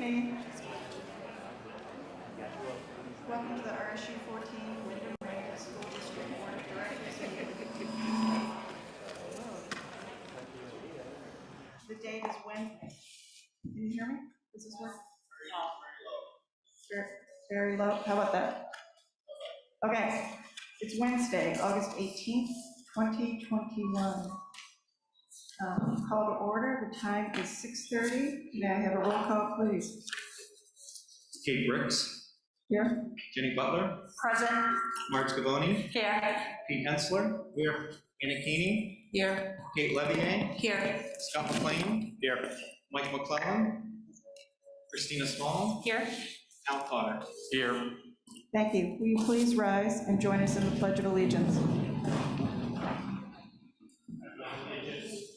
Payne. Welcome to the RSU 14 Wyndham Rankin School District Board of Directors meeting. The date is Wednesday. Can you hear me? Does this work? Very low. How about that? Okay. It's Wednesday, August 18th, 2021. Call to order. The time is 6:30. May I have a roll call, please? Kate Bricks. Here. Jenny Butler. Present. Mark Scavone. Here. Pete Hensler. Here. Anna Keeney. Here. Kate Levier. Here. Scott McLean. Here. Mike McClellan. Christina Small. Here. Al Potter. Here. Thank you. Will you please rise and join us in the Pledge of Allegiance?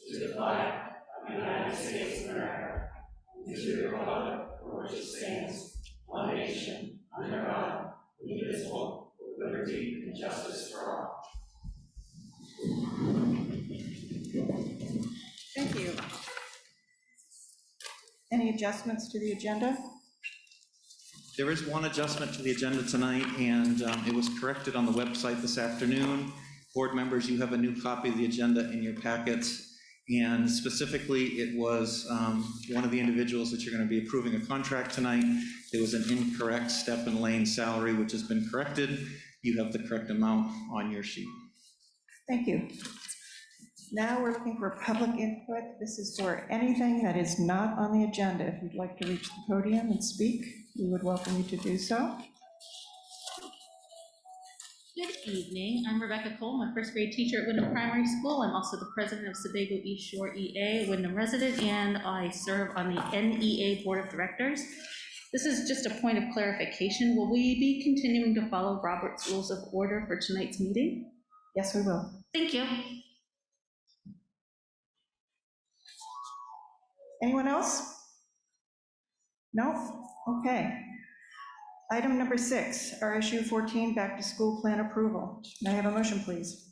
To the flag of the United States of America, and to the republic for which it stands, one nation, under God, indivisible, with liberty and justice for all. Thank you. Any adjustments to the agenda? There is one adjustment to the agenda tonight, and it was corrected on the website this afternoon. Board members, you have a new copy of the agenda in your packets, and specifically it was one of the individuals that you're going to be approving a contract tonight. There was an incorrect step and lane salary, which has been corrected. You have the correct amount on your sheet. Thank you. Now we're looking for public input. This is for anything that is not on the agenda. If you'd like to reach the podium and speak, we would welcome you to do so. Good evening. I'm Rebecca Cole. I'm a first grade teacher at Wyndham Primary School. I'm also the president of Sebago East Shore EA, Wyndham resident, and I serve on the NEA Board of Directors. This is just a point of clarification. Will we be continuing to follow Robert's Rules of Order for tonight's meeting? Yes, we will. Thank you. Anyone else? No? Okay. Item number 6, RSU 14 back to school plan approval. May I have a motion, please?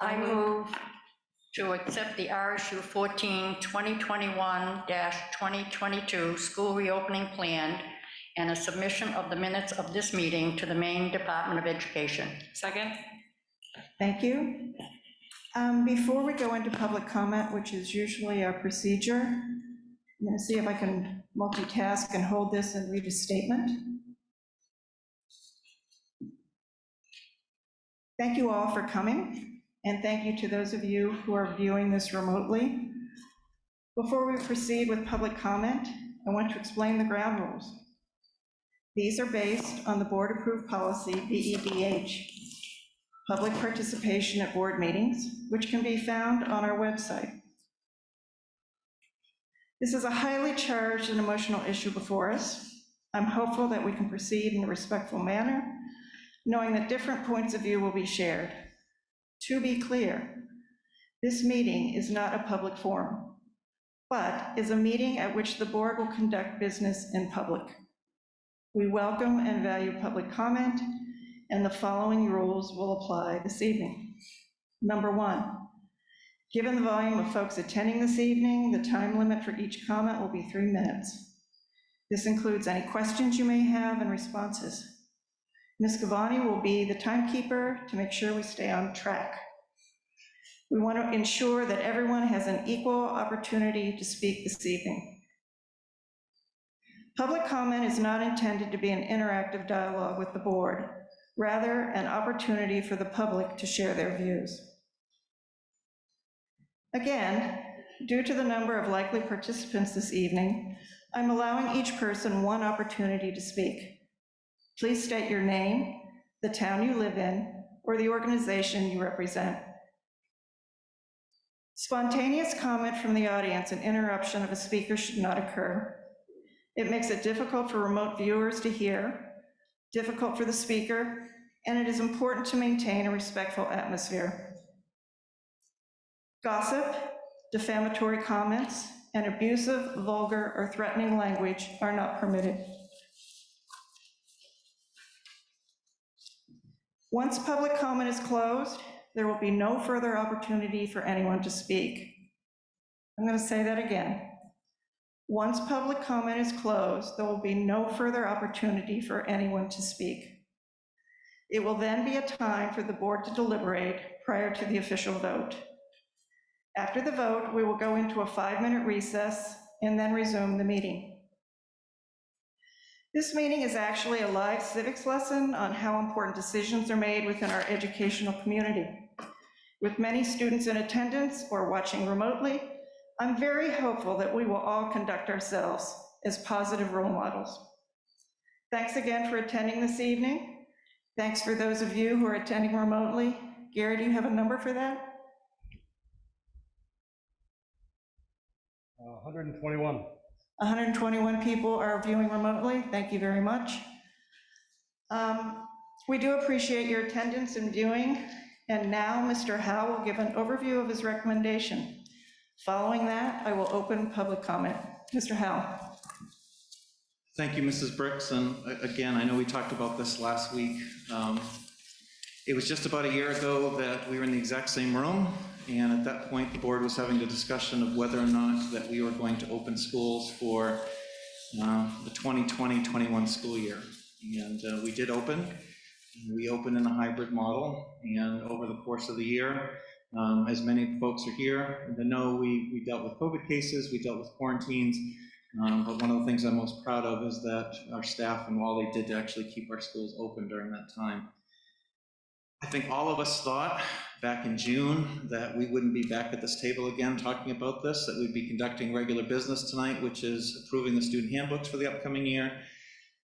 I move to accept the RSU 14 2021-2022 school reopening plan and a submission of the minutes of this meeting to the Maine Department of Education. Second. Thank you. Before we go into public comment, which is usually our procedure, I'm going to see if I can multitask and hold this and read a statement. Thank you all for coming, and thank you to those of you who are viewing this remotely. Before we proceed with public comment, I want to explain the ground rules. These are based on the board-approved policy, BEDH, public participation at board meetings, which can be found on our website. This is a highly charged and emotional issue before us. I'm hopeful that we can proceed in a respectful manner, knowing that different points of view will be shared. To be clear, this meeting is not a public forum, but is a meeting at which the board will conduct business in public. We welcome and value public comment, and the following rules will apply this evening. Number 1, given the volume of folks attending this evening, the time limit for each comment will be 3 minutes. This includes any questions you may have and responses. Ms. Scavone will be the timekeeper to make sure we stay on track. We want to ensure that everyone has an equal opportunity to speak this evening. Public comment is not intended to be an interactive dialogue with the board, rather an opportunity for the public to share their views. Again, due to the number of likely participants this evening, I'm allowing each person 1 opportunity to speak. Please state your name, the town you live in, or the organization you represent. Spontaneous comment from the audience and interruption of a speaker should not occur. It makes it difficult for remote viewers to hear, difficult for the speaker, and it is important to maintain a respectful atmosphere. Gossip, defamatory comments, and abusive, vulgar, or threatening language are not permitted. Once public comment is closed, there will be no further opportunity for anyone to speak. I'm going to say that again. Once public comment is closed, there will be no further opportunity for anyone to speak. It will then be a time for the board to deliberate prior to the official vote. After the vote, we will go into a 5-minute recess and then resume the meeting. This meeting is actually a live civics lesson on how important decisions are made within our educational community. With many students in attendance or watching remotely, I'm very hopeful that we will all conduct ourselves as positive role models. Thanks again for attending this evening. Thanks for those of you who are attending remotely. Gary, do you have a number for that? 121. 121 people are viewing remotely. Thank you very much. We do appreciate your attendance and viewing. And now Mr. Howe will give an overview of his recommendation. Following that, I will open public comment. Mr. Howe. Thank you, Mrs. Brooks. And again, I know we talked about this last week. It was just about a year ago that we were in the exact same room. And at that point, the board was having the discussion of whether or not that we were going to open schools for the 2020-21 school year. And we did open. We opened in a hybrid model. And over the course of the year, as many folks are here, I know we dealt with COVID cases, we dealt with quarantines. But one of the things I'm most proud of is that our staff and all they did to actually keep our schools open during that time. I think all of us thought back in June that we wouldn't be back at this table again talking about this, that we'd be conducting regular business tonight, which is approving the student handbooks for the upcoming year,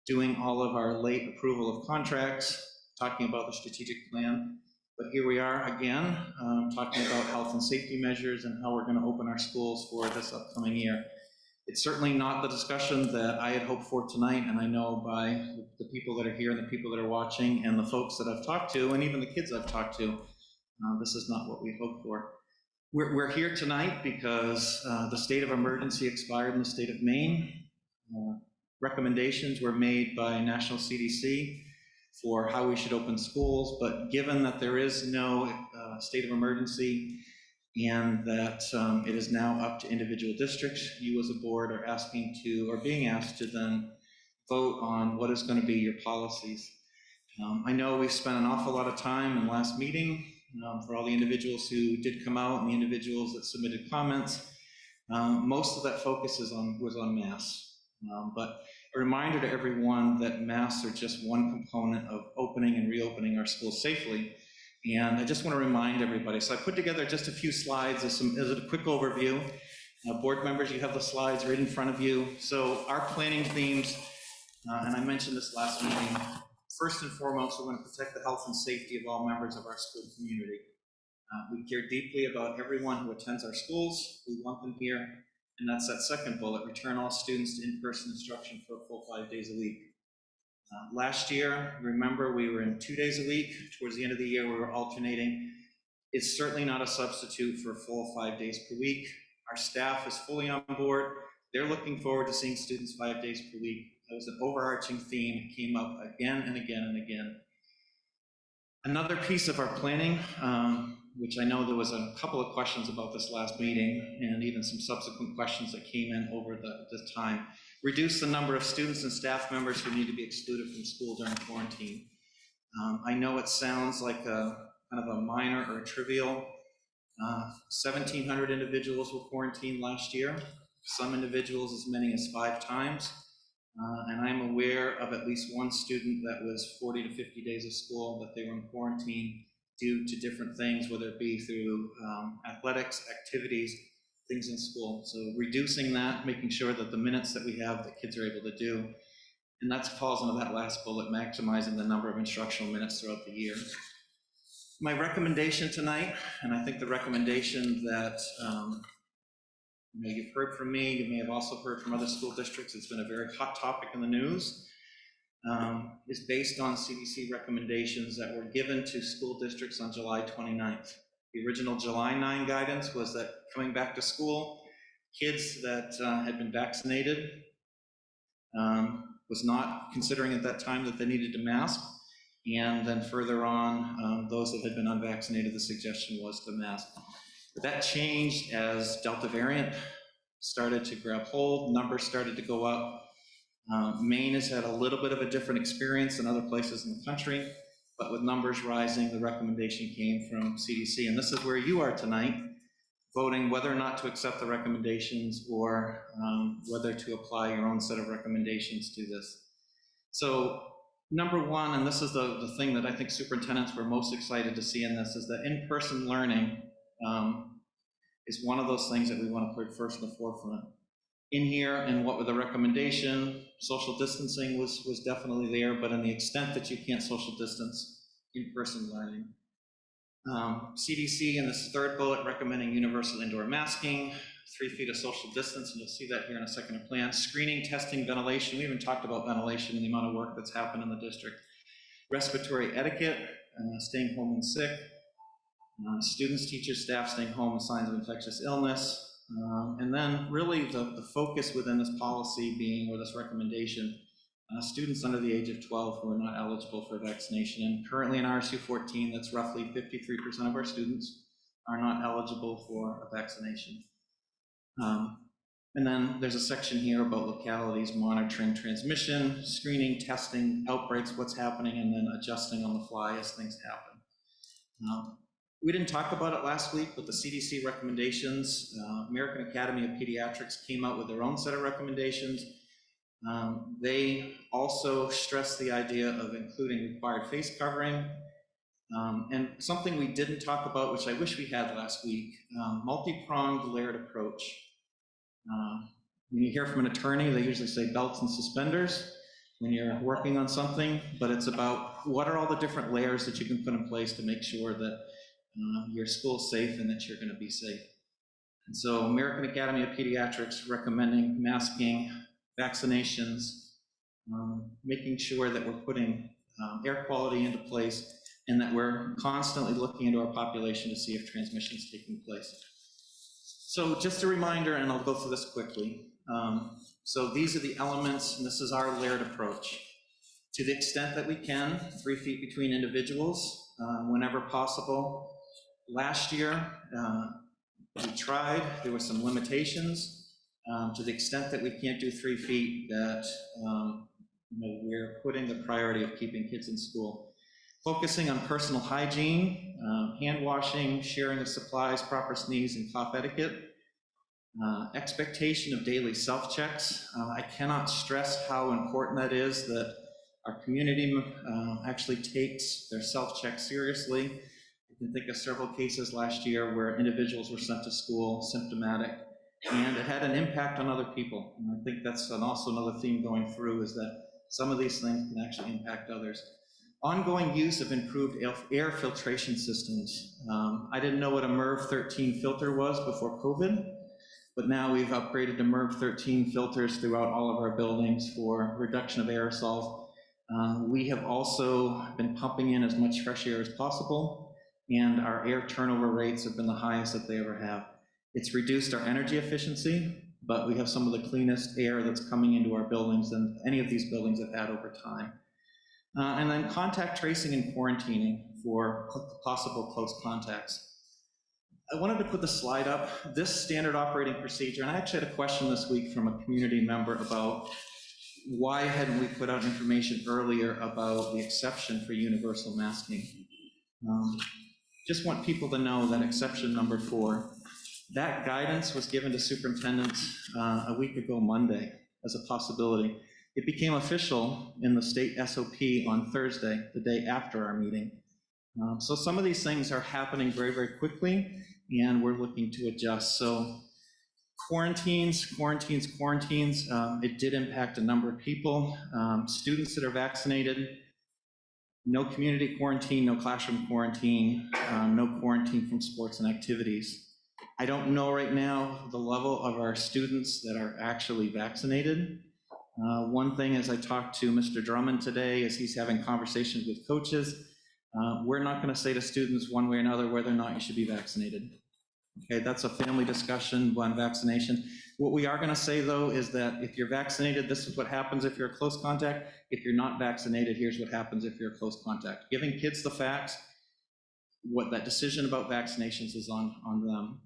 doing all of our late approval of contracts, talking about the strategic plan. But here we are again, talking about health and safety measures and how we're going to open our schools for this upcoming year. It's certainly not the discussion that I had hoped for tonight, and I know by the people that are here and the people that are watching and the folks that I've talked to, and even the kids I've talked to, this is not what we hoped for. We're here tonight because the state of emergency expired in the state of Maine. Recommendations were made by National CDC for how we should open schools, but given that there is no state of emergency, and that it is now up to individual districts, you as a board are being asked to then vote on what is going to be your policies. I know we've spent an awful lot of time in last meeting for all the individuals who did come out and the individuals that submitted comments. Most of that focus was on masks. But a reminder to everyone that masks are just one component of opening and reopening our schools safely. And I just want to remind everybody, so I put together just a few slides as a quick overview. Board members, you have the slides right in front of you. So our planning themes, and I mentioned this last meeting, first and foremost, we're going to protect the health and safety of all members of our school community. We care deeply about everyone who attends our schools. We want them here. And that's that second bullet, return all students to in-person instruction for a full 5 days a week. Last year, remember, we were in 2 days a week. Towards the end of the year, we were alternating. It's certainly not a substitute for a full 5 days per week. Our staff is fully on board. They're looking forward to seeing students 5 days per week. That was an overarching theme. It came up again and again and again. Another piece of our planning, which I know there was a couple of questions about this last meeting, and even some subsequent questions that came in over the time. Reduce the number of students and staff members who need to be excluded from school during quarantine. I know it sounds like a kind of a minor or a trivial. 1,700 individuals were quarantined last year. Some individuals as many as 5 times. And I'm aware of at least one student that was 40 to 50 days of school that they were in quarantine due to different things, whether it be through athletics, activities, things in school. So reducing that, making sure that the minutes that we have, the kids are able to do. And that falls into that last bullet, maximizing the number of instructional minutes throughout the year. My recommendation tonight, and I think the recommendation that you've heard from me, you may have also heard from other school districts, it's been a very hot topic in the news, is based on CDC recommendations that were given to school districts on July 29th. The original July 9 guidance was that coming back to school, kids that had been vaccinated was not considering at that time that they needed to mask. And then further on, those that had been unvaccinated, the suggestion was to mask. But that changed as Delta variant started to grab hold, numbers started to go up. Maine has had a little bit of a different experience than other places in the country, but with numbers rising, the recommendation came from CDC. And this is where you are tonight, voting whether or not to accept the recommendations or whether to apply your own set of recommendations to this. So number one, and this is the thing that I think superintendents were most excited to see in this, is that in-person learning is one of those things that we want to put first in the forefront. In here, and what were the recommendation, social distancing was definitely there, but in the extent that you can't social distance, in-person learning. CDC in this third bullet recommending universal indoor masking, 3 feet of social distance, and you'll see that here in a second in plan. Screening, testing, ventilation. We even talked about ventilation and the amount of work that's happened in the district. Respiratory etiquette, staying home when sick. Students, teachers, staff staying home with signs of infectious illness. And then really the focus within this policy being, or this recommendation, students under the age of 12 who are not eligible for vaccination. And currently in RSU 14, that's roughly 53% of our students are not eligible for a vaccination. And then there's a section here about localities monitoring transmission, screening, testing, outbreaks, what's happening, and then adjusting on the fly as things happen. We didn't talk about it last week, but the CDC recommendations, American Academy of Pediatrics came out with their own set of recommendations. They also stressed the idea of including required face covering. And something we didn't talk about, which I wish we had last week, multi-pronged layered approach. When you hear from an attorney, they usually say belts and suspenders when you're working on something, but it's about what are all the different layers that you can put in place to make sure that your school's safe and that you're going to be safe. And so American Academy of Pediatrics recommending masking, vaccinations, making sure that we're putting air quality into place and that we're constantly looking into our population to see if transmission is taking place. So just a reminder, and I'll go through this quickly. So these are the elements, and this is our layered approach. To the extent that we can, 3 feet between individuals, whenever possible. Last year, we tried, there were some limitations. To the extent that we can't do 3 feet, that we're putting the priority of keeping kids in school. Focusing on personal hygiene, hand washing, sharing of supplies, proper sneeze and cough etiquette. Expectation of daily self-checks. I cannot stress how important that is, that our community actually takes their self-check seriously. You can think of several cases last year where individuals were sent to school symptomatic, and it had an impact on other people. And I think that's also another theme going through, is that some of these things can actually impact others. Ongoing use of improved air filtration systems. I didn't know what a MERV 13 filter was before COVID, but now we've upgraded to MERV 13 filters throughout all of our buildings for reduction of aerosols. We have also been pumping in as much fresh air as possible, and our air turnover rates have been the highest that they ever have. It's reduced our energy efficiency, but we have some of the cleanest air that's coming into our buildings than any of these buildings have had over time. And then contact tracing and quarantining for possible close contacts. I wanted to put the slide up. This standard operating procedure, and I actually had a question this week from a community member about why hadn't we put out information earlier about the exception for universal masking. Just want people to know that exception number 4, that guidance was given to superintendents a week ago Monday as a possibility. It became official in the state SOP on Thursday, the day after our meeting. So some of these things are happening very, very quickly, and we're looking to adjust. So quarantines. It did impact a number of people. Students that are vaccinated, no community quarantine, no classroom quarantine, no quarantine from sports and activities. I don't know right now the level of our students that are actually vaccinated. One thing as I talked to Mr. Drummond today, as he's having conversations with coaches, we're not going to say to students one way or another whether or not you should be vaccinated. Okay, that's a family discussion on vaccination. What we are going to say, though, is that if you're vaccinated, this is what happens if you're a close contact. If you're not vaccinated, here's what happens if you're a close contact. Giving kids the facts. what that decision about vaccinations is on them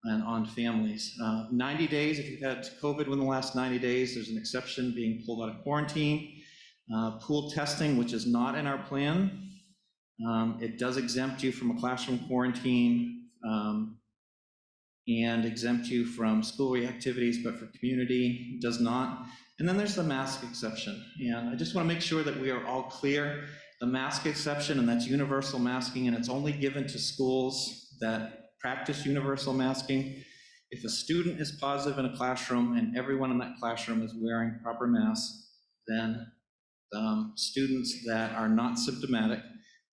and on families. 90 days, if you've had COVID within the last 90 days, there's an exception being pulled out of quarantine. Pool testing, which is not in our plan. It does exempt you from a classroom quarantine and exempt you from school activities, but for community, does not. And then there's the mask exception. And I just want to make sure that we are all clear. The mask exception, and that's universal masking, and it's only given to schools that practice universal masking. If a student is positive in a classroom and everyone in that classroom is wearing proper masks, then students that are not symptomatic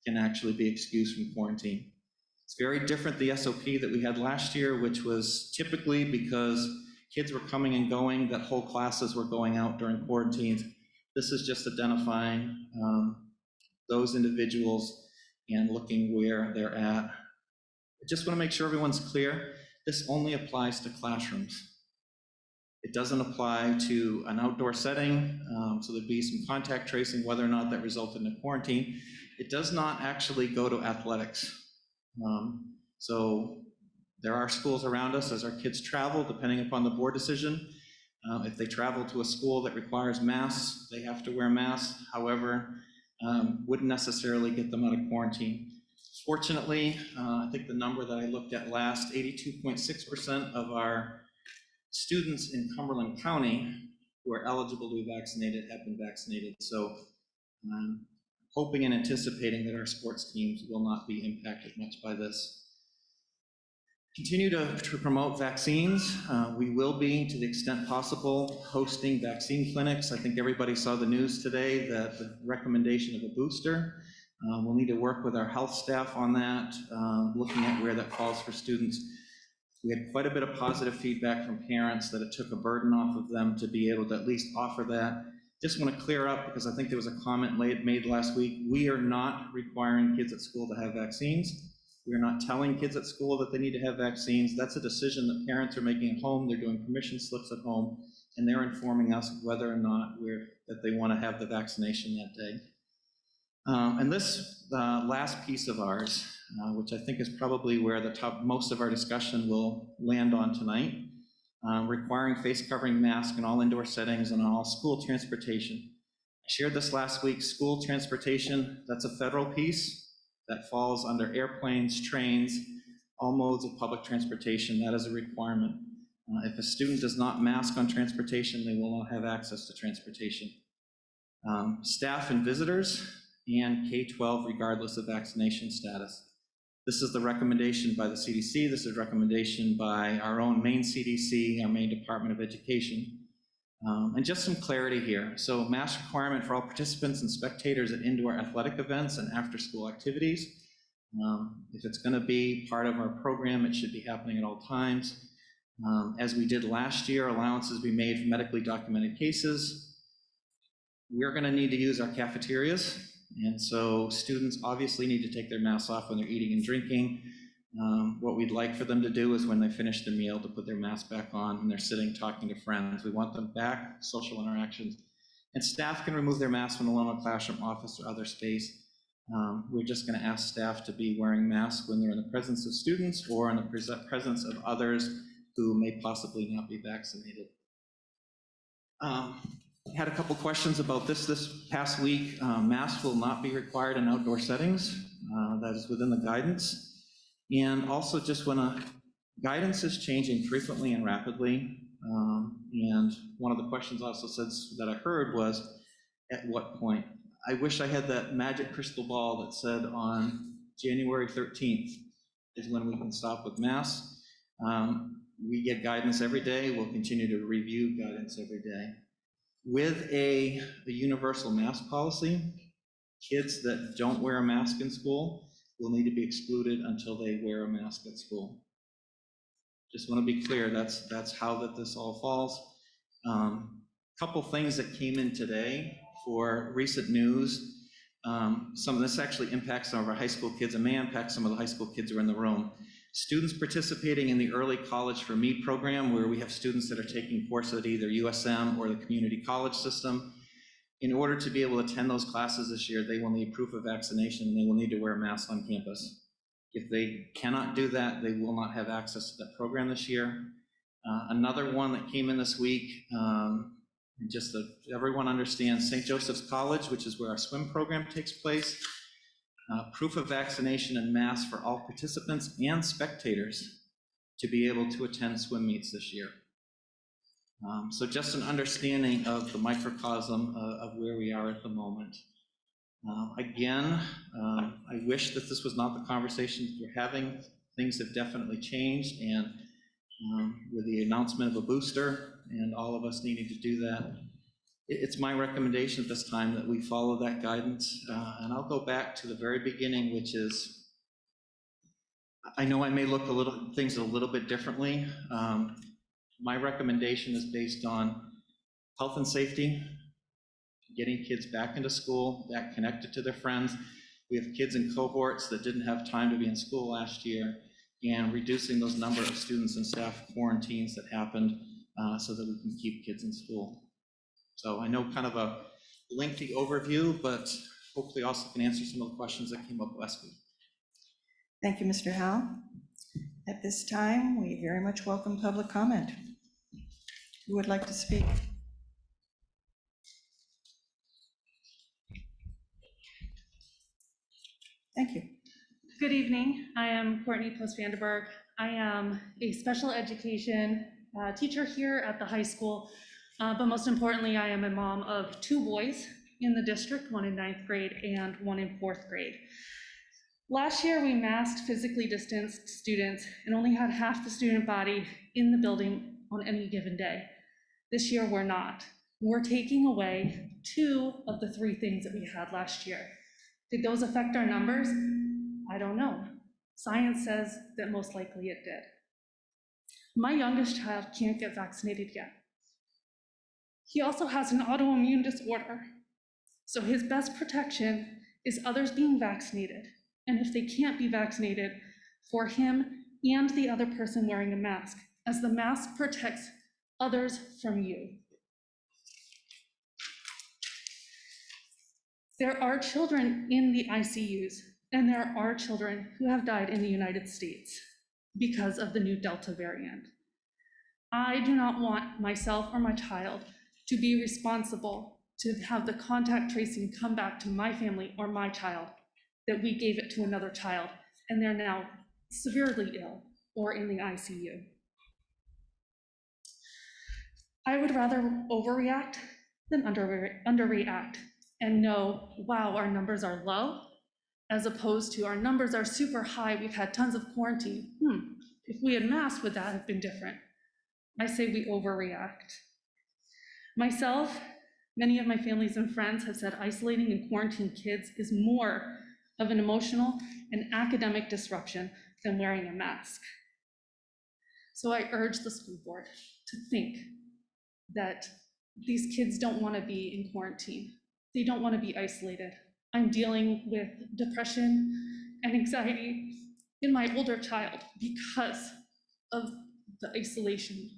can actually be excused from quarantine. It's very different, the SOP that we had last year, which was typically because kids were coming and going, that whole classes were going out during quarantines. This is just identifying those individuals and looking where they're at. I just want to make sure everyone's clear. This only applies to classrooms. It doesn't apply to an outdoor setting, so there'd be some contact tracing, whether or not that resulted in a quarantine. It does not actually go to athletics. So there are schools around us as our kids travel, depending upon the board decision. If they travel to a school that requires masks, they have to wear masks. However, wouldn't necessarily get them out of quarantine. Fortunately, I think the number that I looked at last, 82.6% of our students in Cumberland County who are eligible to be vaccinated have been vaccinated. So hoping and anticipating that our sports teams will not be impacted much by this. Continue to promote vaccines. We will be, to the extent possible, hosting vaccine clinics. I think everybody saw the news today that the recommendation of a booster. We'll need to work with our health staff on that, looking at where that falls for students. We had quite a bit of positive feedback from parents that it took a burden off of them to be able to at least offer that. Just want to clear up, because I think there was a comment made last week. We are not requiring kids at school to have vaccines. We are not telling kids at school that they need to have vaccines. That's a decision that parents are making at home. They're doing permission slips at home, and they're informing us whether or not that they want to have the vaccination that day. And this last piece of ours, which I think is probably where most of our discussion will land on tonight, requiring face covering masks in all indoor settings and on all school transportation. I shared this last week. School transportation, that's a federal piece that falls under airplanes, trains, all modes of public transportation. That is a requirement. If a student does not mask on transportation, they will not have access to transportation. Staff and visitors, and K-12 regardless of vaccination status. This is the recommendation by the CDC. This is a recommendation by our own Maine CDC, our Maine Department of Education. And just some clarity here. So mask requirement for all participants and spectators at indoor athletic events and after-school activities. If it's going to be part of our program, it should be happening at all times. As we did last year, allowances be made for medically documented cases. We're going to need to use our cafeterias. And so students obviously need to take their masks off when they're eating and drinking. What we'd like for them to do is when they finish their meal to put their mask back on when they're sitting talking to friends. We want them back, social interactions. And staff can remove their masks when alone in a classroom, office, or other space. We're just going to ask staff to be wearing masks when they're in the presence of students or in the presence of others who may possibly not be vaccinated. Had a couple questions about this past week. Masks will not be required in outdoor settings. That is within the guidance. And also just guidance is changing frequently and rapidly. And one of the questions also that I heard was, at what point? I wish I had that magic crystal ball that said on January 13th is when we can stop with masks. We get guidance every day. We'll continue to review guidance every day. With a universal mask policy, kids that don't wear a mask in school will need to be excluded until they wear a mask at school. Just want to be clear, that's how this all falls. Couple things that came in today for recent news. Some of this actually impacts some of our high school kids and may impact some of the high school kids who are in the room. Students participating in the Early College for Me program, where we have students that are taking courses at either USM or the community college system. In order to be able to attend those classes this year, they will need proof of vaccination and they will need to wear a mask on campus. If they cannot do that, they will not have access to that program this year. Another one that came in this week, and just so everyone understands, St. Joseph's College, which is where our swim program takes place, proof of vaccination and mask for all participants and spectators to be able to attend swim meets this year. So just an understanding of the microcosm of where we are at the moment. Again, I wish that this was not the conversation that we're having. Things have definitely changed, and with the announcement of a booster and all of us needing to do that, it's my recommendation at this time that we follow that guidance. And I'll go back to the very beginning, which is, I know I may look things a little bit differently. My recommendation is based on health and safety, getting kids back into school, back connected to their friends. We have kids in cohorts that didn't have time to be in school last year, and reducing those number of students and staff quarantines that happened so that we can keep kids in school. So I know kind of a lengthy overview, but hopefully also can answer some of the questions that came up last week. Thank you, Mr. Howell. At this time, we very much welcome public comment. Who would like to speak? Thank you. Good evening. I am Courtney Post-Vanderberg. I am a special education teacher here at the high school, but most importantly, I am a mom of 2 boys in the district, one in 9th grade and one in 4th grade. Last year, we masked physically distanced students and only had half the student body in the building on any given day. This year, we're not. We're taking away 2 of the 3 things that we had last year. Did those affect our numbers? I don't know. Science says that most likely it did. My youngest child can't get vaccinated yet. He also has an autoimmune disorder. So his best protection is others being vaccinated. And if they can't be vaccinated, for him and the other person wearing a mask, as the mask protects others from you. There are children in the ICUs, and there are children who have died in the United States because of the new Delta variant. I do not want myself or my child to be responsible to have the contact tracing come back to my family or my child, that we gave it to another child, and they're now severely ill or in the ICU. I would rather overreact than underreact and know, wow, our numbers are low, as opposed to our numbers are super high, we've had tons of quarantine. If we had masked, would that have been different? I say we overreact. Myself, many of my families and friends have said isolating and quarantining kids is more of an emotional and academic disruption than wearing a mask. So I urge the school board to think that these kids don't want to be in quarantine. They don't want to be isolated. I'm dealing with depression and anxiety in my older child because of the isolation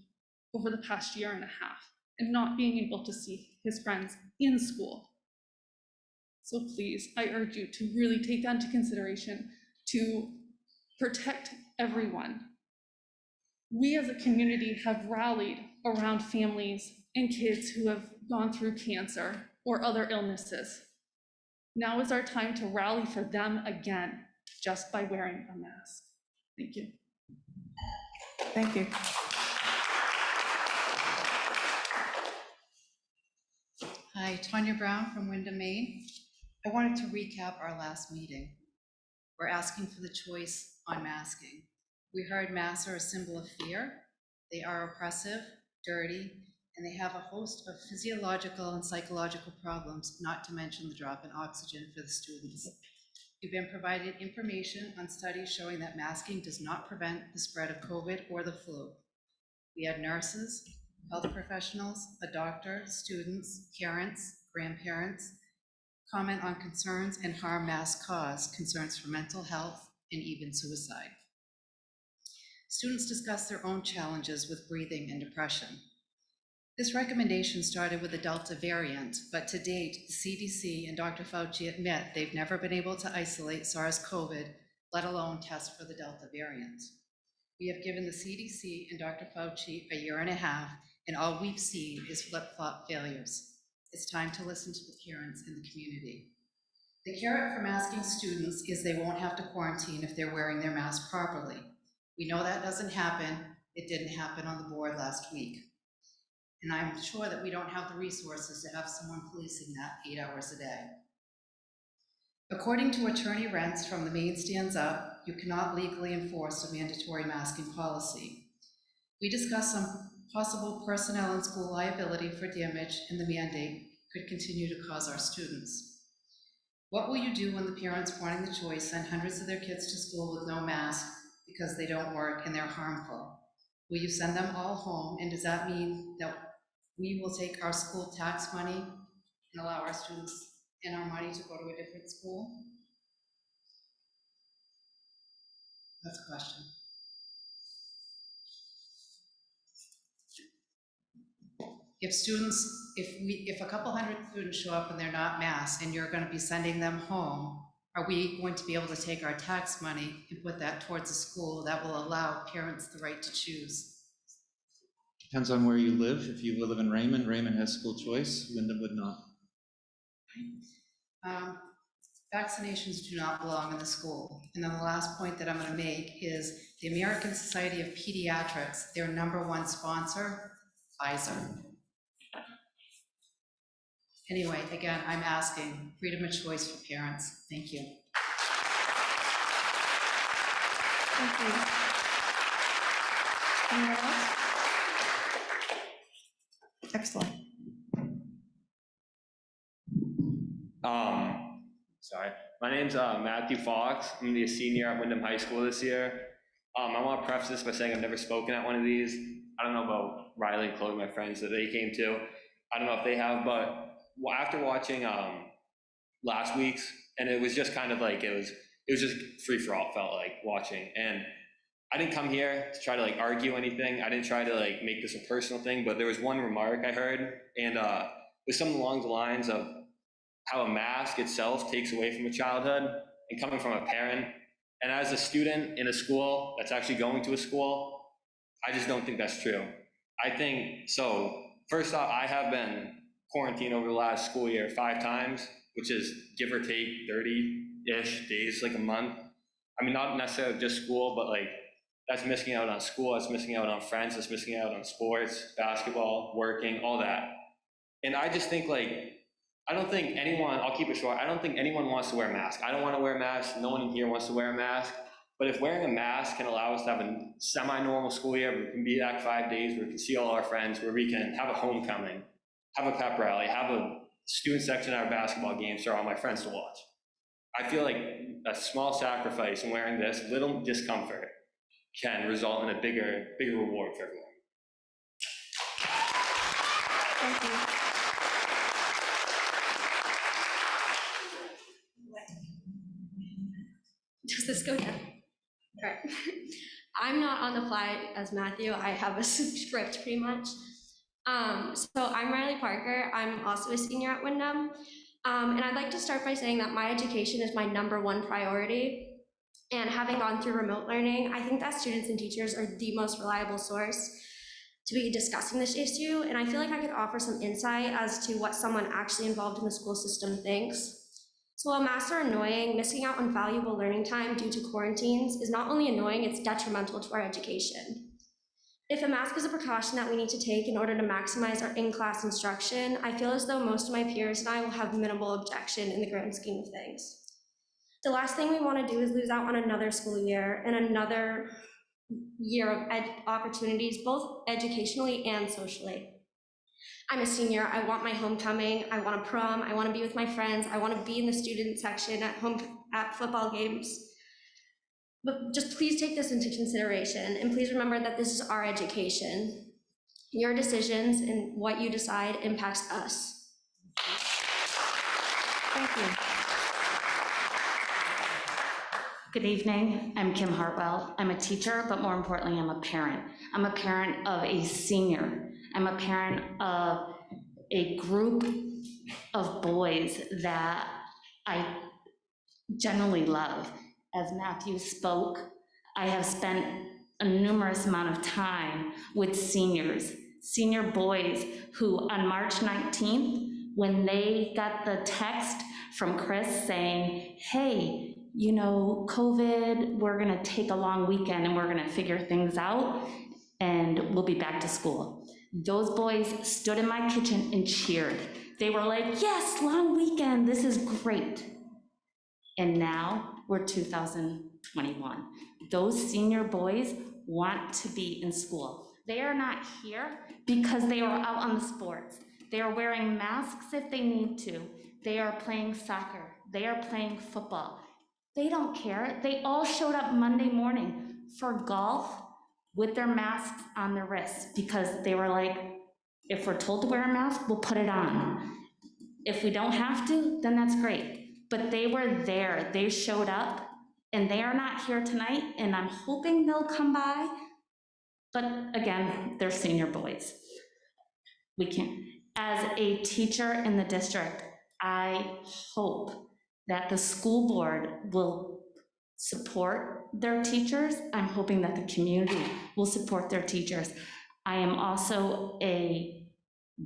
over the past year and a half and not being able to see his friends in school. So please, I urge you to really take that into consideration to protect everyone. We as a community have rallied around families and kids who have gone through cancer or other illnesses. Now is our time to rally for them again, just by wearing a mask. Thank you. Thank you. Hi, Tanya Brown from Wyndham, Maine. I wanted to recap our last meeting. We're asking for the choice on masking. We heard masks are a symbol of fear. They are oppressive, dirty, and they have a host of physiological and psychological problems, not to mention the drop in oxygen for the students. You've been provided information on studies showing that masking does not prevent the spread of COVID or the flu. We had nurses, health professionals, a doctor, students, parents, grandparents comment on concerns and harm masks cause, concerns for mental health and even suicide. Students discussed their own challenges with breathing and depression. This recommendation started with the Delta variant, but to date, the CDC and Dr. Fauci admit they've never been able to isolate SARS-CoV let alone test for the Delta variant. We have given the CDC and Dr. Fauci a year and a half, and all we've seen is flip-flop failures. It's time to listen to the parents in the community. The carrot for masking students is they won't have to quarantine if they're wearing their mask properly. We know that doesn't happen. It didn't happen on the board last week. And I'm sure that we don't have the resources to have someone policing that 8 hours a day. According to Attorney Rents from the Maine Stands Up, you cannot legally enforce a mandatory masking policy. We discussed some possible personnel and school liability for damage, and the mandate could continue to cause our students. What will you do when the parents wanting the choice send hundreds of their kids to school with no mask because they don't work and they're harmful? Will you send them all home, and does that mean that we will take our school tax money and allow our students and our money to go to a different school? That's a question. If a couple hundred students show up and they're not masked and you're going to be sending them home, are we going to be able to take our tax money and put that towards a school that will allow parents the right to choose? Depends on where you live. If you live in Raymond, Raymond has school choice, Wyndham would not. Vaccinations do not belong in the school. And then the last point that I'm going to make is the American Society of Pediatrics, their #1 sponsor, Pfizer. Anyway, again, I'm asking freedom of choice for parents. Thank you. Thank you. Anyone else? Excellent. Sorry. My name's Matthew Fox. I'm gonna be a senior at Wyndham High School this year. I want to preface this by saying I've never spoken at one of these. I don't know about Riley and Chloe, my friends that they came to. I don't know if they have, but after watching last week's, and it was just kind of like, it was just free for all, felt like, watching. And I didn't come here to try to like argue anything. I didn't try to like make this a personal thing, but there was one remark I heard, and it was something along the lines of how a mask itself takes away from a childhood, and coming from a parent, and as a student in a school that's actually going to a school, I just don't think that's true. I think, so first off, I have been quarantined over the last school year 5 times, which is give or take 30-ish days, like a month. I mean, not necessarily just school, but like that's missing out on school, that's missing out on friends, that's missing out on sports, basketball, working, all that. And I just think like, I don't think anyone, I'll keep it short, I don't think anyone wants to wear a mask. I don't want to wear a mask, no one in here wants to wear a mask. But if wearing a mask can allow us to have a semi-normal school year, where we can be back 5 days, where we can see all our friends, where we can have a homecoming, have a pep rally, have a student section at our basketball games for all my friends to watch. I feel like a small sacrifice in wearing this, little discomfort, can result in a bigger reward for everyone. Thank you. Does this go down? All right. I'm not on the fly as Matthew. I have a script pretty much. So I'm Riley Parker. I'm also a senior at Wyndham. And I'd like to start by saying that my education is my #1 priority. And having gone through remote learning, I think that students and teachers are the most reliable source to be discussing this issue. And I feel like I could offer some insight as to what someone actually involved in the school system thinks. So while masks are annoying, missing out on valuable learning time due to quarantines is not only annoying, it's detrimental to our education. If a mask is a precaution that we need to take in order to maximize our in-class instruction, I feel as though most of my peers and I will have minimal objection in the grand scheme of things. The last thing we want to do is lose out on another school year and another year of opportunities, both educationally and socially. I'm a senior, I want my homecoming, I want a prom, I want to be with my friends, I want to be in the student section at football games. But just please take this into consideration, and please remember that this is our education. Your decisions and what you decide impacts us. Thank you. Good evening, I'm Kim Hartwell. I'm a teacher, but more importantly, I'm a parent. I'm a parent of a senior. I'm a parent of a group of boys that I generally love. as Matthew spoke, I have spent a numerous amount of time with seniors, senior boys who on March 19th, when they got the text from Chris saying, hey, you know, COVID, we're gonna take a long weekend and we're gonna figure things out and we'll be back to school. Those boys stood in my kitchen and cheered. They were like, yes, long weekend, this is great. And now we're 2021. Those senior boys want to be in school. They are not here because they are out on the sports. They are wearing masks if they need to. They are playing soccer. They are playing football. They don't care. They all showed up Monday morning for golf with their masks on their wrists because they were like, if we're told to wear a mask, we'll put it on. If we don't have to, then that's great. But they were there, they showed up, and they are not here tonight, and I'm hoping they'll come by. But again, they're senior boys. We can't. As a teacher in the district, I hope that the school board will support their teachers. I'm hoping that the community will support their teachers. I am also a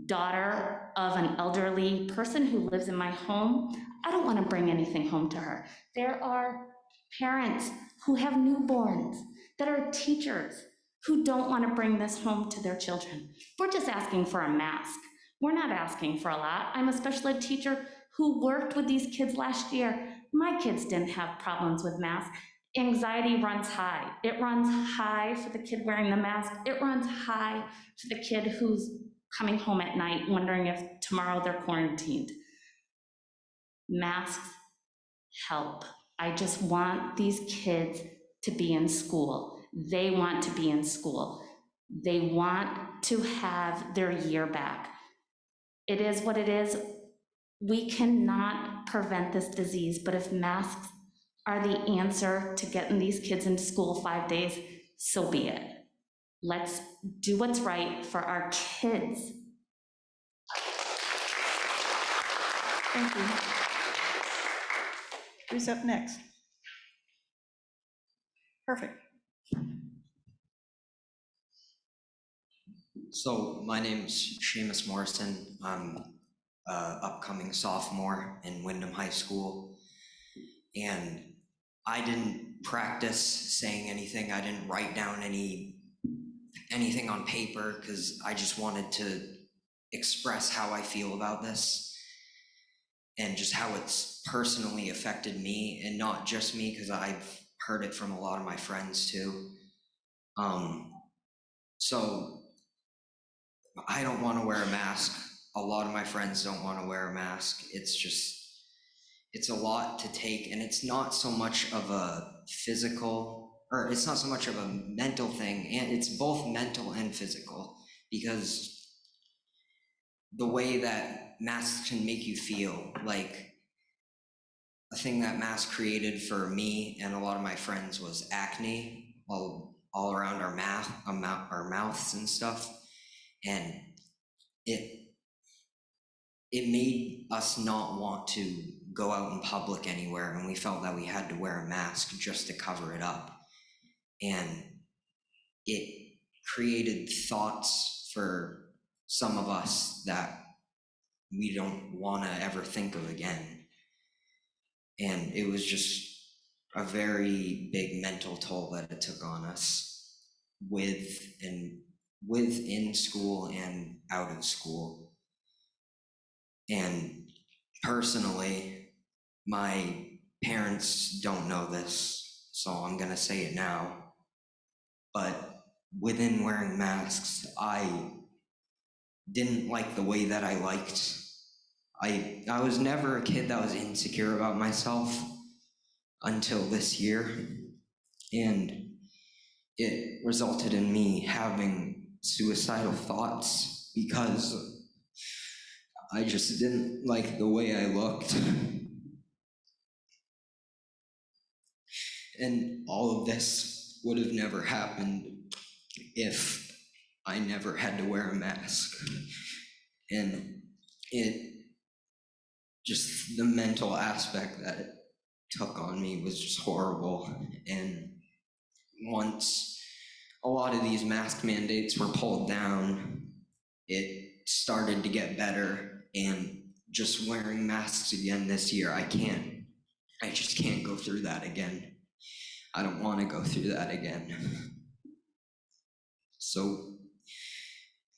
daughter of an elderly person who lives in my home. I don't want to bring anything home to her. There are parents who have newborns that are teachers who don't want to bring this home to their children. We're just asking for a mask. We're not asking for a lot. I'm a special ed teacher who worked with these kids last year. My kids didn't have problems with masks. Anxiety runs high. It runs high for the kid wearing the mask. It runs high for the kid who's coming home at night wondering if tomorrow they're quarantined. Masks help. I just want these kids to be in school. They want to be in school. They want to have their year back. It is what it is. We cannot prevent this disease, but if masks are the answer to getting these kids into school 5 days, so be it. Let's do what's right for our kids. Thank you. Who's up next? Perfect. So my name's Seamus Morrison. I'm an upcoming sophomore in Wyndham High School. And I didn't practice saying anything. I didn't write down anything on paper because I just wanted to express how I feel about this and just how it's personally affected me, and not just me because I've heard it from a lot of my friends too. So I don't want to wear a mask. A lot of my friends don't want to wear a mask. It's a lot to take, and it's not so much of a physical, or it's not so much of a mental thing, and it's both mental and physical, because the way that masks can make you feel, like a thing that masks created for me and a lot of my friends was acne all around our mouths and stuff. And it made us not want to go out in public anywhere, and we felt that we had to wear a mask just to cover it up. And it created thoughts for some of us that we don't want to ever think of again. And it was just a very big mental toll that it took on us within school and out of school. And personally, my parents don't know this, so I'm gonna say it now, but within wearing masks, I didn't like the way that I liked. I was never a kid that was insecure about myself until this year, and it resulted in me having suicidal thoughts because I just didn't like the way I looked. And all of this would have never happened if I never had to wear a mask. And it just the mental aspect that took on me was just horrible. And once a lot of these mask mandates were pulled down, it started to get better. And just wearing masks again this year, I just can't go through that again. I don't want to go through that again. So,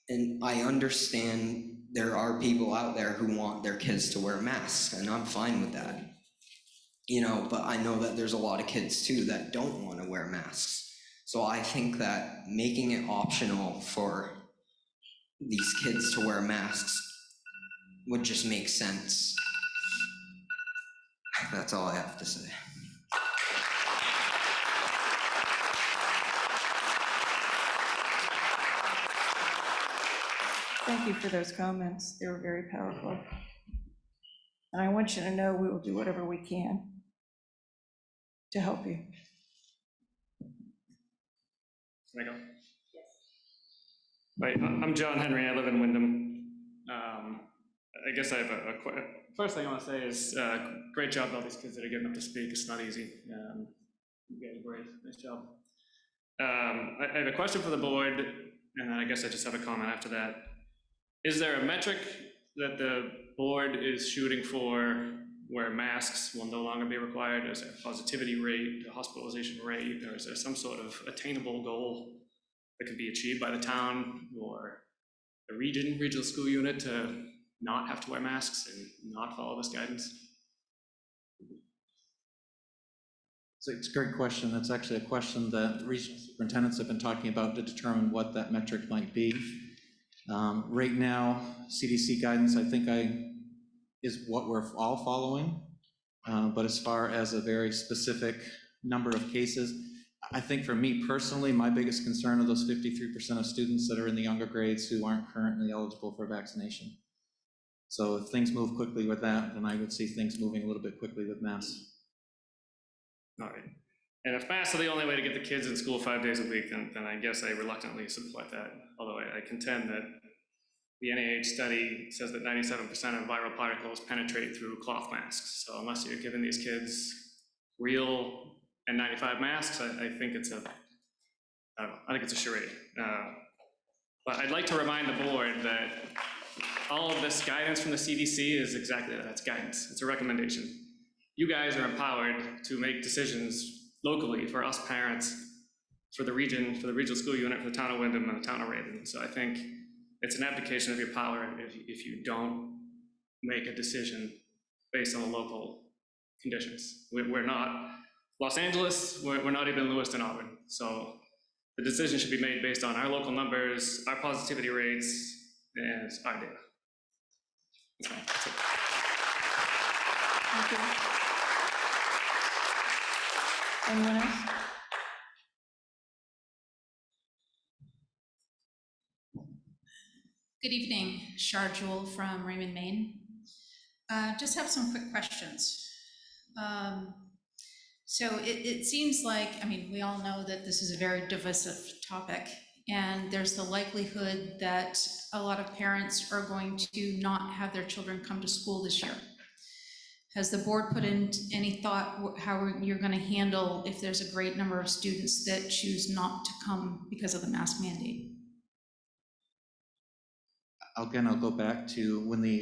and I understand there are people out there who want their kids to wear masks, and I'm fine with that. But I know that there's a lot of kids too that don't want to wear masks. So I think that making it optional for these kids to wear masks would just make sense. That's all I have to say. Thank you for those comments. They were very powerful. And I want you to know we will do whatever we can to help you. Can I go? Right, I'm John Henry, I live in Wyndham. I guess I have first thing I want to say is great job to all these kids that are getting up to speak. It's not easy. You guys are great, nice job. I have a question for the board, and then I guess I just have a comment after that. Is there a metric that the board is shooting for where masks will no longer be required? Is there a positivity rate, a hospitalization rate, or is there some sort of attainable goal that can be achieved by the town or the regional school unit to not have to wear masks and not follow this guidance? So it's a great question. That's actually a question that regional superintendents have been talking about to determine what that metric might be. Right now, CDC guidance, I think is what we're all following. But as far as a very specific number of cases, I think for me personally, my biggest concern are those 53% of students that are in the younger grades who aren't currently eligible for vaccination. So if things move quickly with that, then I would see things moving a little bit quickly with masks. All right. And if masks are the only way to get the kids in school 5 days a week, then I guess I reluctantly support that. Although I contend that the NIH study says that 97% of viral particles penetrate through cloth masks. So unless you're giving these kids real N95 masks, I think it's a charade. But I'd like to remind the board that all of this guidance from the CDC is exactly that, it's guidance, it's a recommendation. You guys are empowered to make decisions locally for us parents, for the region, for the regional school unit, for the town of Wyndham and the town of Raven. So I think it's an abdication of your power if you don't make a decision based on the local conditions. We're not Los Angeles, we're not even Lewiston, Auburn. So the decision should be made based on our local numbers, our positivity rates, and our data. That's fine. That's it. Thank you. Anyone else? Good evening, Sharon Jewel from Raymond, Maine. Just have some quick questions. So it seems like, we all know that this is a very divisive topic, and there's the likelihood that a lot of parents are going to not have their children come to school this year. Has the board put in any thought how you're going to handle if there's a great number of students that choose not to come because of the mask mandate? Again, I'll go back to when the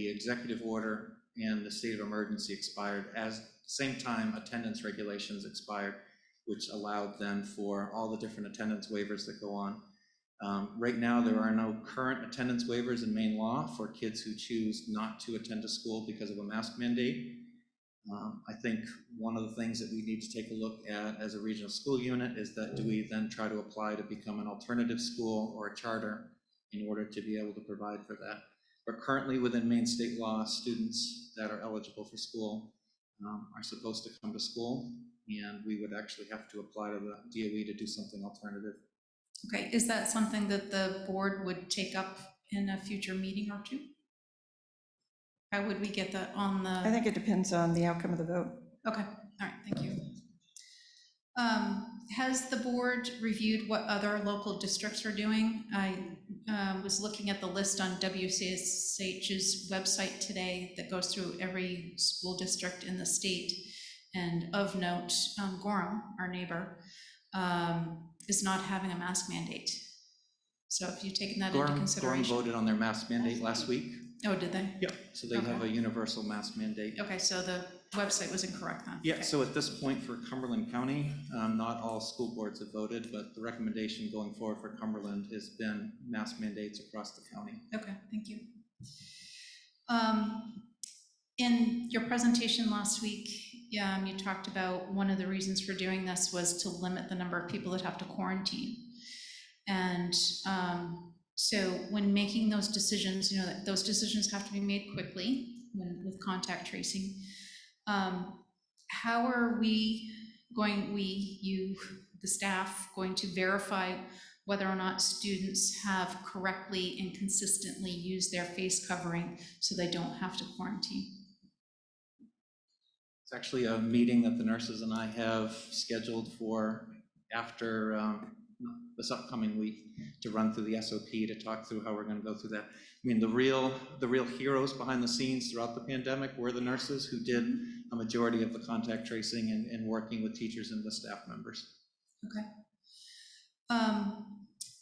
executive order and the state of emergency expired. As same time, attendance regulations expired, which allowed then for all the different attendance waivers that go on. Right now, there are no current attendance waivers in Maine law for kids who choose not to attend a school because of a mask mandate. I think one of the things that we need to take a look at as a regional school unit is that do we then try to apply to become an alternative school or a charter in order to be able to provide for that. But currently within Maine state law, students that are eligible for school are supposed to come to school, and we would actually have to apply to the DOE to do something alternative. Okay, is that something that the board would take up in a future meeting or two? How would we get that on the? I think it depends on the outcome of the vote. Okay, all right, thank you. Has the board reviewed what other local districts are doing? I was looking at the list on WCSH's website today that goes through every school district in the state. And of note, Gorham, our neighbor, is not having a mask mandate. So if you've taken that into Gorham consideration. voted on their mask mandate last week. Oh, did they? Yeah, so they have a universal mask mandate. Okay, so the website was incorrect then. Yeah, Okay. so at this point for Cumberland County, not all school boards have voted, but the recommendation going forward for Cumberland has been mask mandates across the county. Okay, thank you. In your presentation last week, you talked about one of the reasons for doing this was to limit the number of people that have to quarantine. And so when making those decisions, you know, that those decisions have to be made quickly with contact tracing. How are you, the staff, going to verify whether or not students have correctly and consistently used their face covering so they don't have to quarantine? It's actually a meeting that the nurses and I have scheduled for after this upcoming week to run through the SOP to talk through how we're going to go through that. I mean, the real heroes behind the scenes throughout the pandemic were the nurses who did a majority of the contact tracing and working with teachers and the staff members. Okay.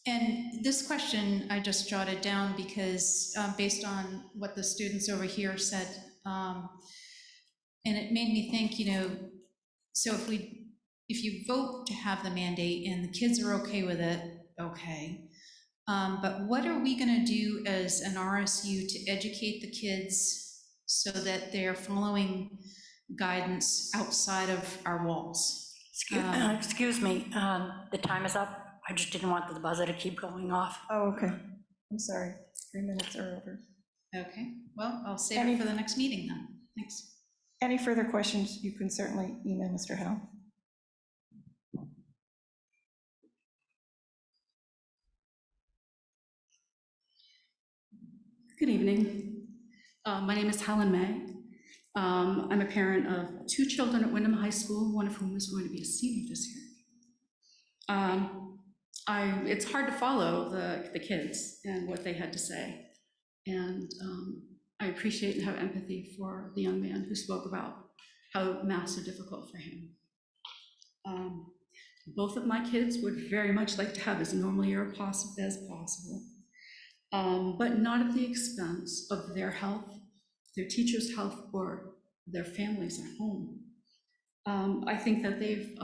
And this question I just jotted down because based on what the students over here said, and it made me think, you know, so if you vote to have the mandate and the kids are okay with it, okay. But what are we gonna do as an RSU to educate the kids so that they're following guidance outside of our walls? Excuse me, the time is up. I just didn't want the buzzer to keep going off. Oh, okay. I'm sorry. 3 minutes are over. Okay, well, I'll save it for the next meeting then. Thanks. Any further questions, you can certainly email Mr. Howe. Good evening. My name is Helen May. I'm a parent of 2 children at Wyndham High School, one of whom is going to be a senior this year. It's hard to follow the kids and what they had to say. And I appreciate and have empathy for the young man who spoke about how masks are difficult for him. Both of my kids would very much like to have as normal year as possible, but not at the expense of their health, their teachers' health, or their families at home. I think that they've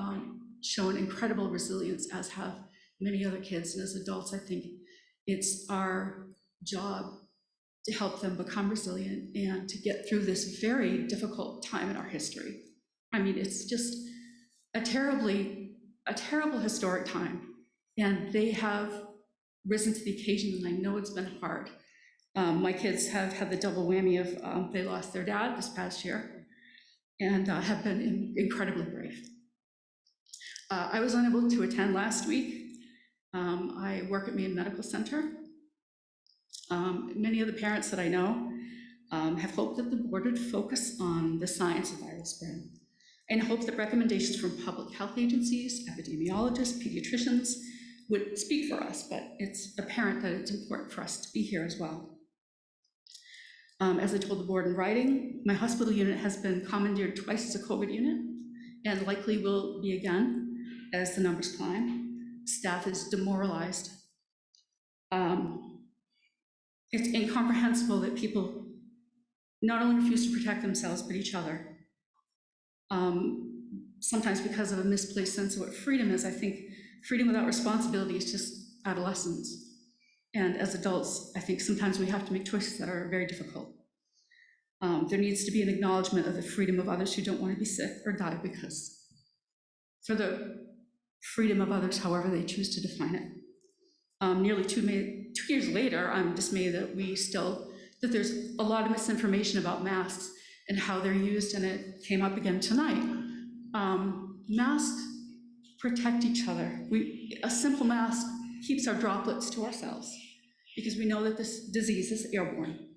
shown incredible resilience, as have many other kids, and as adults, I think it's our job to help them become resilient and to get through this very difficult time in our history. I mean, it's just a terrible historic time, and they have risen to the occasion, and I know it's been hard. My kids have had the double whammy of they lost their dad this past year and have been incredibly brave. I was unable to attend last week. I work at Maine Medical Center. Many of the parents that I know have hoped that the board would focus on the science of viral spread and hope that recommendations from public health agencies, epidemiologists, pediatricians would speak for us, but it's apparent that it's important for us to be here as well. As I told the board in writing, my hospital unit has been commandeered twice as a COVID unit and likely will be again as the numbers climb. Staff is demoralized. It's incomprehensible that people not only refuse to protect themselves, but each other. Sometimes because of a misplaced sense of what freedom is. I think freedom without responsibility is just adolescence. And as adults, I think sometimes we have to make choices that are very difficult. There needs to be an acknowledgement of the freedom of others who don't want to be sick or die because for the freedom of others, however they choose to define it. Nearly 2 years later, I'm dismayed that that there's a lot of misinformation about masks and how they're used, and it came up again tonight. Masks protect each other. A simple mask keeps our droplets to ourselves because we know that this disease is airborne.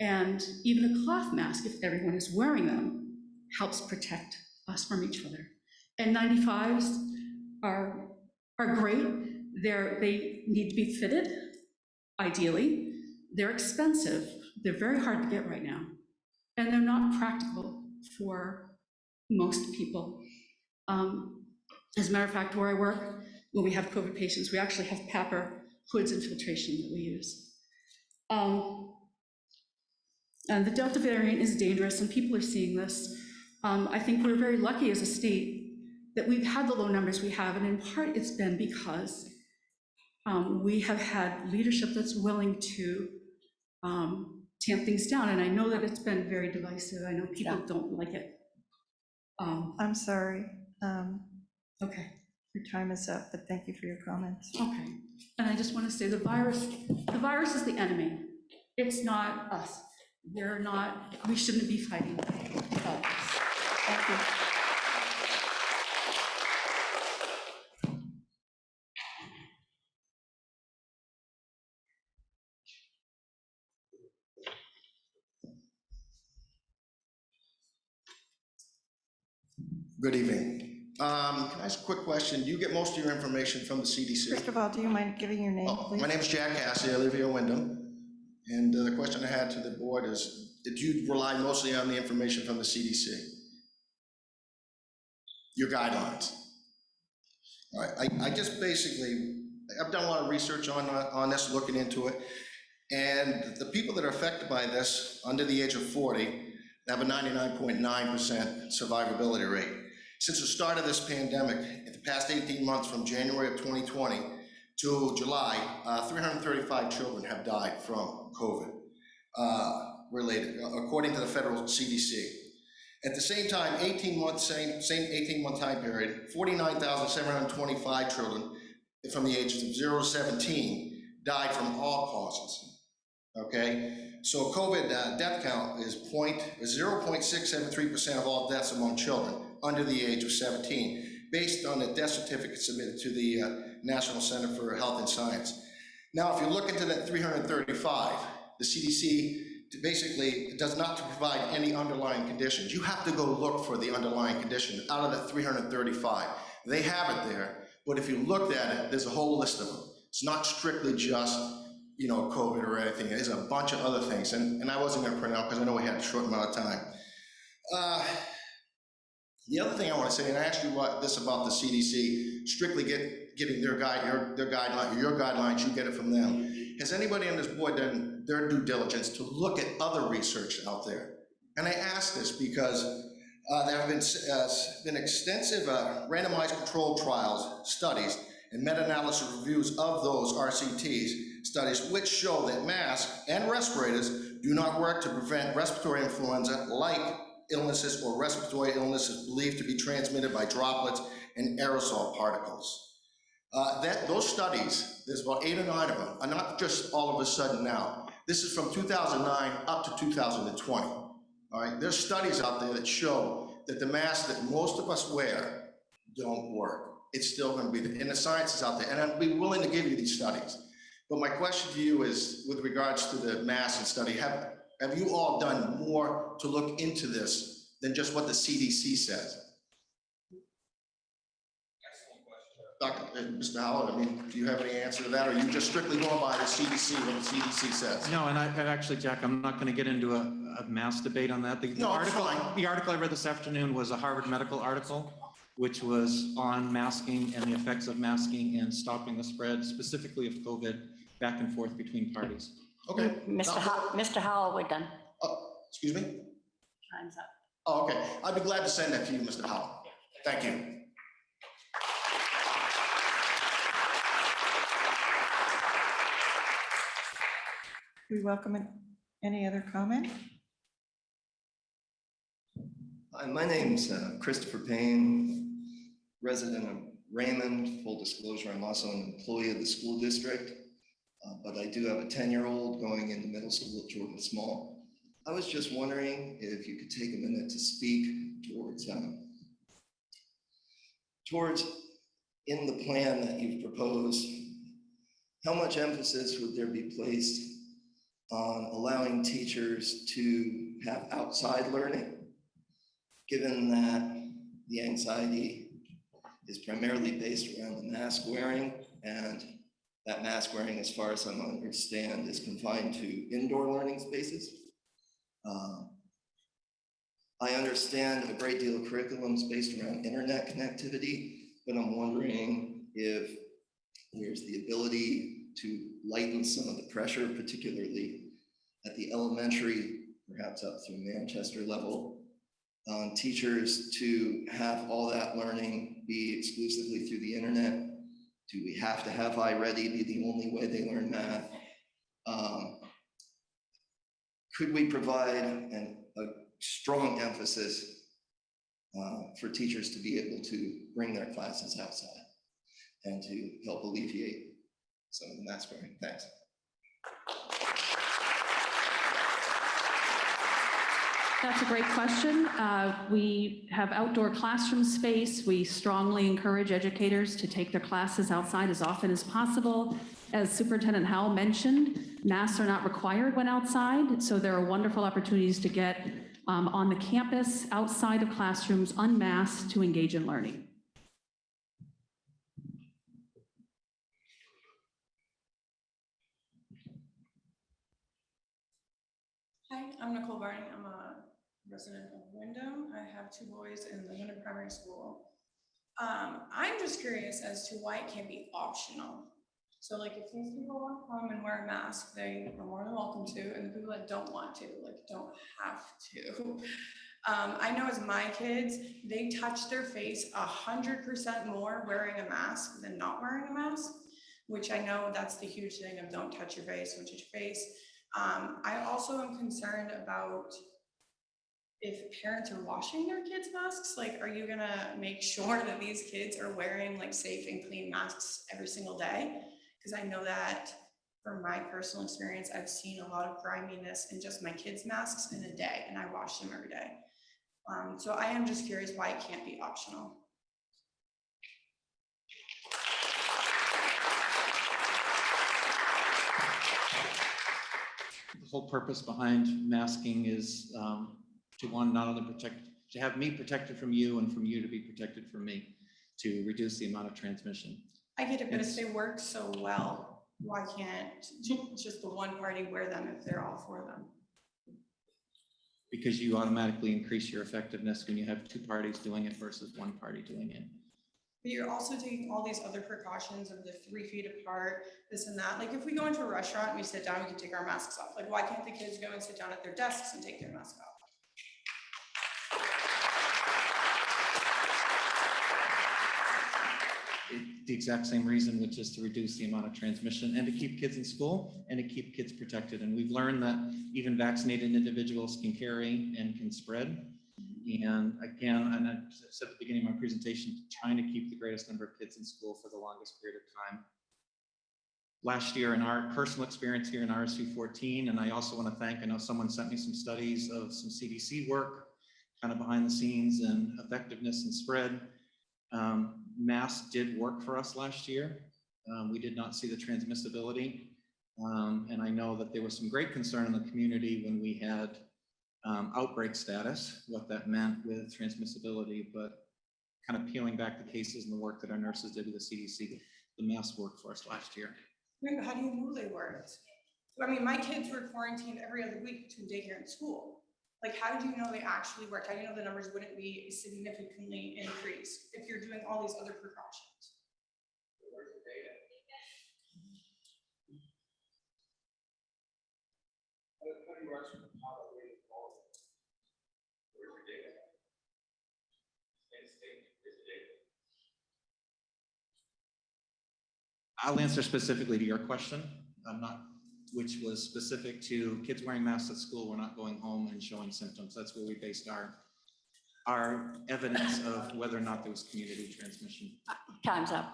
And even a cloth mask, if everyone is wearing them, helps protect us from each other. And 95s are great. They need to be fitted, ideally. They're expensive. They're very hard to get right now. And they're not practical for most people. As a matter of fact, where I work, when we have COVID patients, we actually have PAPR hoods infiltration that we use. And the Delta variant is dangerous, and people are seeing this. I think we're very lucky as a state that we've had the low numbers we have, and in part it's been because we have had leadership that's willing to tamp things down, and I know that it's been very divisive. I know people don't like it. I'm sorry. Okay. Your time is up, but thank you for your comments. Okay. And I just want to say the virus is the enemy. It's not us. We shouldn't be fighting the virus. Thank you. Good evening. Can I ask a quick question? Do you get most of your information from the CDC? First of all, do you mind giving your name, please? My name is Jack Cassie. I live here in Wyndham. And the question I had to the board is, did you rely mostly on the information from the CDC? Your guidelines? All right. I just basically, I've done a lot of research on this, looking into it. And the people that are affected by this under the age of 40 have a 99.9% survivability rate. Since the start of this pandemic, in the past 18 months from January of 2020 to July, 335 children have died from COVID related, according to the federal CDC. At the same time, same 18-month time period, 49,725 children from the ages of 0 to 17 died from all causes, okay? So COVID death count is 0.673% of all deaths among children under the age of 17, based on the death certificate submitted to the National Center for Health and Science. Now, if you look into that 335, the CDC basically does not provide any underlying conditions. You have to go look for the underlying condition out of that 335. They have it there, but if you looked at it, there's a whole list of them. It's not strictly just, you know, COVID or anything. There's a bunch of other things, and I wasn't going to print out because I know we had a short amount of time. The other thing I want to say, and I asked you this about the CDC, strictly getting their guidelines, you get it from them. Has anybody on this board done their due diligence to look at other research out there? And I ask this because there have been extensive randomized controlled trials, studies, and meta-analysis reviews of those RCTs studies, which show that masks and respirators do not work to prevent respiratory influenza-like illnesses or respiratory illnesses believed to be transmitted by droplets and aerosol particles. Those studies, there's about 8 or 9 of them, are not just all of a sudden now. This is from 2009 up to 2020. All right, there's studies out there that show that the masks that most of us wear don't work. It's still going to be there, and the science is out there, and I'd be willing to give you these studies. But my question to you is, with regards to the mask and study, have you all done more to look into this than just what the CDC says? Mr. Howard, I mean, do you have any answer to that, or are you just strictly going by the CDC, what the CDC says? No, and actually, Jack, I'm not going to get into a mass debate on that. The article I read this afternoon was a Harvard medical article, which was on masking and the effects of masking and stopping the spread, specifically of COVID, back and forth between parties. Okay. Mr. Howell, we're done. Excuse me? Time's up. Oh, okay. I'd be glad to send that to you, Mr. Howell. Thank you. We welcome any other comment? Hi, my name's Christopher Payne, resident of Raymond. Full disclosure, I'm also an employee of the school district, but I do have a 10-year-old going into middle school at Jordan Small. I was just wondering if you could take a minute to speak towards in the plan that you've proposed, how much emphasis would there be placed on allowing teachers to have outside learning, given that the anxiety is primarily based around the mask wearing, and that mask wearing, as far as I understand, is confined to indoor learning spaces. I understand a great deal of curriculum is based around internet connectivity, but I'm wondering if there's the ability to lighten some of the pressure, particularly at the elementary, perhaps up through Manchester level, on teachers to have all that learning be exclusively through the internet. Do we have to have iReady be the only way they learn math? Could we provide a strong emphasis for teachers to be able to bring their classes outside and to help alleviate some of the math scoring? Thanks. That's a great question. We have outdoor classroom space. We strongly encourage educators to take their classes outside as often as possible. As Superintendent Howell mentioned, masks are not required when outside, so there are wonderful opportunities to get on the campus, outside of classrooms, unmasked to engage in learning. Hi, I'm Nicole Barney. I'm a resident of Wyndham. I have 2 boys in the Wyndham Primary School. I'm just curious as to why it can't be optional. So like if these people want to come and wear a mask, they are more than welcome to, and the people that don't want to, like don't have to. I know as my kids, they touch their face 100% more wearing a mask than not wearing a mask, which I know that's the huge thing of don't touch your face, don't touch your face. I also am concerned about if parents are washing their kids' masks, like, are you gonna make sure that these kids are wearing like safe and clean masks every single day? Because I know that from my personal experience, I've seen a lot of griminess in just my kids' masks in a day, and I wash them every day. So I am just curious why it can't be optional. The whole purpose behind masking is to one, not only to have me protected from you and from you to be protected from me, to reduce the amount of transmission. I get it, but if they work so well, why can't just the one party wear them if they're all for them? Because you automatically increase your effectiveness when you have 2 parties doing it versus 1 party doing it. But you're also taking all these other precautions of the 3 feet apart, this and that. Like if we go into a restaurant and we sit down, we can take our masks off. Like why can't the kids go and sit down at their desks and take their mask off? The exact same reason, which is to reduce the amount of transmission and to keep kids in school and to keep kids protected. And we've learned that even vaccinated individuals can carry and can spread. And again, and I said at the beginning of my presentation, trying to keep the greatest number of kids in school for the longest period of time. Last year in our personal experience here in RSU 14, and I also want to thank, I know someone sent me some studies of some CDC work, kind of behind the scenes and effectiveness and spread. Masks did work for us last year. We did not see the transmissibility. And I know that there was some great concern in the community when we had outbreak status, what that meant with transmissibility, but kind of peeling back the cases and the work that our nurses did with the CDC, the masks worked for us last year. Wait, how do you know they worked? I mean, my kids were quarantined every other week between daycare and school. Like, how do you know they actually worked? How do you know the numbers wouldn't be significantly increased if you're doing all these other precautions? Where's the data? How do you actually how the rate of all of it? Where's your data? Where's the data? I'll answer specifically to your question. Which was specific to kids wearing masks at school. We're not going home and showing symptoms. That's where we based our evidence of whether or not there was community transmission. Time's up.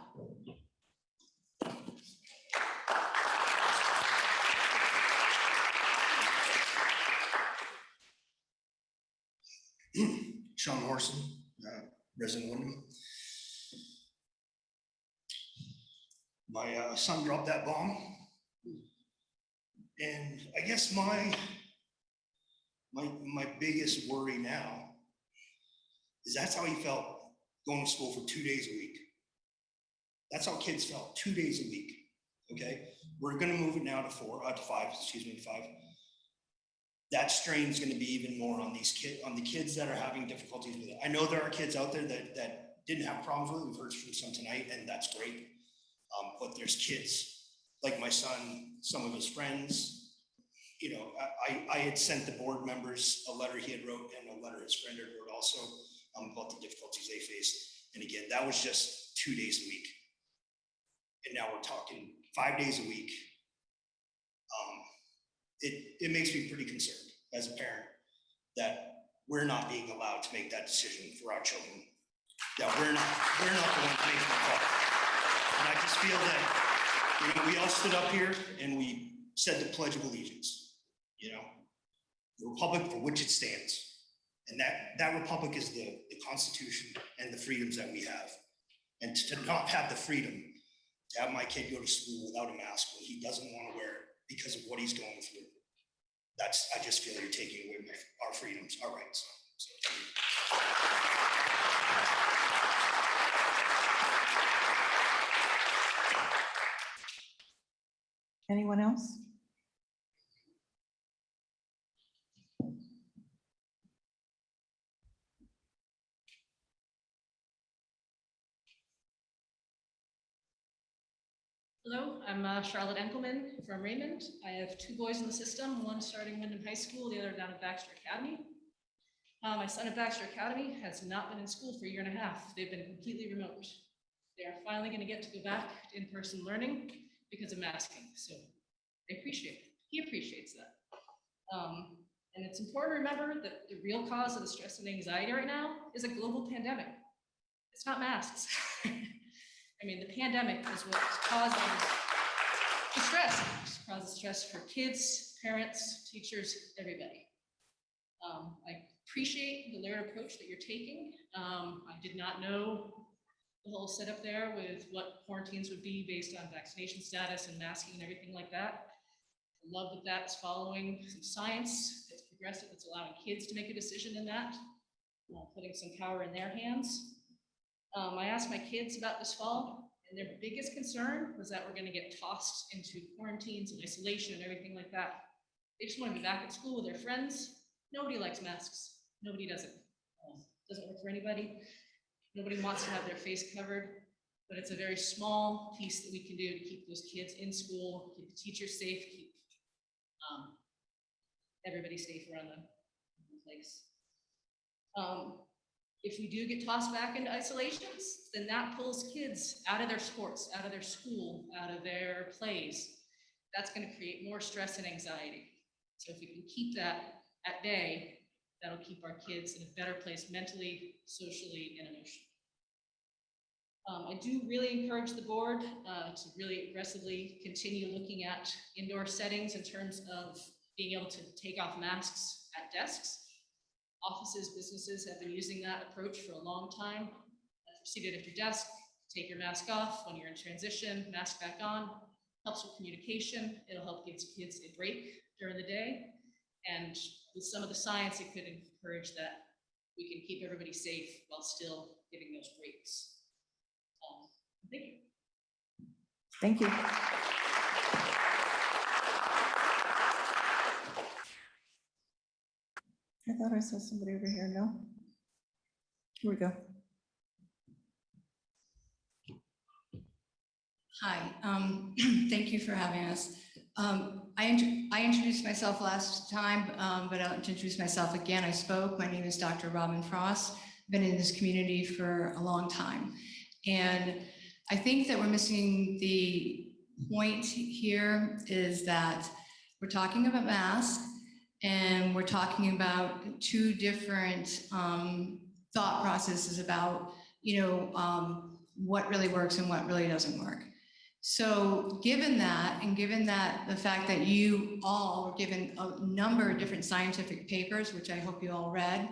Sean Morrison, resident of Wyndham. My son dropped that bomb. And I guess my biggest worry now is that's how he felt going to school for 2 days a week. That's how kids felt 2 days a week. Okay, we're going to move it now to 5. that strain is gonna be even more on on the kids that are having difficulties with it. I know there are kids out there that didn't have problems with it. We've heard from some tonight, and that's great. But there's kids like my son, some of his friends. You know, I had sent the board members a letter he had wrote and a letter his friend had wrote also about the difficulties they face. And again, that was just 2 days a week. And now we're talking 5 days a week. It makes me pretty concerned as a parent that we're not being allowed to make that decision for our children. That we're not the ones making the call. And I just feel that, you know, we all stood up here and we said the Pledge of Allegiance, you know, the republic for which it stands. And that republic is the Constitution and the freedoms that we have. And to not have the freedom to have my kid go to school without a mask when he doesn't want to wear it because of what he's going through, I just feel you're taking away our freedoms, our rights. So, Anyone else? Hello, I'm Charlotte Engelmann from Raymond. I have 2 boys in the system, one starting Wyndham High School, the other down at Baxter Academy. My son at Baxter Academy has not been in school for a year and a half. They've been completely remote. They are finally going to get to go back to in-person learning because of masking. So I appreciate it. He appreciates that. And it's important to remember that the real cause of the stress and anxiety right now is a global pandemic. It's not masks. I mean, the pandemic is what's causing the stress. It's causing stress for kids, parents, teachers, everybody. I appreciate the layered approach that you're taking. I did not know the whole setup there with what quarantines would be based on vaccination status and masking and everything like that. I love that that's following some science that's progressive, that's allowing kids to make a decision in that, putting some power in their hands. I asked my kids about this fall, and their biggest concern was that we're going to get tossed into quarantines and isolation and everything like that. They just want to be back at school with their friends. Nobody likes masks. Nobody does it. Doesn't work for anybody. Nobody wants to have their face covered, but it's a very small piece that we can do to keep those kids in school, keep the teachers safe, keep everybody safe around the place. If we do get tossed back into isolations, then that pulls kids out of their sports, out of their school, out of their plays. That's going to create more stress and anxiety. So if we can keep that at bay, that'll keep our kids in a better place mentally, socially, and emotionally. I do really encourage the board to really aggressively continue looking at indoor settings in terms of being able to take off masks at desks. Offices, businesses have been using that approach for a long time. If you're seated at your desk, take your mask off. When you're in transition, mask back on. Helps with communication. It'll help give kids a break during the day. And with some of the science, it could encourage that we can keep everybody safe while still giving those breaks. Thank you. Thank you. I thought I saw somebody over here, no? Here we go. Hi, thank you for having us. I introduced myself last time, but I'll introduce myself again. I spoke. My name is Dr. Robin Frost. I've been in this community for a long time. And I think that we're missing the point here is that we're talking about masks and we're talking about 2 different thought processes about, what really works and what really doesn't work. So given that, and given that the fact that you all were given a number of different scientific papers, which I hope you all read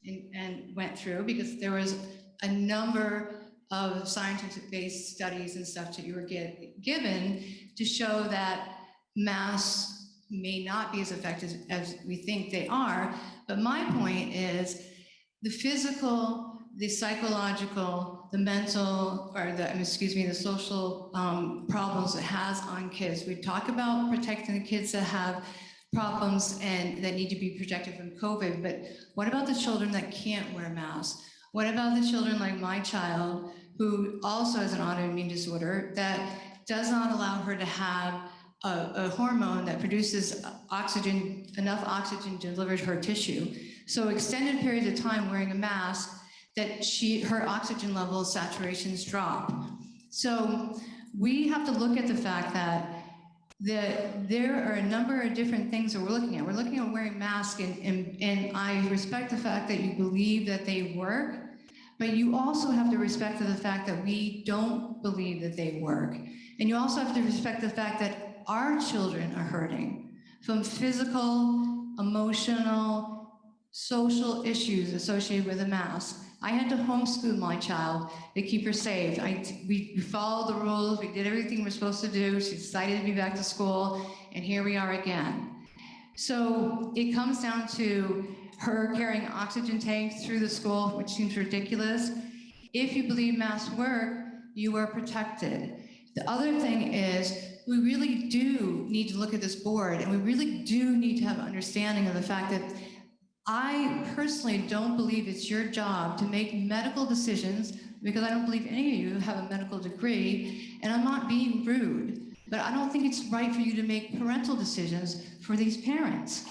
and went through, because there was a number of scientific-based studies and stuff that you were given to show that masks may not be as effective as we think they are. But my point is the physical, the psychological, the mental, or the social problems it has on kids. We talk about protecting the kids that have problems and that need to be protected from COVID, but what about the children that can't wear masks? What about the children like my child who also has an autoimmune disorder that does not allow her to have a hormone that produces oxygen, enough oxygen to deliver to her tissue? So extended periods of time wearing a mask, that her oxygen level saturations drop. So we have to look at the fact that there are a number of different things that we're looking at. We're looking at wearing masks, and I respect the fact that you believe that they work, but you also have to respect the fact that we don't believe that they work. And you also have to respect the fact that our children are hurting from physical, emotional, social issues associated with a mask. I had to homeschool my child to keep her safe. We followed the rules, we did everything we're supposed to do. She decided to be back to school, and here we are again. So it comes down to her carrying oxygen tanks through the school, which seems ridiculous. If you believe masks work, you are protected. The other thing is, we really do need to look at this board, and we really do need to have an understanding of the fact that I personally don't believe it's your job to make medical decisions, because I don't believe any of you have a medical degree, and I'm not being rude, but I don't think it's right for you to make parental decisions for these parents.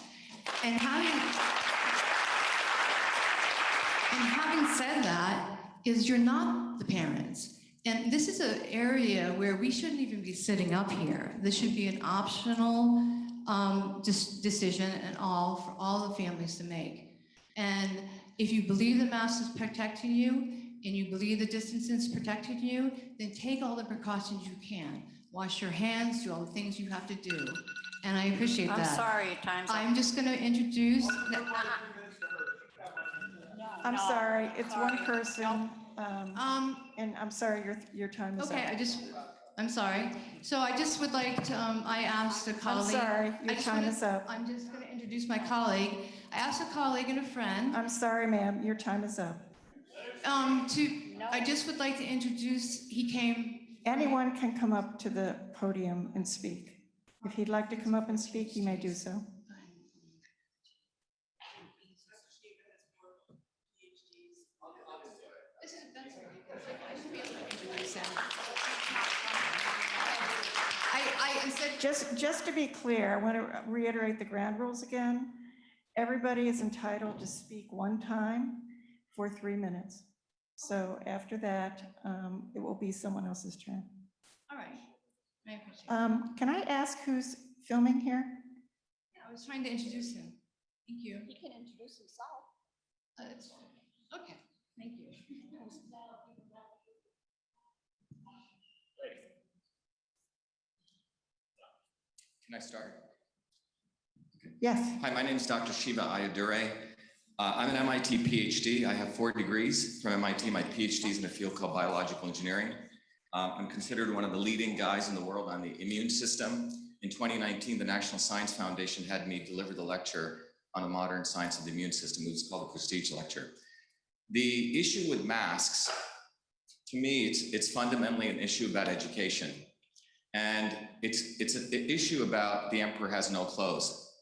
And having said that, is you're not the parents. And this is an area where we shouldn't even be sitting up here. This should be an optional decision and for all the families to make. And if you believe the mask is protecting you and you believe the distance is protecting you, then take all the precautions you can. Wash your hands, do all the things you have to do. And I appreciate that. I'm sorry, time's up. I'm just going to introduce. I'm sorry, it's one person. And I'm sorry, your time is up. Okay, I'm sorry. So I just would like to, I asked a colleague. I'm sorry, your time is up. I'm just going to introduce my colleague. I asked a colleague and a friend. I'm sorry, ma'am, your time is up. I just would like to introduce, he came. Anyone can come up to the podium and speak. If he'd like to come up and speak, he may do so. Just to be clear, I want to reiterate the ground rules again. Everybody is entitled to speak one time for 3 minutes. So after that, it will be someone else's turn. All right. I appreciate it. Can I ask who's filming here? Yeah, I was trying to introduce him. Thank you. He can introduce himself. Okay, thank you. Can I start? Yes. Hi, my name is Dr. Shiva Ayadure. I'm an MIT PhD. I have 4 degrees from MIT. My PhD is in a field called biological engineering. I'm considered one of the leading guys in the world on the immune system. In 2019, the National Science Foundation had me deliver the lecture on the modern science of the immune system. It was called the Prestige Lecture. The issue with masks, to me, it's fundamentally an issue about education. And it's an issue about the emperor has no clothes.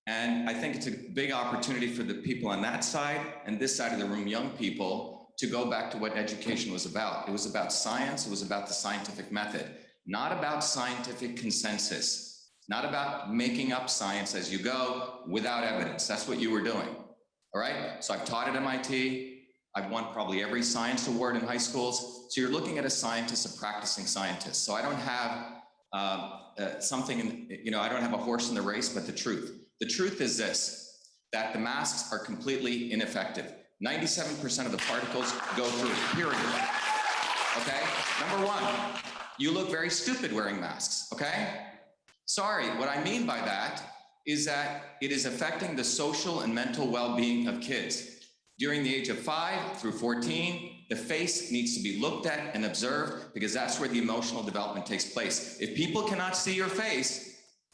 And I think it's a big opportunity for the people on that side and this side of the room, young people, to go back to what education was about. It was about science, it was about the scientific method, not about scientific consensus, not about making up science as you go without evidence. That's what you were doing, all right? So I've taught at MIT. I've won probably every science award in high schools. So you're looking at a scientist, a practicing scientist. So I don't have I don't have a horse in the race, but the truth. The truth is this, that the masks are completely ineffective. 97% of the particles go through, period. Okay? Number one, you look very stupid wearing masks, okay? Sorry, what I mean by that is that it is affecting the social and mental well-being of kids. During the age of 5 through 14, the face needs to be looked at and observed because that's where the emotional development takes place. If people cannot see your face,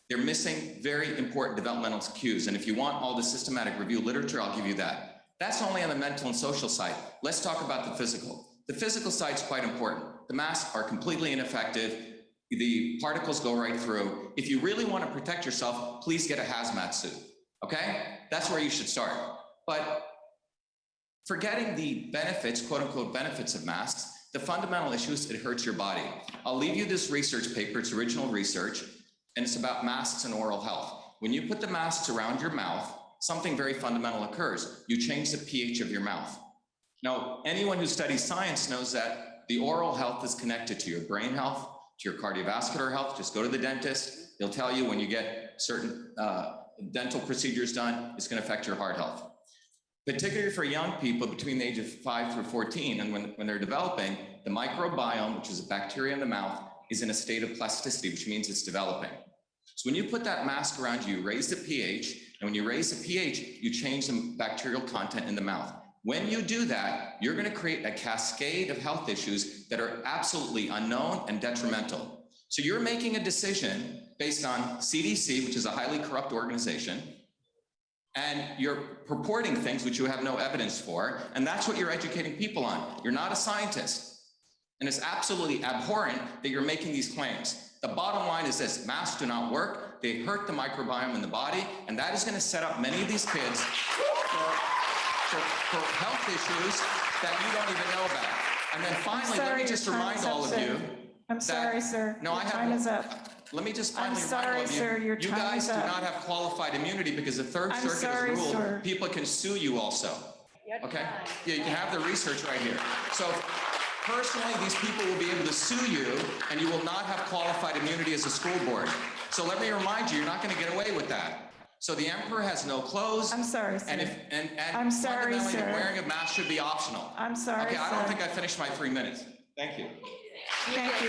they're missing very important developmental cues. And if you want all the systematic review literature, I'll give you that. That's only on the mental and social side. Let's talk about the physical. The physical side is quite important. The masks are completely ineffective. the particles go right through. If you really want to protect yourself, please get a hazmat suit, okay? That's where you should start. But forgetting the benefits, quote unquote, benefits of masks, the fundamental issue is it hurts your body. I'll leave you this research paper, it's original research, and it's about masks and oral health. When you put the masks around your mouth, something very fundamental occurs. You change the pH of your mouth. Now, anyone who studies science knows that the oral health is connected to your brain health, to your cardiovascular health. Just go to the dentist. They'll tell you when you get certain dental procedures done, it's going to affect your heart health. Particularly for young people between the age of 5 through 14, and when they're developing, the microbiome, which is a bacteria in the mouth, is in a state of plasticity, which means it's developing. So when you put that mask around you, raise the pH, and when you raise the pH, you change the bacterial content in the mouth. When you do that, you're going to create a cascade of health issues that are absolutely unknown and detrimental. So you're making a decision based on CDC, which is a highly corrupt organization, and you're purporting things which you have no evidence for, and that's what you're educating people on. You're not a scientist, and it's absolutely abhorrent that you're making these claims. The bottom line is this: masks do not work, they hurt the microbiome in the body, and that is going to set up many of these kids for health issues that you don't even know about. And then finally, let me just remind all of you. I'm sorry, sir. No, Your time is up. Let me just finally I'm sorry, remind all sir, of your you, you time guys is do up. not have qualified immunity because the Third I'm Circuit sorry, has ruled sir. people can sue you also. Okay? Yeah, you can have the research right here. So personally, these people will be able to sue you, and you will not have qualified immunity as a school board. So let me remind you, you're not going to get away with that. So the emperor has no clothes. I'm sorry, sir. And I'm sorry, fundamentally, sir. the wearing of masks should be optional. I'm sorry, Okay, I don't sir. think I finished my 3 minutes. Thank you. Thank you.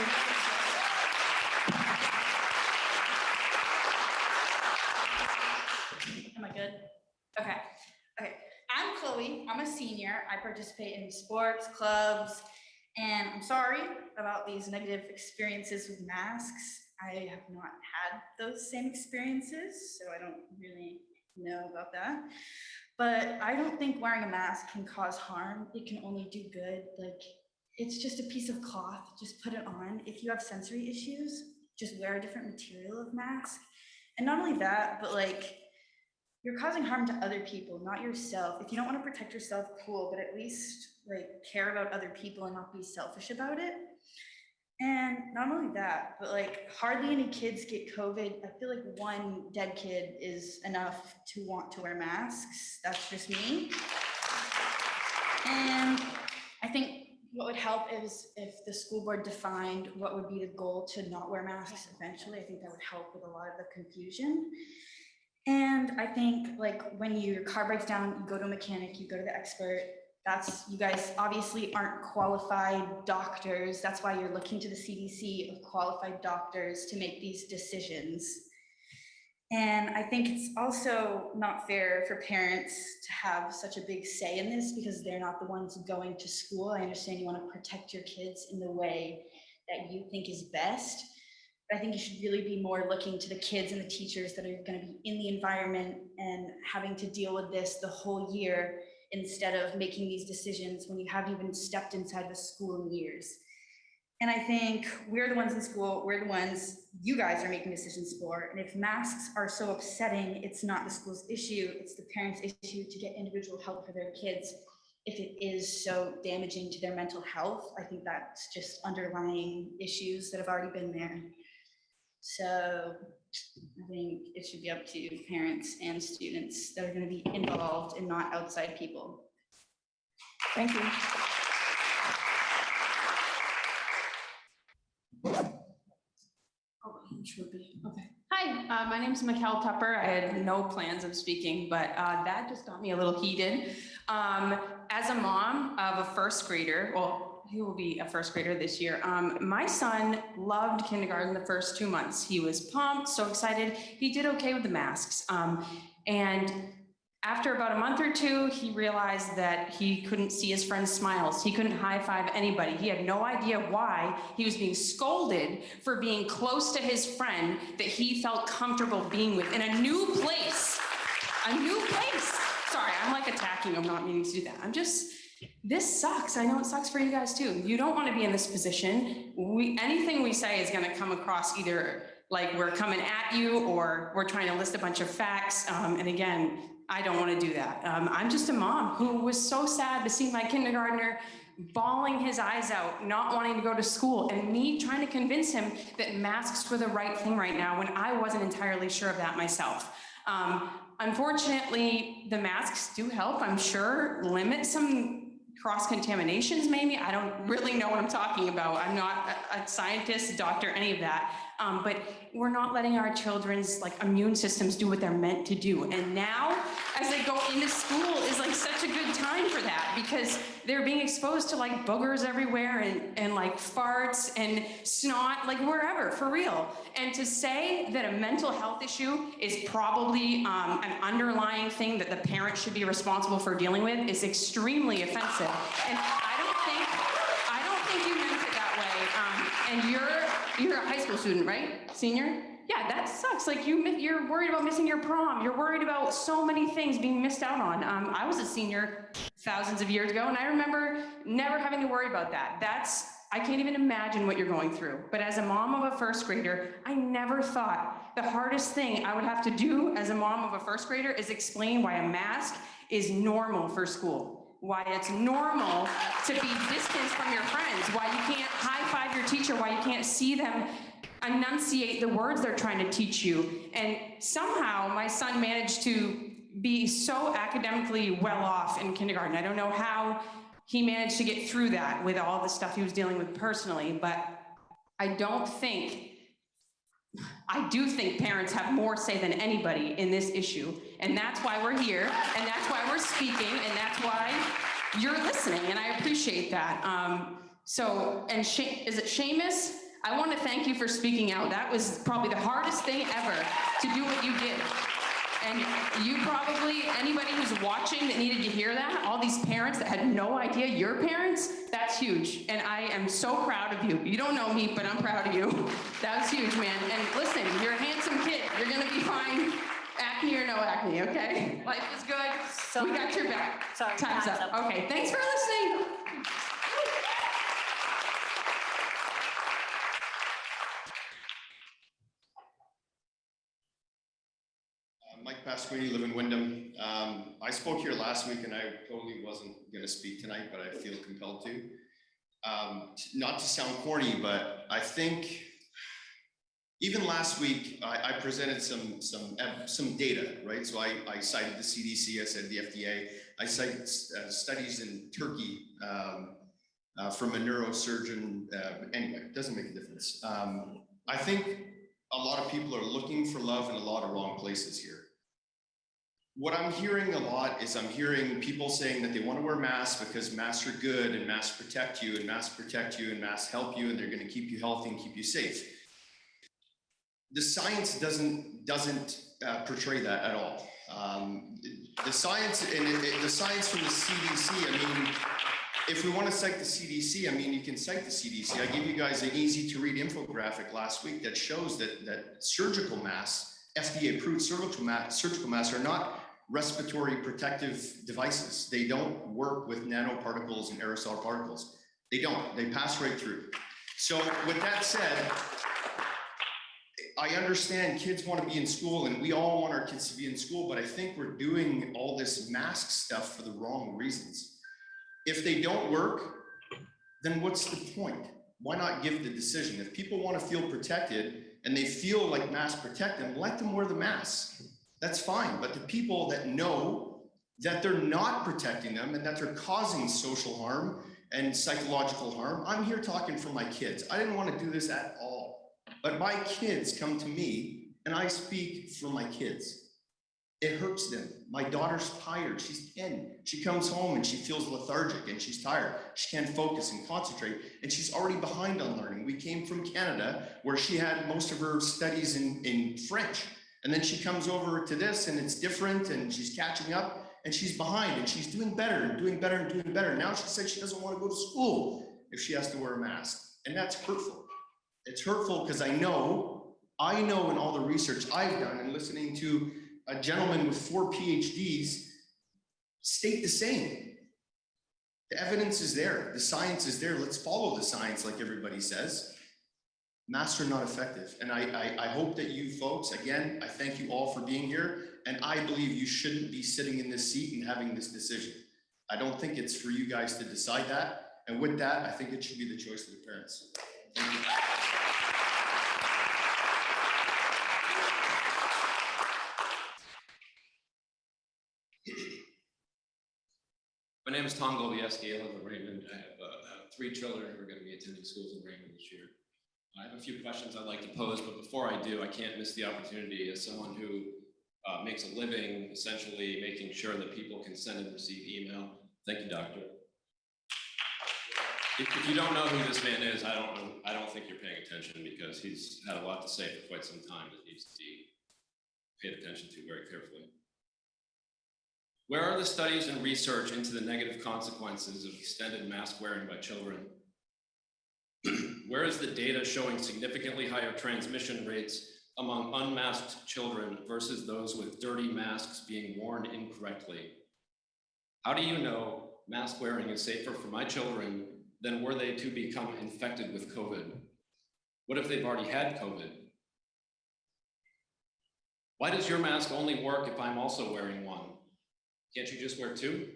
Am I good? Okay. Okay. I'm Chloe. I'm a senior. I participate in sports, clubs, and I'm sorry about these negative experiences with masks. I have not had those same experiences, so I don't really know about that. But I don't think wearing a mask can cause harm. It can only do good. Like, it's just a piece of cloth. Just put it on. If you have sensory issues, just wear a different material of mask. And not only that, but like, you're causing harm to other people, not yourself. If you don't want to protect yourself, cool, but at least like care about other people and not be selfish about it. And not only that, but like hardly any kids get COVID. I feel like one dead kid is enough to want to wear masks. That's just me. And I think what would help is if the school board defined what would be the goal to not wear masks eventually. I think that would help with a lot of the confusion. And I think like when your car breaks down, you go to a mechanic, you go to the expert. You guys obviously aren't qualified doctors. That's why you're looking to the CDC of qualified doctors to make these decisions. And I think it's also not fair for parents to have such a big say in this because they're not the ones going to school. I understand you want to protect your kids in the way that you think is best. I think you should really be more looking to the kids and the teachers that are going to be in the environment and having to deal with this the whole year instead of making these decisions when you haven't even stepped inside the school in years. And I think we're the ones in school, we're the ones you guys are making decisions for. And if masks are so upsetting, it's not the school's issue, it's the parents' issue to get individual help for their kids. If it is so damaging to their mental health, I think that's just underlying issues that have already been there. So I think it should be up to parents and students that are going to be involved and not outside people. Thank you. Okay. Hi, my name is Mikkel Tupper. I had no plans of speaking, but that just got me a little heated. As a mom of a first grader, well, he will be a first grader this year. My son loved kindergarten the first 2 months. He was pumped, so excited. He did okay with the masks. And after about a month or two, he realized that he couldn't see his friends' smiles. He couldn't high five anybody. He had no idea why he was being scolded for being close to his friend that he felt comfortable being with in a new place. A new place. Sorry, I'm like attacking him, not meaning to do that. this sucks. I know it sucks for you guys too. You don't want to be in this position. Anything we say is going to come across either like we're coming at you or we're trying to list a bunch of facts. And again, I don't want to do that. I'm just a mom who was so sad to see my kindergartner bawling his eyes out, not wanting to go to school, and me trying to convince him that masks were the right thing right now when I wasn't entirely sure of that myself. Unfortunately, the masks do help, I'm sure, limit some cross-contaminations maybe. I don't really know what I'm talking about. I'm not a scientist, doctor, any of that. But we're not letting our children's immune systems do what they're meant to do. And now, as they go into school, is such a good time for that because they're being exposed to boogers everywhere and farts and snot, wherever, for real. And to say that a mental health issue is probably an underlying thing that the parent should be responsible for dealing with is extremely offensive. And I don't think you meant it that way. And you're a high school student, right? Senior? Yeah, that sucks. You're worried about missing your prom. You're worried about so many things being missed out on. I was a senior thousands of years ago, and I remember never having to worry about that. I can't even imagine what you're going through. But as a mom of a first grader, I never thought the hardest thing I would have to do as a mom of a first grader is explain why a mask is normal for school. Why it's normal to be distanced from your friends, why you can't high-five your teacher, why you can't see them enunciate the words they're trying to teach you. And somehow my son managed to be so academically well off in kindergarten. I don't know how he managed to get through that with all the stuff he was dealing with personally, but I do think parents have more say than anybody in this issue. And that's why we're here, and that's why we're speaking, and that's why you're listening, and I appreciate that. Is it Seamus? I want to thank you for speaking out. That was probably the hardest thing ever to do what you did. And you probably, anybody who's watching that needed to hear that, all these parents that had no idea you're parents, that's huge. And I am so proud of you. You don't know me, but I'm proud of you. That was huge, man. And listen, you're a handsome kid. You're gonna be fine, acne or no acne, okay? Life is good. We got your back. Sorry, Time's up. Okay, thanks for listening. Mike Pasquini, live in Wyndham. I spoke here last week and I totally wasn't going to speak tonight, but I feel compelled to. Not to sound corny, but I think even last week I presented some data, right? So I cited the CDC, I cited the FDA, I cited studies in Turkey from a neurosurgeon. Anyway, it doesn't make a difference. I think a lot of people are looking for love in a lot of wrong places here. What I'm hearing a lot is I'm hearing people saying that they want to wear masks because masks are good and masks protect you and masks protect you and masks help you and they're going to keep you healthy and keep you safe. The science doesn't portray that at all. The science from the CDC, I mean, if we want to cite the CDC, I mean, you can cite the CDC. I gave you guys an easy to read infographic last week that shows that surgical masks, FDA approved surgical masks are not respiratory protective devices. They don't work with nanoparticles and aerosol particles. They don't, they pass right through. So with that said, I understand kids want to be in school and we all want our kids to be in school, but I think we're doing all this mask stuff for the wrong reasons. If they don't work, then what's the point? Why not give the decision? If people want to feel protected and they feel like masks protect them, let them wear the masks. That's fine. But the people that know that they're not protecting them and that they're causing social harm and psychological harm, I'm here talking for my kids. I didn't want to do this at all. But my kids come to me and I speak for my kids. It hurts them. My daughter's tired. She's 10. She comes home and she feels lethargic and she's tired. She can't focus and concentrate and she's already behind on learning. We came from Canada where she had most of her studies in French. And then she comes over to this and it's different and she's catching up and she's behind and she's doing better and doing better and doing better. Now she said she doesn't want to go to school if she has to wear a mask. And that's hurtful. It's hurtful because I know in all the research I've done and listening to a gentleman with 4 PhDs state the same. The evidence is there, the science is there, let's follow the science like everybody says. Masks are not effective, and I hope that you folks, again, I thank you all for being here, and I believe you shouldn't be sitting in this seat and having this decision. I don't think it's for you guys to decide that, and with that, I think it should be the choice of the parents. Thank you. My name is Tom Golubieski. I live in Raymond. I have 3 children who are going to be attending schools in Raymond this year. I have a few questions I'd like to pose, but before I do, I can't miss the opportunity as someone who makes a living essentially making sure that people can send and receive email. Thank you, doctor. If you don't know who this man is, I don't think you're paying attention, because he's had a lot to say for quite some time that needs to be paid attention to very carefully. Where are the studies and research into the negative consequences of extended mask wearing by children? Where is the data showing significantly higher transmission rates among unmasked children versus those with dirty masks being worn incorrectly? How do you know mask wearing is safer for my children than were they to become infected with COVID? What if they've already had COVID? Why does your mask only work if I'm also wearing one? Can't you just wear 2?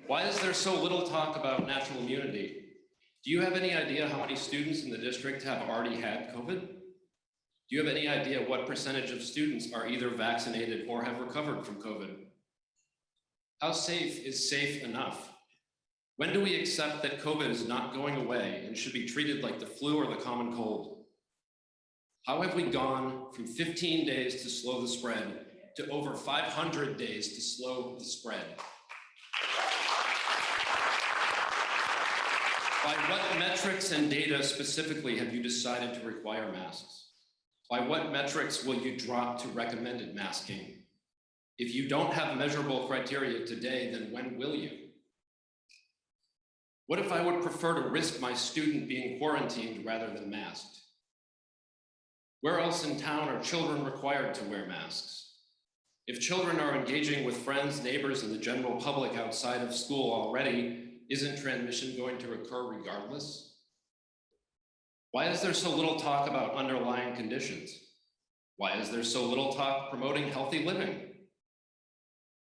Why is there so little talk about natural immunity? Do you have any idea how many students in the district have already had COVID? Do you have any idea what percentage of students are either vaccinated or have recovered from COVID? How safe is safe enough? When do we accept that COVID is not going away and should be treated like the flu or the common cold? How have we gone from 15 days to slow the spread to over 500 days to slow the spread? By what metrics and data specifically have you decided to require masks? By what metrics will you drop to recommended masking? If you don't have measurable criteria today, then when will you? What if I would prefer to risk my student being quarantined rather than masked? Where else in town are children required to wear masks? If children are engaging with friends, neighbors, and the general public outside of school already, isn't transmission going to occur regardless? Why is there so little talk about underlying conditions? Why is there so little talk promoting healthy living?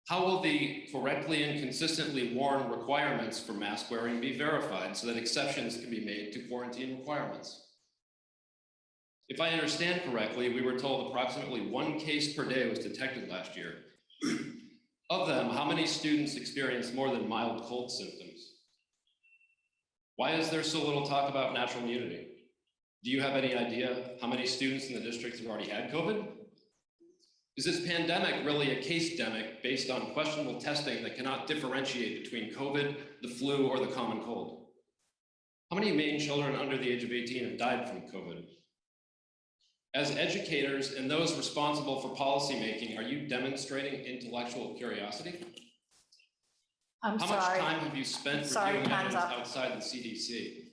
How will the correctly and consistently worn requirements for mask wearing be verified so that exceptions can be made to quarantine requirements? If I understand correctly, we were told approximately 1 case per day was detected last year. Of them, how many students experienced more than mild cold symptoms? Why is there so little talk about natural immunity? Do you have any idea how many students in the district have already had COVID? Is this pandemic really a case-demic based on questionable testing that cannot differentiate between COVID, the flu, or the common cold? How many Maine children under the age of 18 have died from COVID? As educators and those responsible for policymaking, are you demonstrating intellectual curiosity? I'm How sorry. much time have you spent Sorry, reviewing time's evidence up. outside the CDC?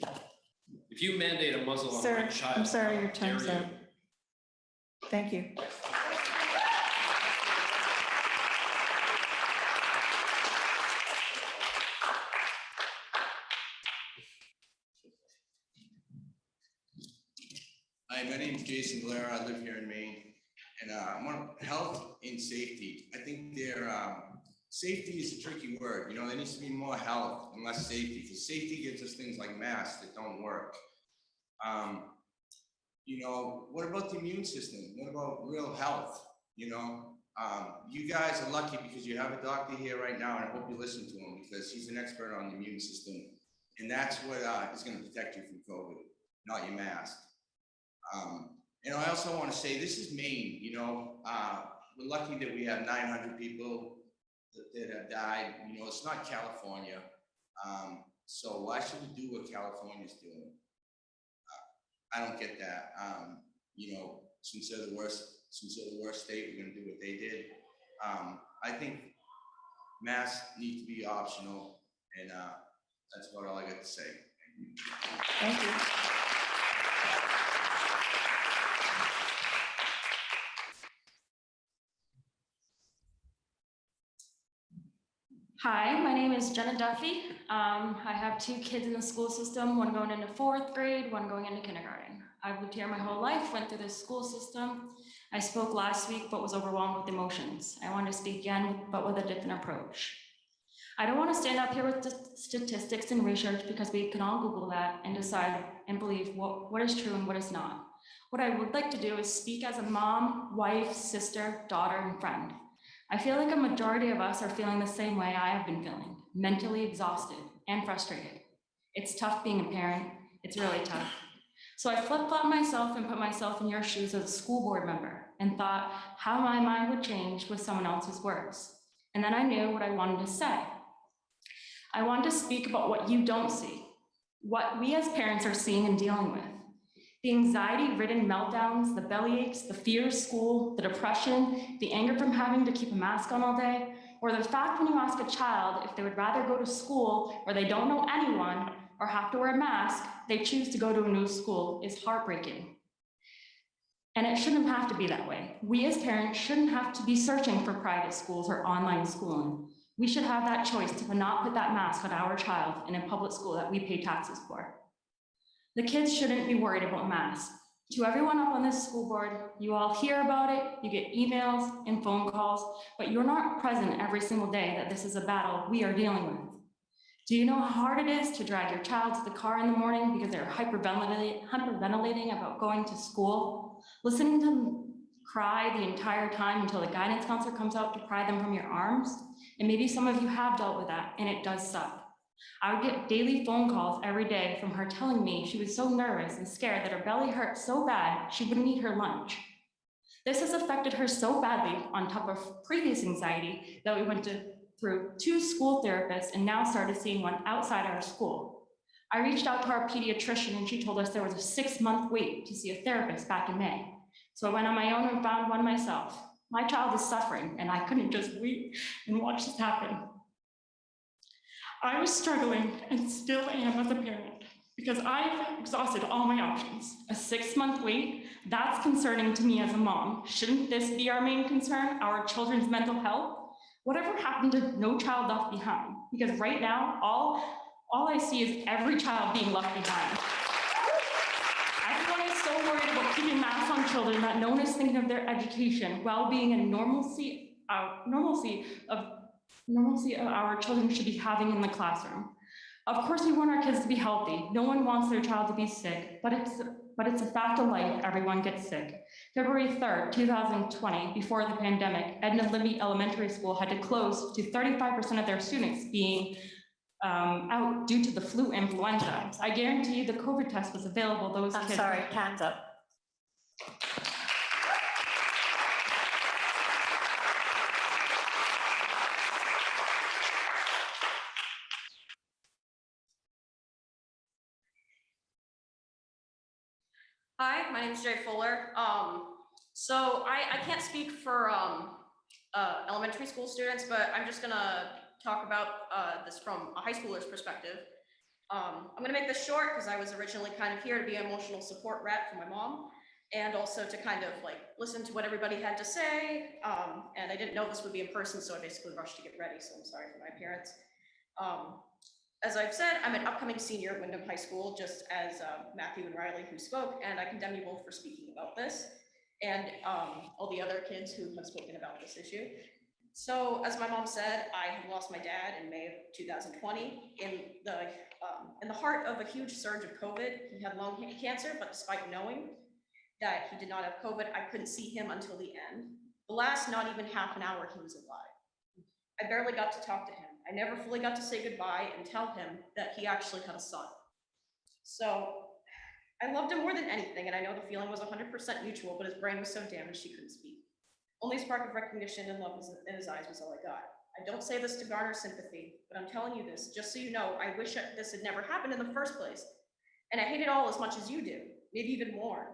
If you mandate a muzzle on Sir, my child, I'm sorry, how your dare time's you? up. Thank you. Hi, my name's Jason Blair. I live here in Maine, and I want health and safety. I think safety is a tricky word. There needs to be more health and less safety, because safety gives us things like masks that don't work. What about the immune system? What about real health? You guys are lucky because you have a doctor here right now, and I hope you listen to him, because he's an expert on the immune system, and that's what is going to protect you from COVID, not your mask. And I also want to say, this is Maine, we're lucky that we have 900 people that have died. It's not California. So why should we do what California's doing? I don't get that. Since they're the worst state, we're gonna do what they did. I think masks need to be optional, and that's about all I got to say. Thank you. Hi, my name is Jenna Duffy. I have 2 kids in the school system, one going into 4th grade, one going into kindergarten. I've lived here my whole life, went through the school system. I spoke last week, but was overwhelmed with emotions. I want to speak again, but with a different approach. I don't want to stand up here with the statistics and research because we can all Google that and decide and believe what is true and what is not. What I would like to do is speak as a mom, wife, sister, daughter, and friend. I feel like a majority of us are feeling the same way I have been feeling, mentally exhausted and frustrated. It's tough being a parent. It's really tough. So I flip-flopped myself and put myself in your shoes as a school board member and thought how my mind would change with someone else's words. And then I knew what I wanted to say. I wanted to speak about what you don't see, what we as parents are seeing and dealing with. The anxiety-ridden meltdowns, the bellyaches, the fear of school, the depression, the anger from having to keep a mask on all day, or the fact when you ask a child if they would rather go to school where they don't know anyone or have to wear a mask, they choose to go to a new school is heartbreaking. And it shouldn't have to be that way. We as parents shouldn't have to be searching for private schools or online schooling. We should have that choice to not put that mask on our child in a public school that we pay taxes for. The kids shouldn't be worried about masks. To everyone up on this school board, you all hear about it, you get emails and phone calls, but you're not present every single day that this is a battle we are dealing with. Do you know how hard it is to drag your child to the car in the morning because they're hyperventilating about going to school? Listening to them cry the entire time until the guidance counselor comes out to pry them from your arms? And maybe some of you have dealt with that, and it does suck. I would get daily phone calls every day from her telling me she was so nervous and scared that her belly hurt so bad she wouldn't eat her lunch. This has affected her so badly on top of previous anxiety that we went through 2 school therapists and now started seeing one outside our school. I reached out to our pediatrician and she told us there was a 6-month wait to see a therapist back in May. So I went on my own and found one myself. My child is suffering and I couldn't just weep and watch this happen. I was struggling and still am as a parent because I've exhausted all my options. A 6-month wait, that's concerning to me as a mom. Shouldn't this be our main concern, our children's mental health? Whatever happened to no child left behind? Because right now, all I see is every child being left behind. Everyone is so worried about keeping masks on children that no one is thinking of their education, well-being, and normalcy of our children should be having in the classroom. Of course, we want our kids to be healthy. No one wants their child to be sick, but it's a fact of life, everyone gets sick. February 3rd, 2020, before the pandemic, Edna Libby Elementary School had to close to 35% of their students being out due to the flu influenza. I guarantee you the COVID test was available, those kids. I'm sorry, time's up. Hi, my name is Jay Fuller. So I can't speak for elementary school students, but I'm just gonna talk about this from a high schooler's perspective. I'm gonna make this short because I was originally kind of here to be an emotional support rep for my mom and also to kind of like listen to what everybody had to say. And I didn't know this would be in person, so I basically rushed to get ready, so I'm sorry for my appearance. As I've said, I'm an upcoming senior at Wyndham High School, just as Matthew and Riley who spoke, and I condemn you both for speaking about this, and all the other kids who have spoken about this issue. So, as my mom said, I have lost my dad in May of 2020 in the heart of a huge surge of COVID. He had lung cancer, but despite knowing that he did not have COVID, I couldn't see him until the end. The last not even half an hour he was alive. I barely got to talk to him. I never fully got to say goodbye and tell him that he actually had a son. So I loved him more than anything, and I know the feeling was 100% mutual, but his brain was so damaged he couldn't speak. Only spark of recognition and love in his eyes was all I got. I don't say this to garner sympathy, but I'm telling you this, just so you know, I wish this had never happened in the first place. And I hate it all as much as you do, maybe even more.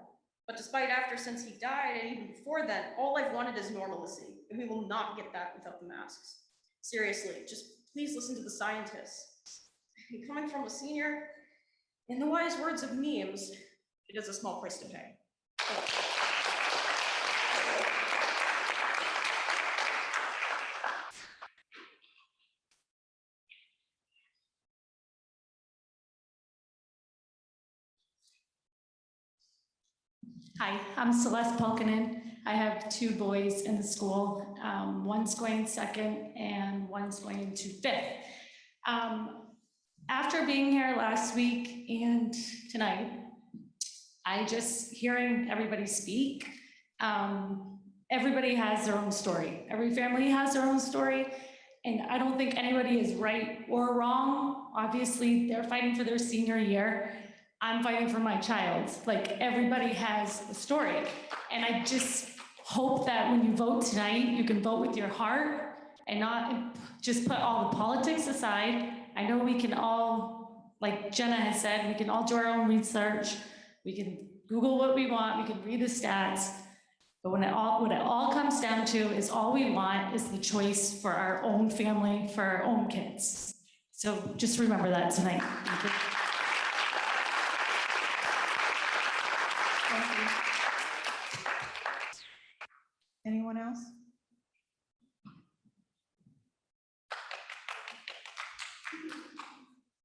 But despite since he died, and even before then, all I've wanted is normalcy, and we will not get that without the masks. Seriously, just please listen to the scientists. And coming from a senior, in the wise words of memes, it is a small price to pay. Hi, I'm Celeste Pelkinen. I have two boys in the school. One's going second and one's going into fifth. After being here last week and tonight, I just hearing everybody speak. Everybody has their own story. Every family has their own story. And I don't think anybody is right or wrong. Obviously, they're fighting for their senior year. I'm fighting for my child's. Like, everybody has a story. And I just hope that when you vote tonight, you can vote with your heart and not just put all the politics aside. I know we can all, like Jenna has said, we can all do our own research. We can Google what we want. We can read the stats. But what it all comes down to is all we want is the choice for our own family, for our own kids. So just remember that tonight. Thank you. Thank you. Anyone else?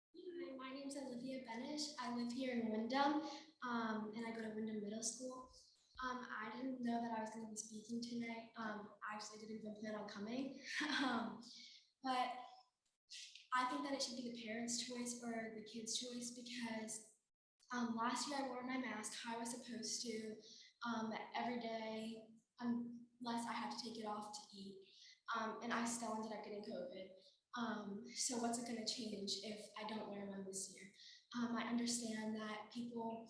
Hi, my name's Olivia Benish. I live here in Wyndham, and I go to Wyndham Middle School. I didn't know that I was going to be speaking tonight. I actually didn't even plan on coming. But I think that it should be the parents' choice or the kids' choice because last year I wore my mask how I was supposed to every day unless I had to take it off to eat. And I still ended up getting COVID. So what's it going to change if I don't wear one this year? I understand that people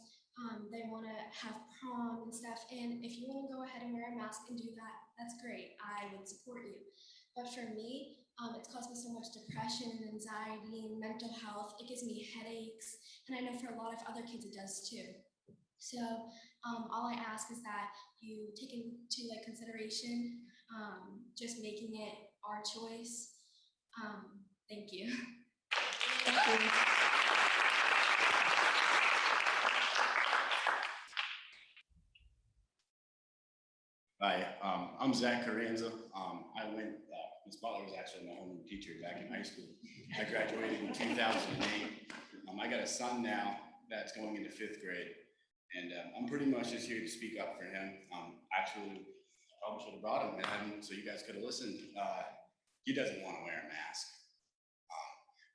they want to have prom and stuff, and if you want to go ahead and wear a mask and do that, that's great. I would support you. But for me, it's caused me so much depression and anxiety and mental health. It gives me headaches, and I know for a lot of other kids it does too. So all I ask is that you take into consideration just making it our choice. Thank you. Thank you. Hi, I'm Zach Carranza. Ms. Butler was actually my homeroom teacher back in high school. I graduated in 2008. I got a son now that's going into 5th grade, and I'm pretty much just here to speak up for him. Actually, I probably should have brought him in so you guys could have listened. He doesn't want to wear a mask.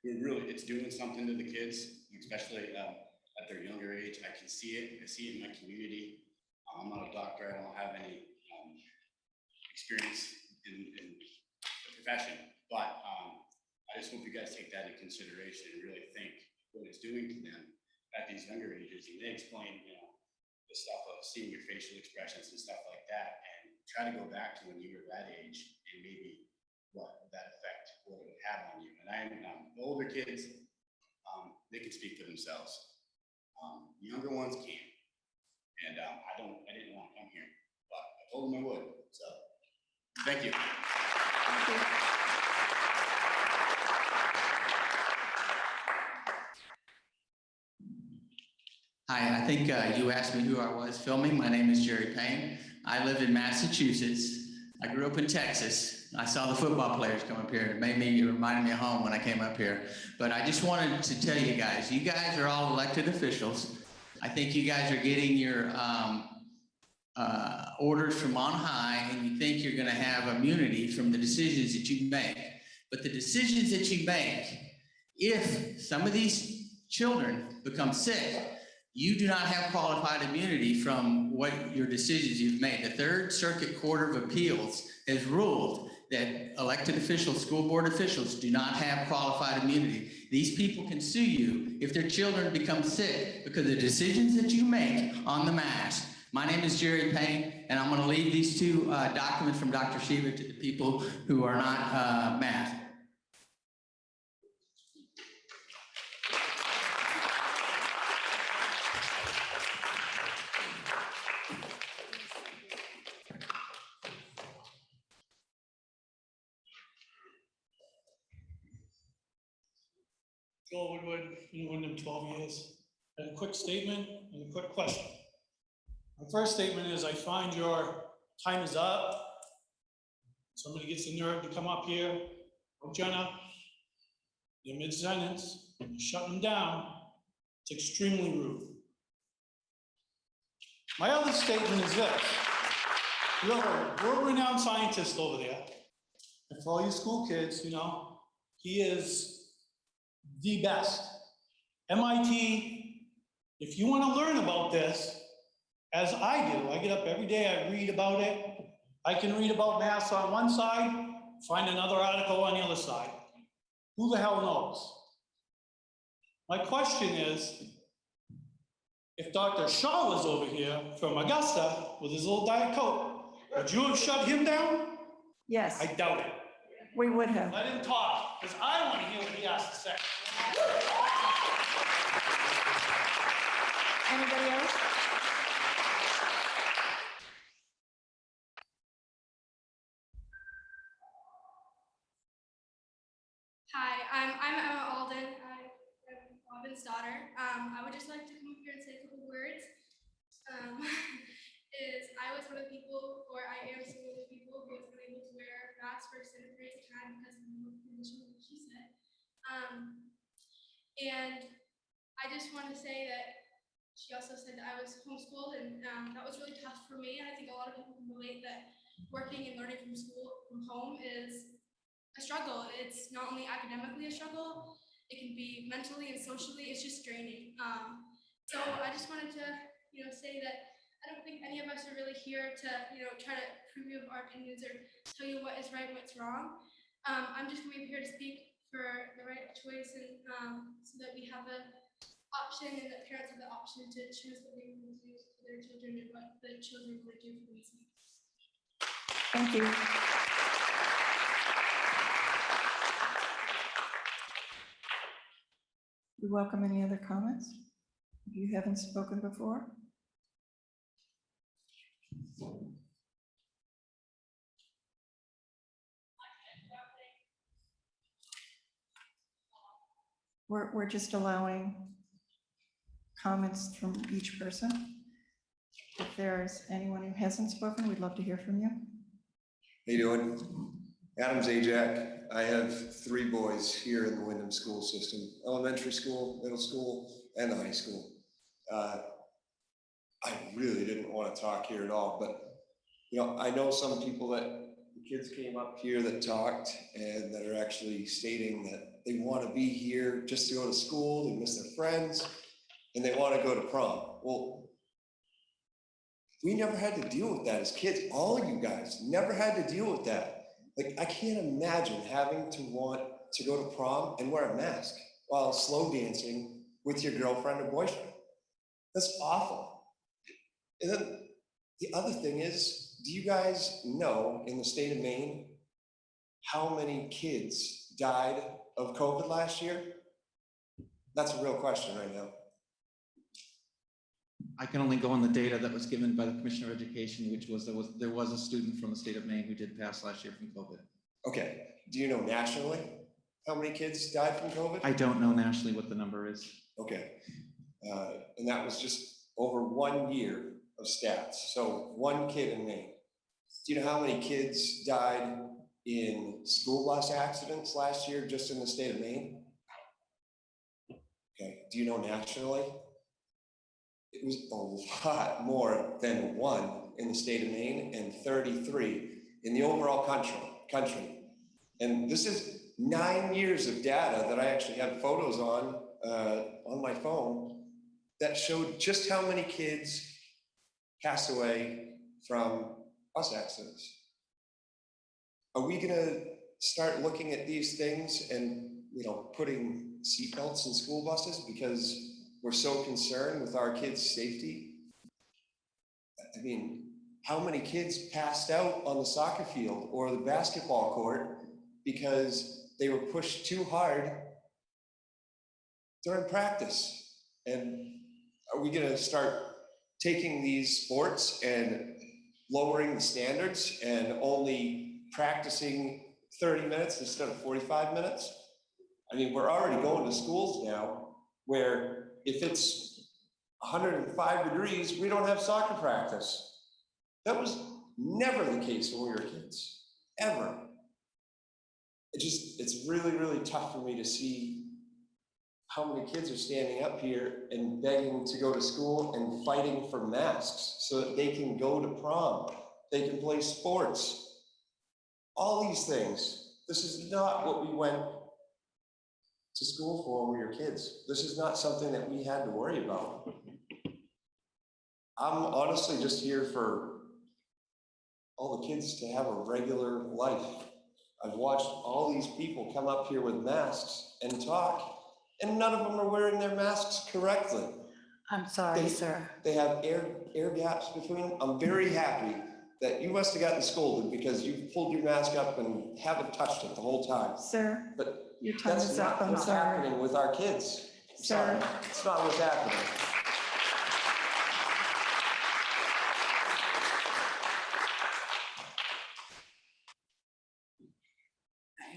It's doing something to the kids, especially at their younger age. I can see it. I see it in my community. I'm not a doctor. I don't have any experience in the profession, but I just hope you guys take that into consideration and really think what it's doing to them at these younger ages. And they explain, the stuff of seeing your facial expressions and stuff like that, and try to go back to when you were that age and maybe what that effect would have on you. And the older kids, they can speak for themselves. Younger ones can't. And I didn't want to come here, but I told them I would. So, thank you. Thank you. Hi, I think you asked me who I was filming. My name is Jerry Payne. I live in Massachusetts. I grew up in Texas. I saw the football players come up here. It reminded me of home when I came up here. But I just wanted to tell you guys are all elected officials. I think you guys are getting your orders from on high, and you think you're gonna have immunity from the decisions that you make. But the decisions that you make, if some of these children become sick, you do not have qualified immunity from what your decisions you've made. The Third Circuit Court of Appeals has ruled that elected officials, school board officials, do not have qualified immunity. These people can sue you if their children become sick because of the decisions that you make on the mask. My name is Jerry Payne, and I'm going to leave these two documents from Dr. Shiva to the people who are not masked. Joel Woodward, been in Wyndham 12 years. And a quick statement and a quick question. My first statement is I find your time is up. Somebody gets the nerve to come up here, oh Jenna, you're mid-sentence, you're shutting them down. It's extremely rude. My other statement is this. You have a world-renowned scientist over there. And for all you school kids, you know, he is the best. MIT, if you want to learn about this, as I do, I get up every day, I read about it. I can read about masks on one side, find another article on the other side. Who the hell knows? My question is, if Dr. Shaw was over here from Augusta with his little Diet Coke, would you have shut him down? Yes, I doubt it. we would have. Let him talk, because I want to hear what he has to say. Anybody else? Hi, I'm Emma Alden. I'm Robin's daughter. I would just like to come up here and say a couple words. I was one of the people, or I am still one of the people who was unable to wear masks for extended periods of time because of the condition, like she said. And I just want to say that she also said that I was homeschooled, and that was really tough for me. And I think a lot of people can relate that working and learning from school, from home, is a struggle. It's not only academically a struggle, it can be mentally and socially. It's just draining. So I just wanted to, say that I don't think any of us are really here to, try to prove you of our opinions or tell you what is right and what's wrong. I'm just going to be here to speak for the right choice, and so that we have an option, and that parents have the option to choose what they want to do for their children and what the children want to do for themselves. Thank you. We welcome any other comments. If you haven't spoken before. We're just allowing comments from each person. If there's anyone who hasn't spoken, we'd love to hear from you. How you doing? Adam's Ajak. I have 3 boys here in the Wyndham school system, elementary school, middle school, and the high school. I really didn't want to talk here at all, but I know some people that the kids came up here that talked and that are actually stating that they want to be here just to go to school, they miss their friends, and they want to go to prom. Well, we never had to deal with that as kids. All of you guys never had to deal with that. Like, I can't imagine having to want to go to prom and wear a mask while slow dancing with your girlfriend or boyfriend. That's awful. And then the other thing is, do you guys know in the state of Maine how many kids died of COVID last year? That's a real question right now. I can only go on the data that was given by the Commissioner of Education, which was there was a student from the state of Maine who did pass last year from COVID. Okay, do you know nationally how many kids died from COVID? I don't know nationally what the number is. Okay, and that was just over 1 year of stats. So 1 kid in Maine. Do you know how many kids died in school bus accidents last year just in the state of Maine? Okay, do you know nationally? It was a lot more than 1 in the state of Maine and 33 in the overall country. And this is 9 years of data that I actually have photos on my phone that showed just how many kids passed away from bus accidents. Are we gonna start looking at these things and putting seatbelts in school buses because we're so concerned with our kids' safety? I mean, how many kids passed out on the soccer field or the basketball court because they were pushed too hard during practice? And are we gonna start taking these sports and lowering the standards and only practicing 30 minutes instead of 45 minutes? I mean, we're already going to schools now where if it's 105 degrees, we don't have soccer practice. That was never the case when we were kids, ever. It's really, really tough for me to see how many kids are standing up here and begging to go to school and fighting for masks so that they can go to prom, they can play sports, all these things. This is not what we went to school for when we were kids. This is not something that we had to worry about. I'm honestly just here for all the kids to have a regular life. I've watched all these people come up here with masks and talk, and none of them are wearing their masks correctly. I'm sorry, sir. They have air gaps between them. I'm very happy that you must have gotten scolded because you pulled your mask up and haven't touched it the whole time. Sir, but your time is up. I'm what's sorry. happening with our kids. I'm Sir. sorry. It's not what's happening.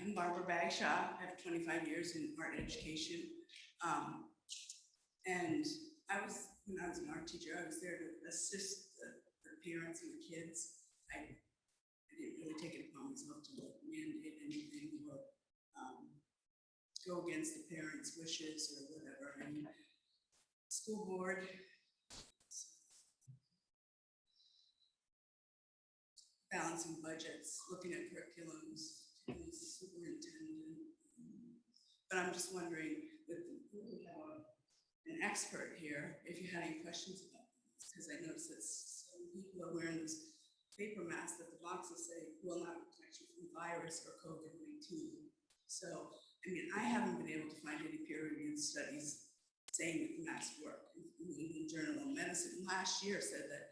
I'm Barbara Bagshaw. I have 25 years in art education. And when I was an art teacher, I was there to assist the parents and the kids. I didn't really take it upon myself to mandate anything or go against the parents' wishes or whatever. And school board, balancing budgets, looking at curriculums, superintendent. But I'm just wondering, we have an expert here, if you had any questions about this, because I noticed that some people are wearing this paper mask that the boxes say will not protect you from virus or COVID-19. So, I mean, I haven't been able to find any peer-reviewed studies saying that the masks work. The New England Journal of Medicine last year said that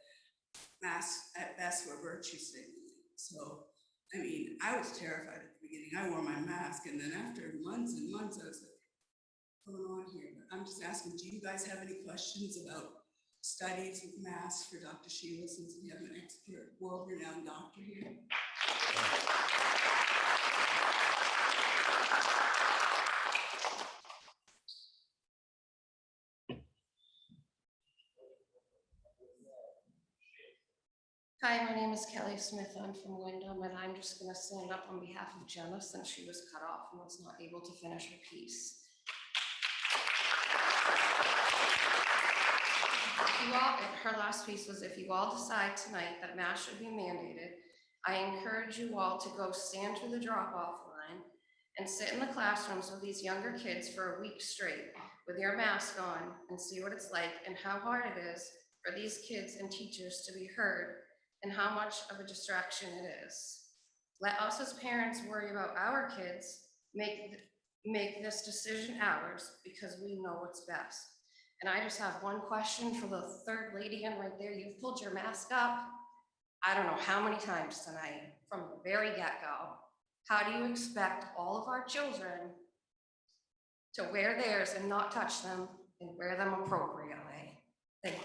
masks at best were virtue signaling. So, I mean, I was terrified at the beginning. I wore my mask, and then after months and months, I was like, what's going on here? But I'm just asking, do you guys have any questions about studies with masks for Dr. Sheila, since we have an expert, world-renowned doctor here? Hi, my name is Kelly Smith. I'm from Wyndham, and I'm just going to stand up on behalf of Jenna since she was cut off and was not able to finish her piece. Her last piece was, if you all decide tonight that masks should be mandated, I encourage you all to go stand to the drop-off line and sit in the classrooms with these younger kids for a week straight with your mask on and see what it's like and how hard it is for these kids and teachers to be heard and how much of a distraction it is. Let us as parents worry about our kids, make this decision ours because we know what's best. And I just have one question for the third lady in right there. You've pulled your mask up, I don't know how many times tonight from the very get-go. How do you expect all of our children to wear theirs and not touch them and wear them appropriately? Thank you.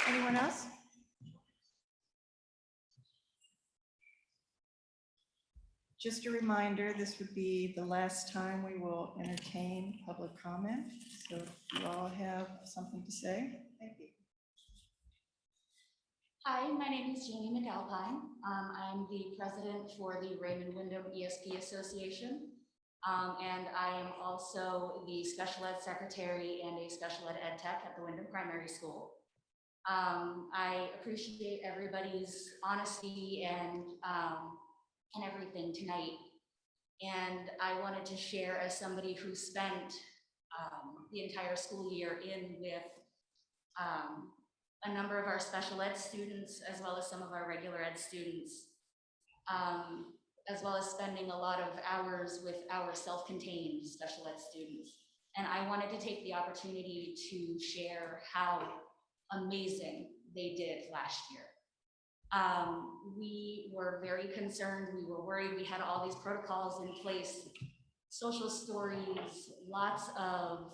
Anyone else? Just a reminder, this would be the last time we will entertain public comment. So if you all have something to say, thank you. Hi, my name is Jeannie McAlpine. I'm the president for the Raymond Wyndham ESP Association. And I am also the special ed secretary and a special ed tech at the Wyndham Primary School. I appreciate everybody's honesty and everything tonight. And I wanted to share, as somebody who spent the entire school year in with a number of our special ed students, as well as some of our regular ed students, as well as spending a lot of hours with our self-contained special ed students. And I wanted to take the opportunity to share how amazing they did last year. We were very concerned, we were worried, we had all these protocols in place, social stories, lots of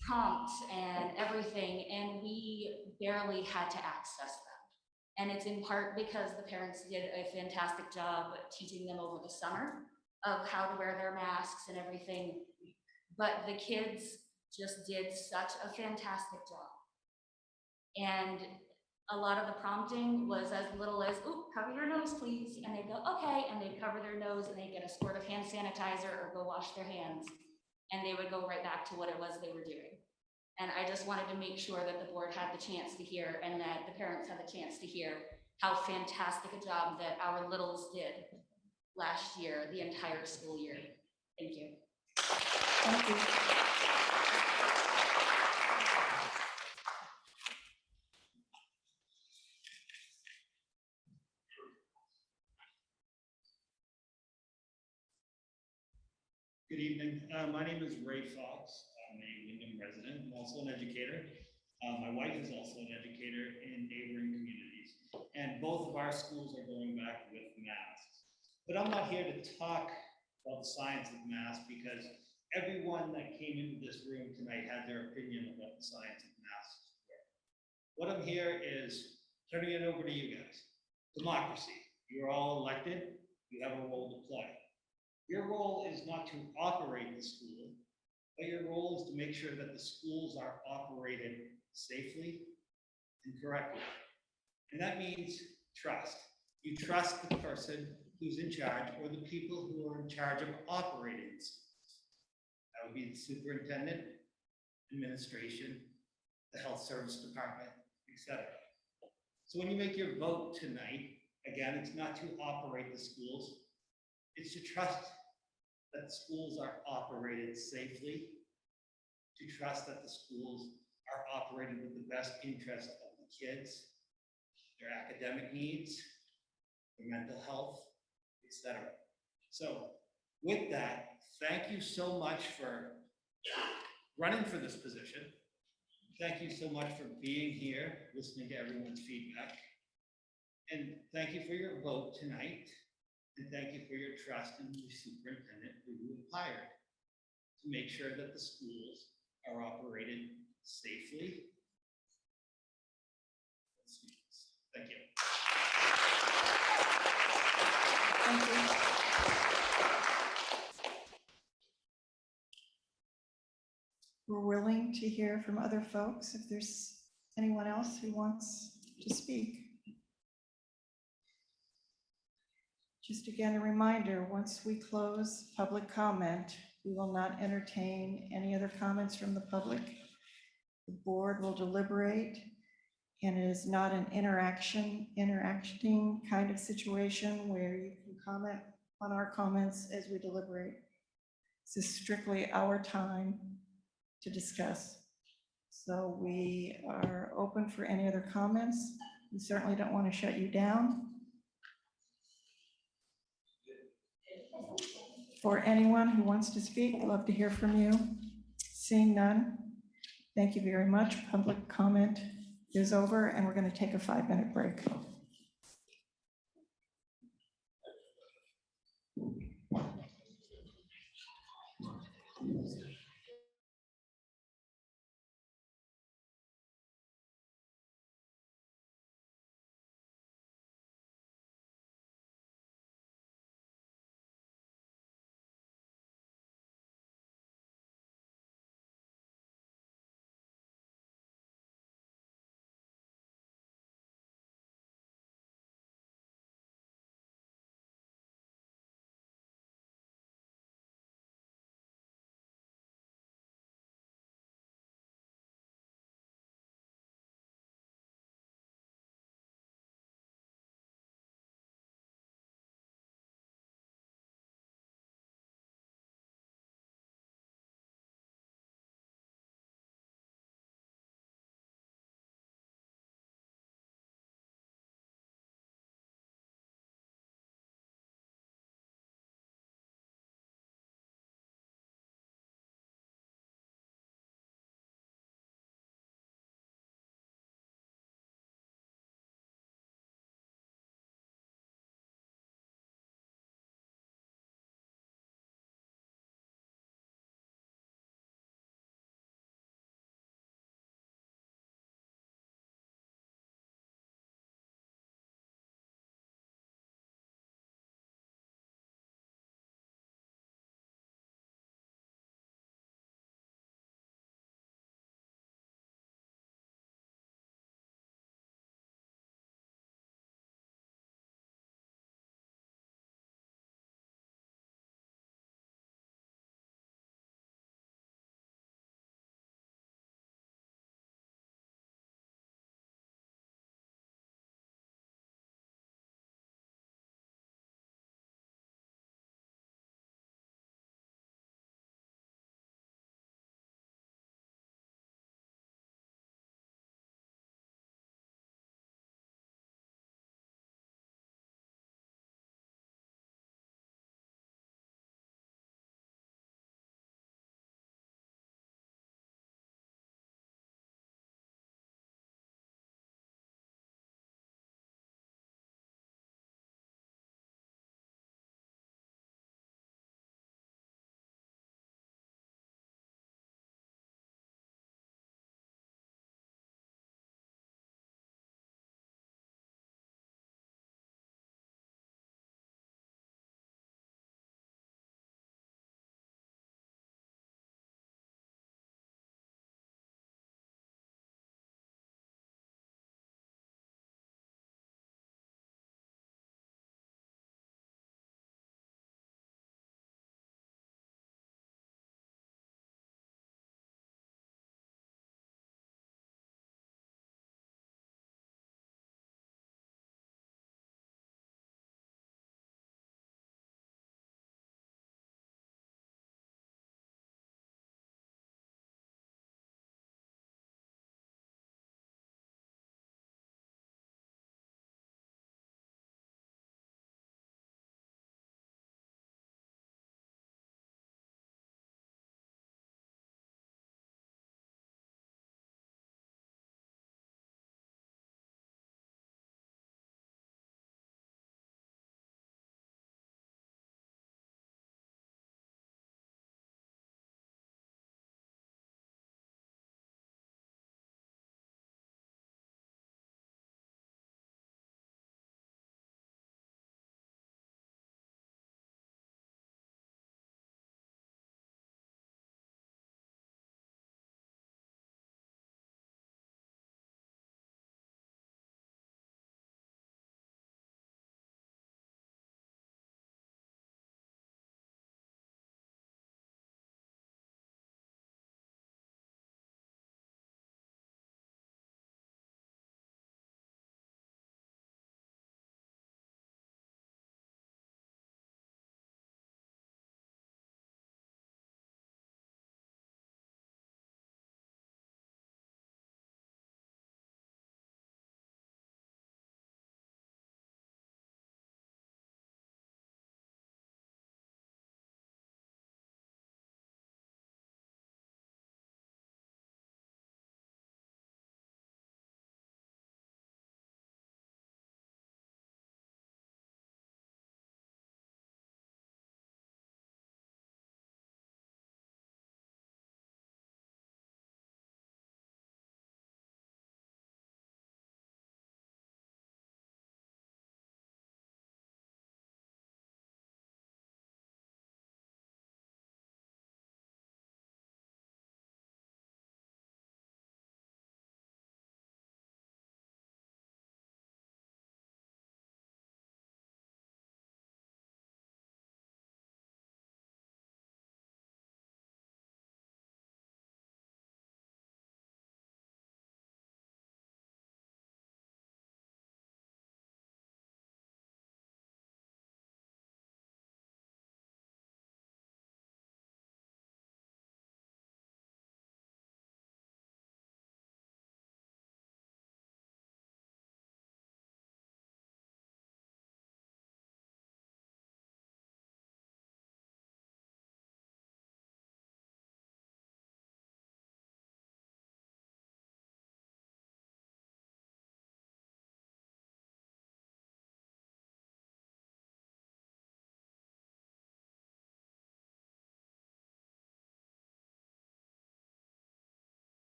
prompts and everything, and we barely had to access them. And it's in part because the parents did a fantastic job teaching them over the summer of how to wear their masks and everything, but the kids just did such a fantastic job. And a lot of the prompting was as little as, "Ooh, cover your nose, please." And they'd go, "Okay." And they'd cover their nose and they'd get a squirt of hand sanitizer or go wash their hands. And they would go right back to what it was they were doing. And I just wanted to make sure that the board had the chance to hear and that the parents had the chance to hear how fantastic a job that our littles did last year, the entire school year. Thank you. Thank you. Good evening. My name is Ray Fox. I'm a Wyndham resident. I'm also an educator. My wife is also an educator in neighboring communities. And both of our schools are going back with masks. But I'm not here to talk about the science of masks because everyone that came into this room tonight had their opinion about the science of masks. What I'm here is turning it over to you guys. Democracy. You're all elected. You have a role to play. Your role is not to operate the school, but your role is to make sure that the schools are operated safely and correctly. And that means trust. You trust the person who's in charge or the people who are in charge of operating the schools. That would be the superintendent, administration, the health service department, etc. So when you make your vote tonight, again, it's not to operate the schools. It's to trust that schools are operated safely, to trust that the schools are operated with the best interest of the kids, their academic needs, their mental health, etc. So with that, thank you so much for running for this position. Thank you so much for being here, listening to everyone's feedback. And thank you for your vote tonight. And thank you for your trust in the superintendent who you hired to make sure that the schools are operated safely. Thank you. Thank you. We're willing to hear from other folks if there's anyone else who wants to speak. Just again, a reminder, once we close public comment, we will not entertain any other comments from the public. The board will deliberate, and it is not an interacting kind of situation where you can comment on our comments as we deliberate. This is strictly our time to discuss. So we are open for any other comments. We certainly don't want to shut you down. For anyone who wants to speak, I'd love to hear from you. Seeing none, thank you very much. Public comment is over, and we're going to take a 5-minute break.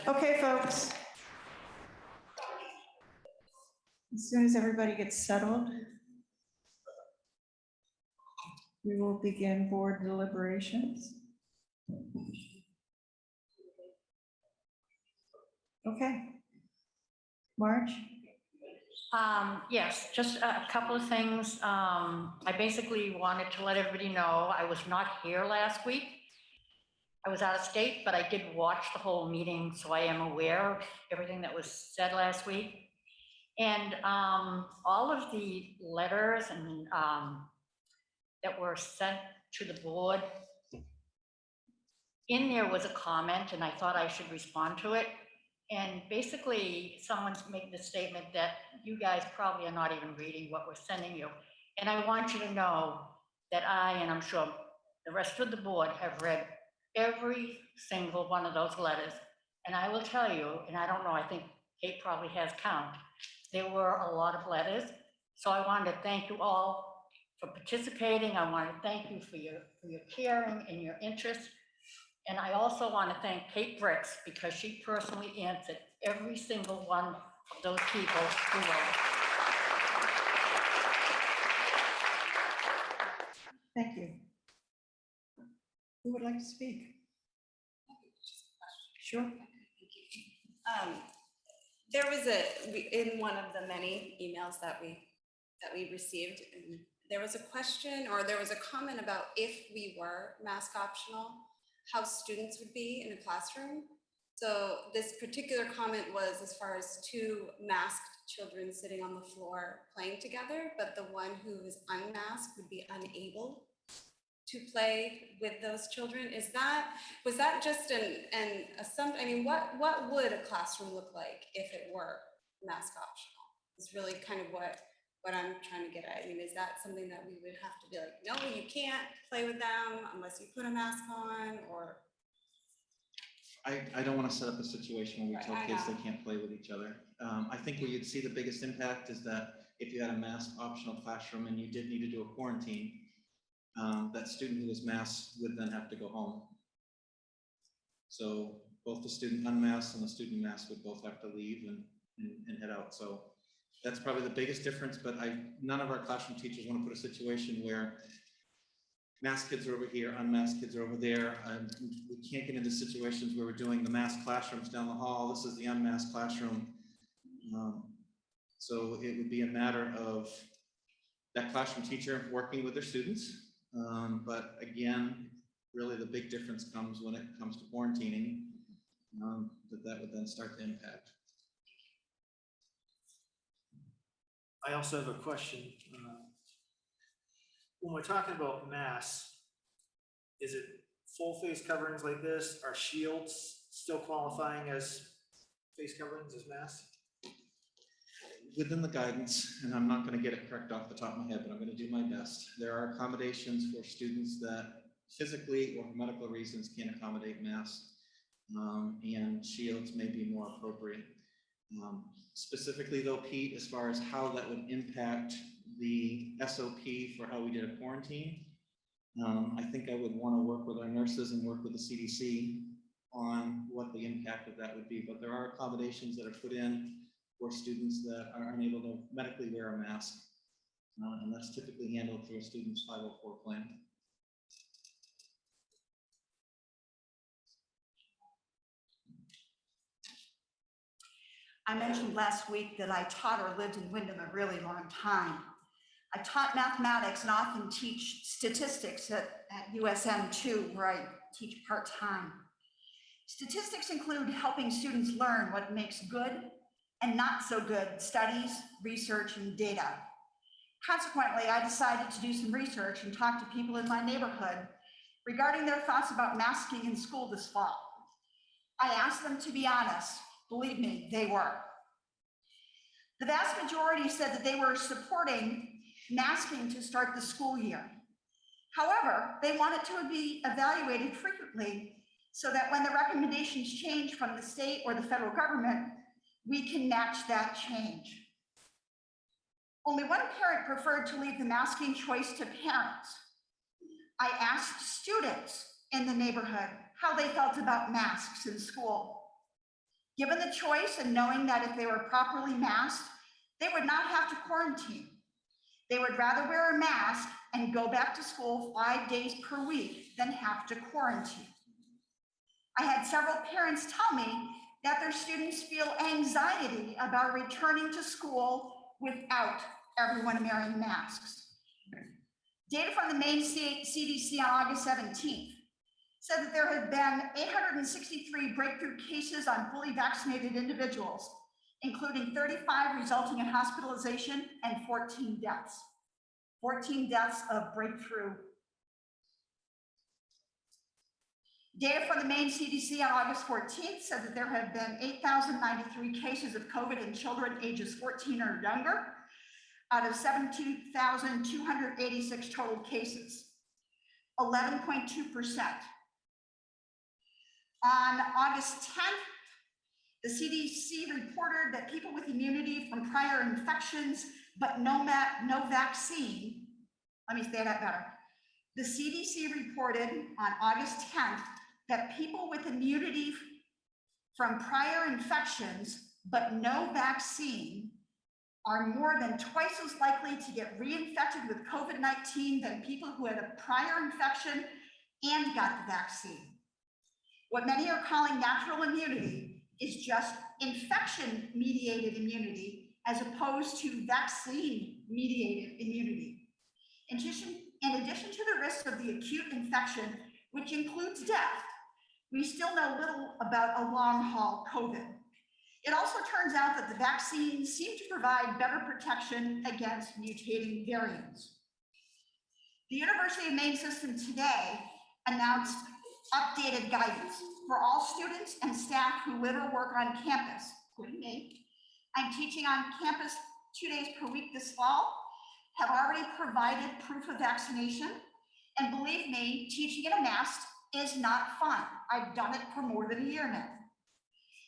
Okay, folks. As soon as everybody gets settled, we will begin board deliberations. Okay. Marge? Yes, just a couple of things. I basically wanted to let everybody know I was not here last week. I was out of state, but I did watch the whole meeting, so I am aware of everything that was said last week. And all of the letters and that were sent to the board, in there was a comment, and I thought I should respond to it. And basically, someone's making the statement that you guys probably are not even reading what we're sending you. And I want you to know that I, and I'm sure the rest of the board, have read every single one of those letters. And I will tell you, and I don't know, I think Kate probably has count, there were a lot of letters. So I wanted to thank you all for participating. I want to thank you for your caring and your interest. And I also want to thank Kate Bricks because she personally answered every single one of those people who wrote. Thank you. Who would like to speak? Sure. There was in one of the many emails that we received, there was a question or there was a comment about if we were mask optional, how students would be in a classroom. So this particular comment was as far as two masked children sitting on the floor playing together, but the one who is unmasked would be unable to play with those children. Was that just an assumption? I mean, what would a classroom look like if it were mask optional? It's really kind of what I'm trying to get at. I mean, is that something that we would have to be like, no, you can't play with them unless you put a mask on, or? I don't want to set up a situation where we tell kids they can't play with each other. I think where you'd see the biggest impact is that if you had a mask optional classroom and you did need to do a quarantine, that student who was masked would then have to go home. So both the student unmasked and the student masked would both have to leave and head out. So that's probably the biggest difference, but none of our classroom teachers want to put a situation where masked kids are over here, unmasked kids are over there. We can't get into situations where we're doing the masked classrooms down the hall. This is the unmasked classroom. So it would be a matter of that classroom teacher working with their students. But again, really the big difference comes when it comes to quarantining, that would then start to impact. I also have a question. When we're talking about masks, is it full face coverings like this? Are shields still qualifying as face coverings as masks? Within the guidance, and I'm not going to get it correct off the top of my head, but I'm going to do my best. There are accommodations for students that physically or for medical reasons can't accommodate masks, and shields may be more appropriate. Specifically though, Pete, as far as how that would impact the SOP for how we did a quarantine, I think I would want to work with our nurses and work with the CDC on what the impact of that would be. But there are accommodations that are put in for students that are unable to medically wear a mask. And that's typically handled through a student's 504 plan. I mentioned last week that I taught or lived in Wyndham a really long time. I taught mathematics and often teach statistics at USM too, where I teach part-time. Statistics include helping students learn what makes good and not so good studies, research, and data. Consequently, I decided to do some research and talk to people in my neighborhood regarding their thoughts about masking in school this fall. I asked them to be honest. Believe me, they were. The vast majority said that they were supporting masking to start the school year. However, they want it to be evaluated frequently so that when the recommendations change from the state or the federal government, we can match that change. Only one parent preferred to leave the masking choice to parents. I asked students in the neighborhood how they felt about masks in school. Given the choice and knowing that if they were properly masked, they would not have to quarantine. They would rather wear a mask and go back to school 5 days per week than have to quarantine. I had several parents tell me that their students feel anxiety about returning to school without everyone wearing masks. Data from the Maine CDC on August 17th said that there had been 863 breakthrough cases on fully vaccinated individuals, including 35 resulting in hospitalization and 14 deaths. 14 deaths of breakthrough. Data from the Maine CDC on August 14th said that there have been 8,093 cases of COVID in children ages 14 or younger out of 17,286 total cases, 11.2%. On August 10th, the CDC reported that people with immunity from prior infections but no vaccine, let me say that better. The CDC reported on August 10th that people with immunity from prior infections but no vaccine are more than twice as likely to get reinfected with COVID-19 than people who had a prior infection and got the vaccine. What many are calling natural immunity is just infection-mediated immunity as opposed to vaccine-mediated immunity. In addition to the risk of the acute infection, which includes death, we still know little about a long-haul COVID. It also turns out that the vaccines seem to provide better protection against mutating variants. The University of Maine system today announced updated guidance for all students and staff who live or work on campus, including me. I'm teaching on campus 2 days per week this fall, have already provided proof of vaccination, and believe me, teaching in a mask is not fun. I've done it for more than a year now.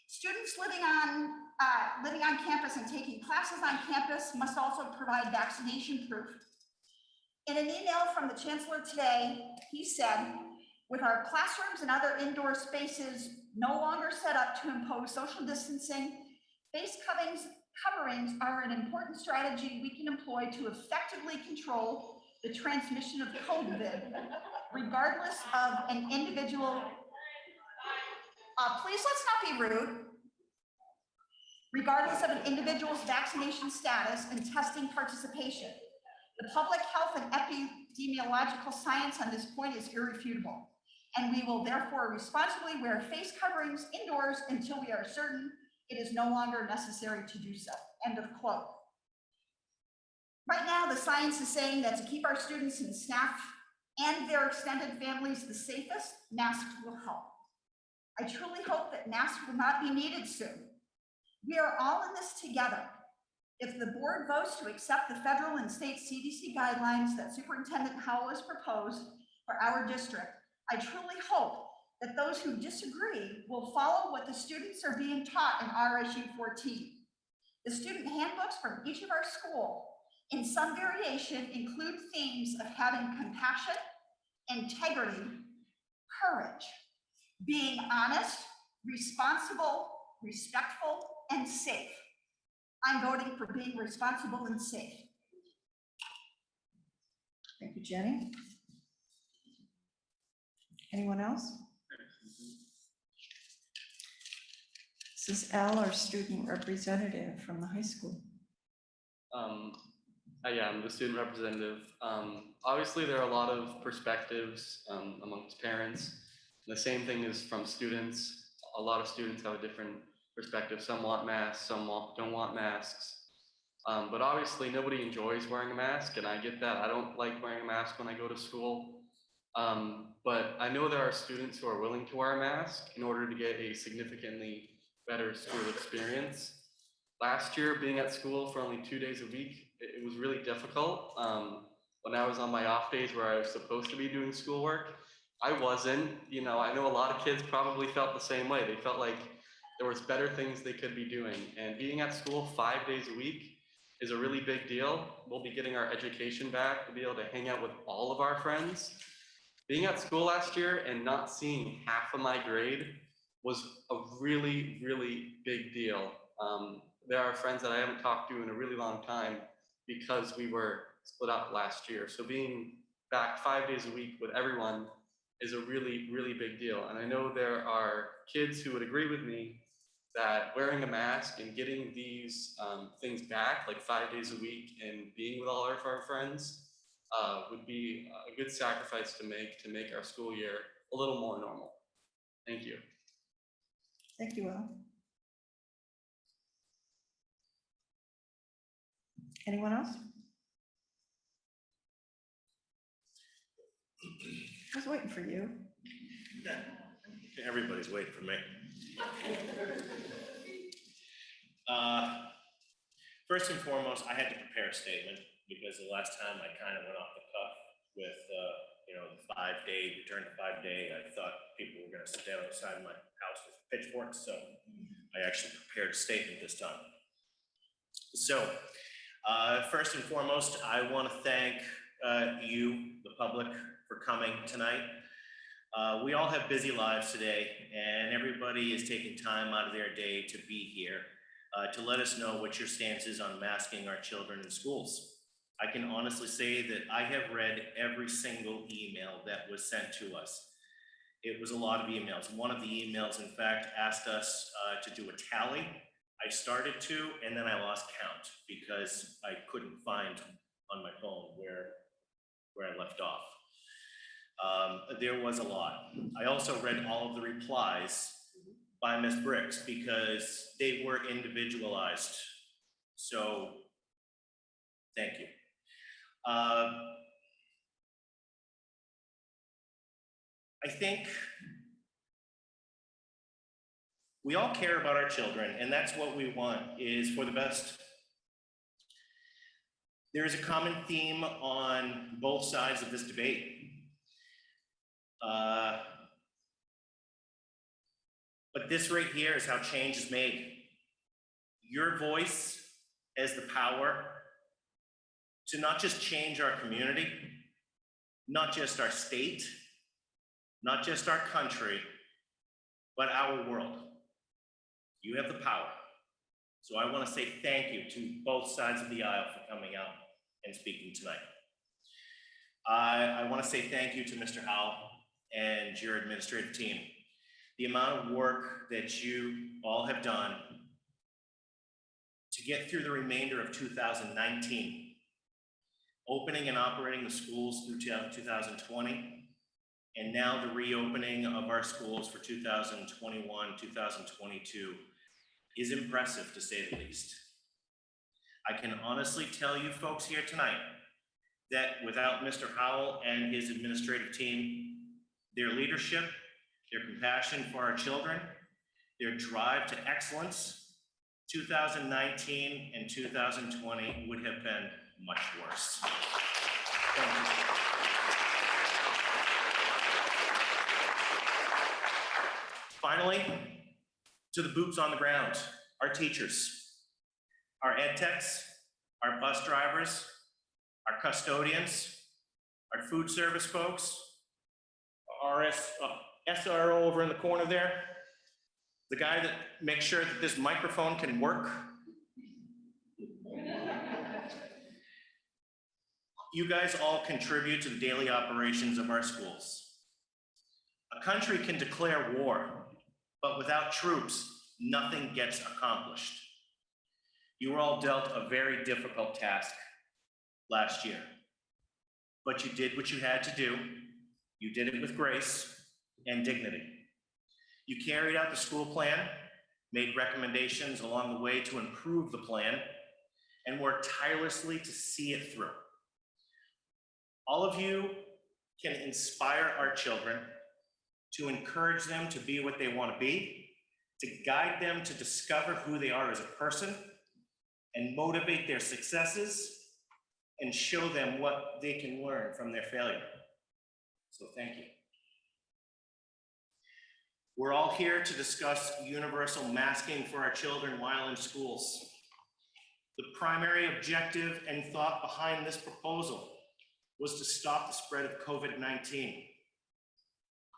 Students living on campus and taking classes on campus must also provide vaccination proof. In an email from the Chancellor today, he said, with our classrooms and other indoor spaces no longer set up to impose social distancing, face coverings are an important strategy we can employ to effectively control the transmission of COVID, regardless of an individual. Please let's not be rude. Regardless of an individual's vaccination status and testing participation. The public health and epidemiological science on this point is irrefutable, and we will therefore responsibly wear face coverings indoors until we are certain it is no longer necessary to do so. End of quote. Right now, the science is saying that to keep our students and staff and their extended families the safest, masks will help. I truly hope that masks will not be needed soon. We are all in this together. If the board votes to accept the federal and state CDC guidelines that Superintendent Howell has proposed for our district, I truly hope that those who disagree will follow what the students are being taught in RSU 14. The student handbooks from each of our schools, in some variation, include themes of having compassion, integrity, courage, being honest, responsible, respectful, and safe. I'm voting for being responsible and safe. Thank you, Jenny. Anyone else? This is Al, our student representative from the high school. Yeah, I'm the student representative. Obviously, there are a lot of perspectives amongst parents. The same thing is from students. A lot of students have a different perspective. Some want masks, some don't want masks. But obviously, nobody enjoys wearing a mask, and I get that. I don't like wearing a mask when I go to school. But I know there are students who are willing to wear a mask in order to get a significantly better school experience. Last year, being at school for only 2 days a week, it was really difficult. When I was on my off days where I was supposed to be doing schoolwork, I wasn't. You know, I know a lot of kids probably felt the same way. They felt like there was better things they could be doing. And being at school 5 days a week is a really big deal. We'll be getting our education back. We'll be able to hang out with all of our friends. Being at school last year and not seeing half of my grade was a really, really big deal. There are friends that I haven't talked to in a really long time because we were split up last year. So being back 5 days a week with everyone is a really, really big deal. And I know there are kids who would agree with me that wearing a mask and getting these things back, like 5 days a week, and being with all of our friends would be a good sacrifice to make our school year a little more normal. Thank you. Thank you, Will. Anyone else? I was waiting for you. Everybody's waiting for me. First and foremost, I had to prepare a statement because the last time I kind of went off the cuff with, the 5-day, return to 5-day. I thought people were going to sit down outside my house with pitchforks, so I actually prepared a statement this time. So, first and foremost, I want to thank you, the public, for coming tonight. We all have busy lives today, and everybody is taking time out of their day to be here to let us know what your stance is on masking our children in schools. I can honestly say that I have read every single email that was sent to us. It was a lot of emails. One of the emails, in fact, asked us to do a tally. I started to, and then I lost count because I couldn't find on my phone where I left off. There was a lot. I also read all of the replies by Ms. Briggs because they were individualized. So, thank you. I think we all care about our children, and that's what we want, is for the best. There is a common theme on both sides of this debate. But this right here is how change is made. Your voice has the power to not just change our community, not just our state, not just our country, but our world. You have the power. So I want to say thank you to both sides of the aisle for coming out and speaking tonight. I want to say thank you to Mr. Howell and your administrative team. The amount of work that you all have done to get through the remainder of 2019, opening and operating the schools through 2020, and now the reopening of our schools for 2021, 2022 is impressive, to say the least. I can honestly tell you folks here tonight that without Mr. Howell and his administrative team, their leadership, their compassion for our children, their drive to excellence, 2019 and 2020 would have been much worse. Thank you. Finally, to the boots on the ground, our teachers, our ed techs, our bus drivers, our custodians, our food service folks, our SRO over in the corner there, the guy that makes sure that this microphone can work. You guys all contribute to the daily operations of our schools. A country can declare war, but without troops, nothing gets accomplished. You were all dealt a very difficult task last year, but you did what you had to do. You did it with grace and dignity. You carried out the school plan, made recommendations along the way to improve the plan, and worked tirelessly to see it through. All of you can inspire our children, to encourage them to be what they want to be, to guide them to discover who they are as a person, and motivate their successes, and show them what they can learn from their failure. So thank you. We're all here to discuss universal masking for our children while in schools. The primary objective and thought behind this proposal was to stop the spread of COVID-19.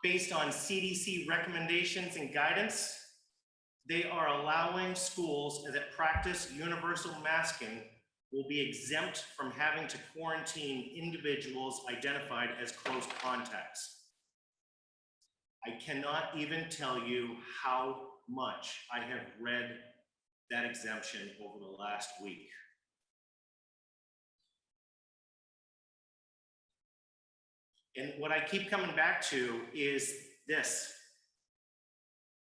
based on CDC recommendations and guidance, they are allowing schools that practice universal masking will be exempt from having to quarantine individuals identified as close contacts. I cannot even tell you how much I have read that exemption over the last week. And what I keep coming back to is this.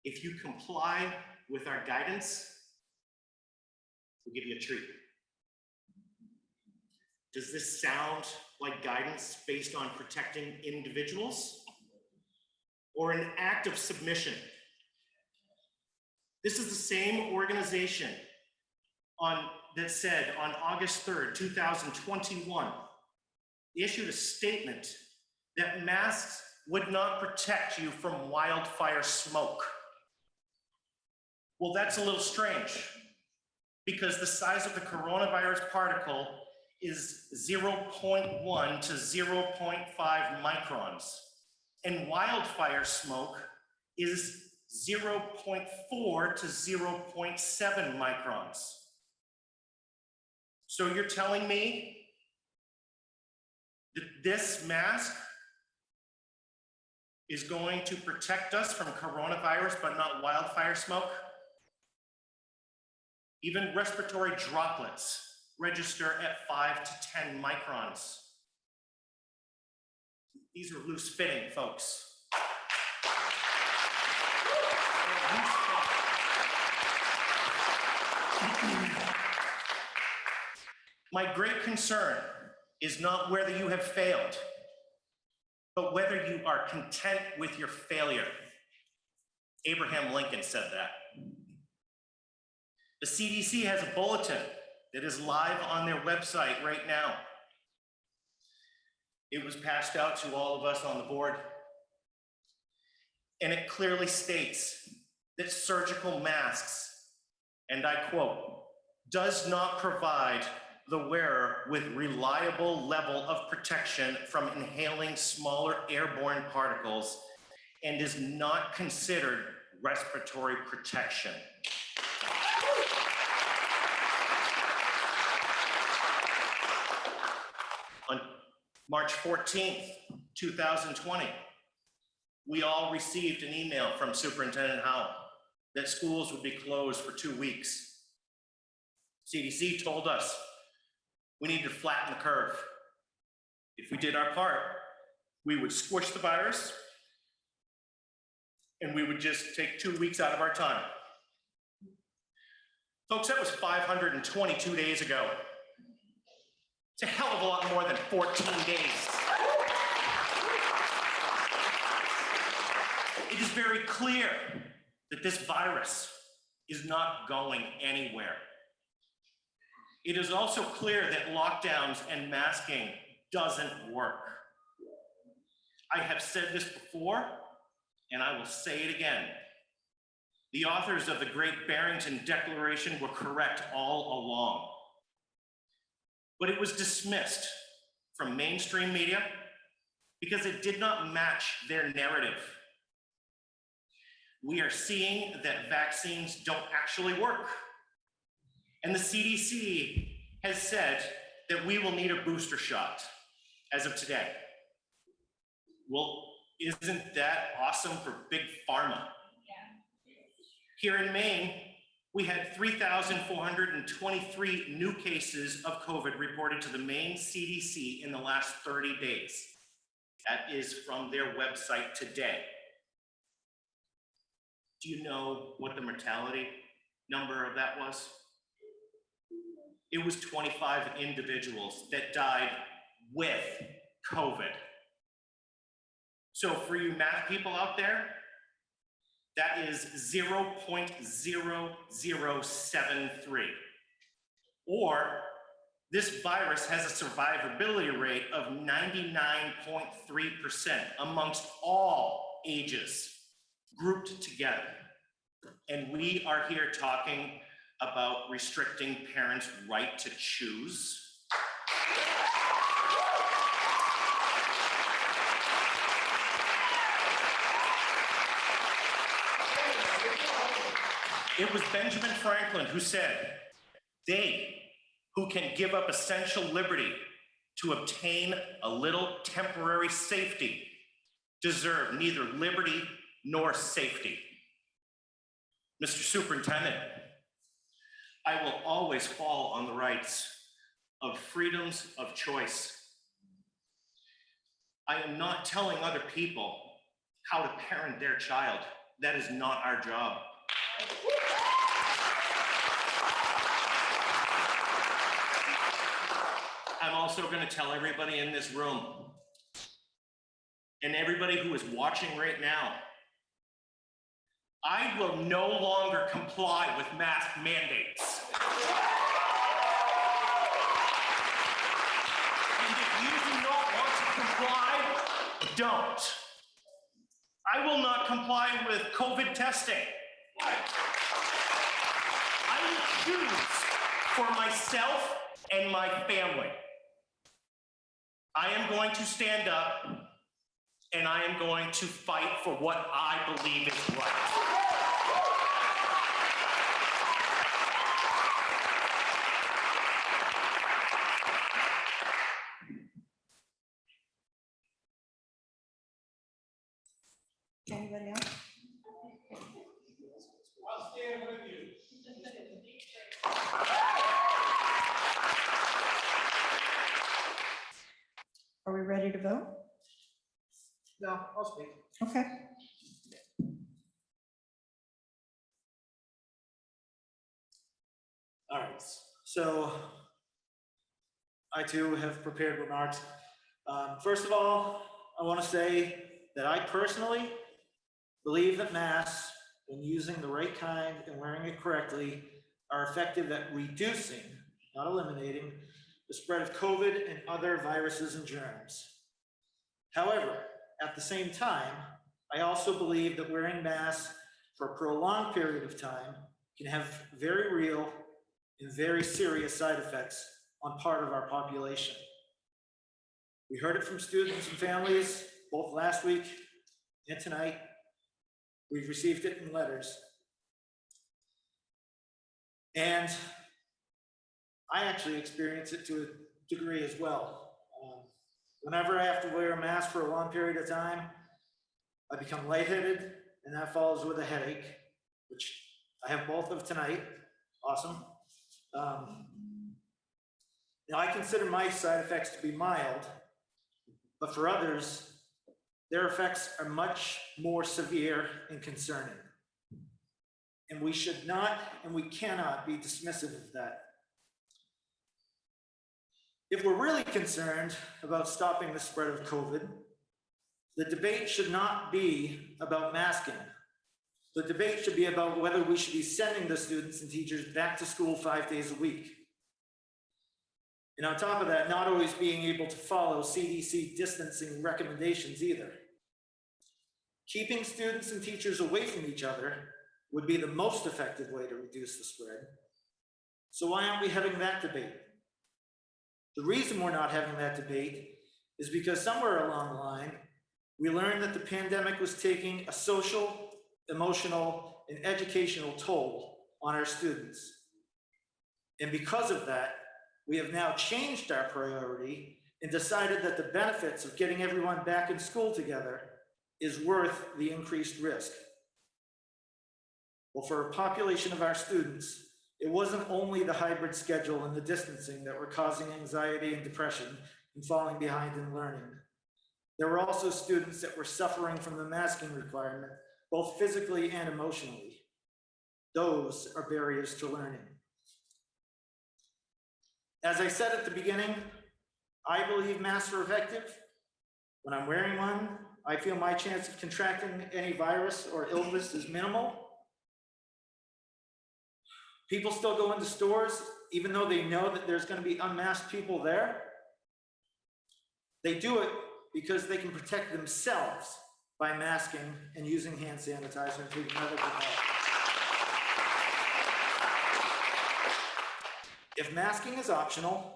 If you comply with our guidance, we'll give you a treat. Does this sound like guidance based on protecting individuals or an act of submission? This is the same organization that said on August 3rd, 2021, issued a statement that masks would not protect you from wildfire smoke. Well, that's a little strange because the size of the coronavirus particle is 0.1 to 0.5 microns, and wildfire smoke is 0.4 to 0.7 microns. So you're telling me that this mask is going to protect us from coronavirus, but not wildfire smoke? Even respiratory droplets register at 5 to 10 microns. These are loose fitting, folks. My great concern is not whether you have failed, but whether you are content with your failure. Abraham Lincoln said that. The CDC has a bulletin that is live on their website right now. It was passed out to all of us on the board. And it clearly states that surgical masks, and I quote, does not provide the wearer with reliable level of protection from inhaling smaller airborne particles and is not considered respiratory protection. On March 14th, 2020, we all received an email from Superintendent Howell that schools would be closed for 2 weeks. CDC told us we need to flatten the curve. If we did our part, we would squish the virus and we would just take 2 weeks out of our time. Folks, that was 522 days ago. It's a hell of a lot more than 14 days. It is very clear that this virus is not going anywhere. It is also clear that lockdowns and masking doesn't work. I have said this before, and I will say it again. The authors of the Great Barrington Declaration were correct all along. But it was dismissed from mainstream media because it did not match their narrative. We are seeing that vaccines don't actually work. And the CDC has said that we will need a booster shot as of today. Well, isn't that awesome for Big Pharma? Yeah. Here in Maine, we had 3,423 new cases of COVID reported to the Maine CDC in the last 30 days. That is from their website today. Do you know what the mortality number of that was? It was 25 individuals that died with COVID. So for you math people out there, that is 0.0073. Or this virus has a survivability rate of 99.3% amongst all ages grouped together. And we are here talking about restricting parents' right to choose. It was Benjamin Franklin who said, "They who can give up essential liberty to obtain a little temporary safety deserve neither liberty nor safety." Mr. Superintendent, I will always fall on the rights of freedoms of choice. I am not telling other people how to parent their child. That is not our job. I'm also going to tell everybody in this room and everybody who is watching right now, I will no longer comply with mask mandates. And if you do not want to comply, don't. I will not comply with COVID testing. I will choose for myself and my family. I am going to stand up and I am going to fight for what I believe is right. Anybody else? I'll stand with you. Are we ready to vote? No, I'll speak. Okay. All right, so I too have prepared remarks. First of all, I want to say that I personally believe that masks, when using the right kind and wearing it correctly, are effective at reducing, not eliminating, the spread of COVID and other viruses and germs. However, at the same time, I also believe that wearing masks for a prolonged period of time can have very real and very serious side effects on part of our population. We heard it from students and families both last week and tonight. We've received it in letters. And I actually experience it to a degree as well. Whenever I have to wear a mask for a long period of time, I become lightheaded, and that follows with a headache, which I have both of tonight. Awesome. Now, I consider my side effects to be mild, but for others, their effects are much more severe and concerning. And we should not and we cannot be dismissive of that. If we're really concerned about stopping the spread of COVID, the debate should not be about masking. The debate should be about whether we should be sending the students and teachers back to school 5 days a week. And on top of that, not always being able to follow CDC distancing recommendations either. Keeping students and teachers away from each other would be the most effective way to reduce the spread. So why aren't we having that debate? The reason we're not having that debate is because somewhere along the line, we learned that the pandemic was taking a social, emotional, and educational toll on our students. And because of that, we have now changed our priority and decided that the benefits of getting everyone back in school together is worth the increased risk. Well, for a population of our students, it wasn't only the hybrid schedule and the distancing that were causing anxiety and depression and falling behind in learning. There were also students that were suffering from the masking requirement, both physically and emotionally. Those are barriers to learning. As I said at the beginning, I believe masks are effective. When I'm wearing one, I feel my chance of contracting any virus or illness is minimal. People still go into stores, even though they know that there's going to be unmasked people there. They do it because they can protect themselves by masking and using hand sanitizer and taking other precautions. If masking is optional,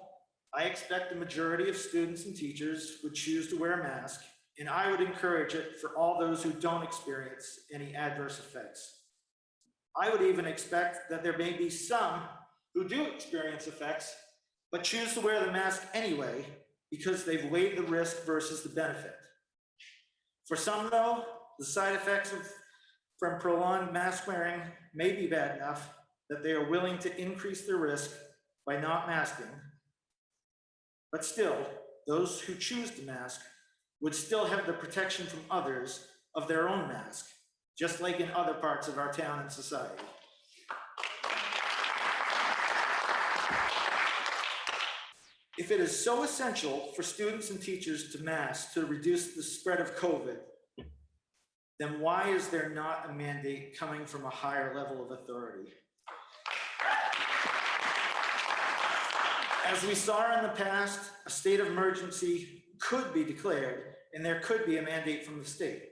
I expect the majority of students and teachers would choose to wear a mask, and I would encourage it for all those who don't experience any adverse effects. I would even expect that there may be some who do experience effects, but choose to wear the mask anyway because they've weighed the risk versus the benefit. For some, though, the side effects from prolonged mask wearing may be bad enough that they are willing to increase their risk by not masking. But still, those who choose to mask would still have the protection from others of their own mask, just like in other parts of our town and society. If it is so essential for students and teachers to mask to reduce the spread of COVID, then why is there not a mandate coming from a higher level of authority? As we saw in the past, a state of emergency could be declared and there could be a mandate from the state.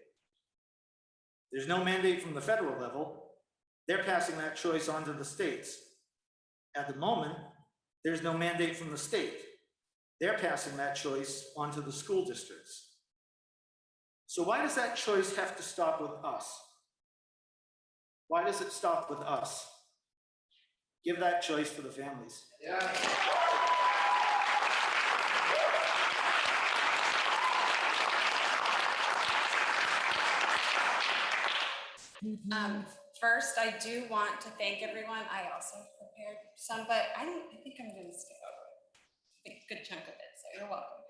There's no mandate from the federal level. They're passing that choice on to the states. At the moment, there's no mandate from the state. They're passing that choice on to the school districts. So why does that choice have to stop with us? Why does it stop with us? Give that choice to the families. Yeah. First, I do want to thank everyone. I also prepared some, but I think I'm going to skip over a good chunk of it, so you're welcome.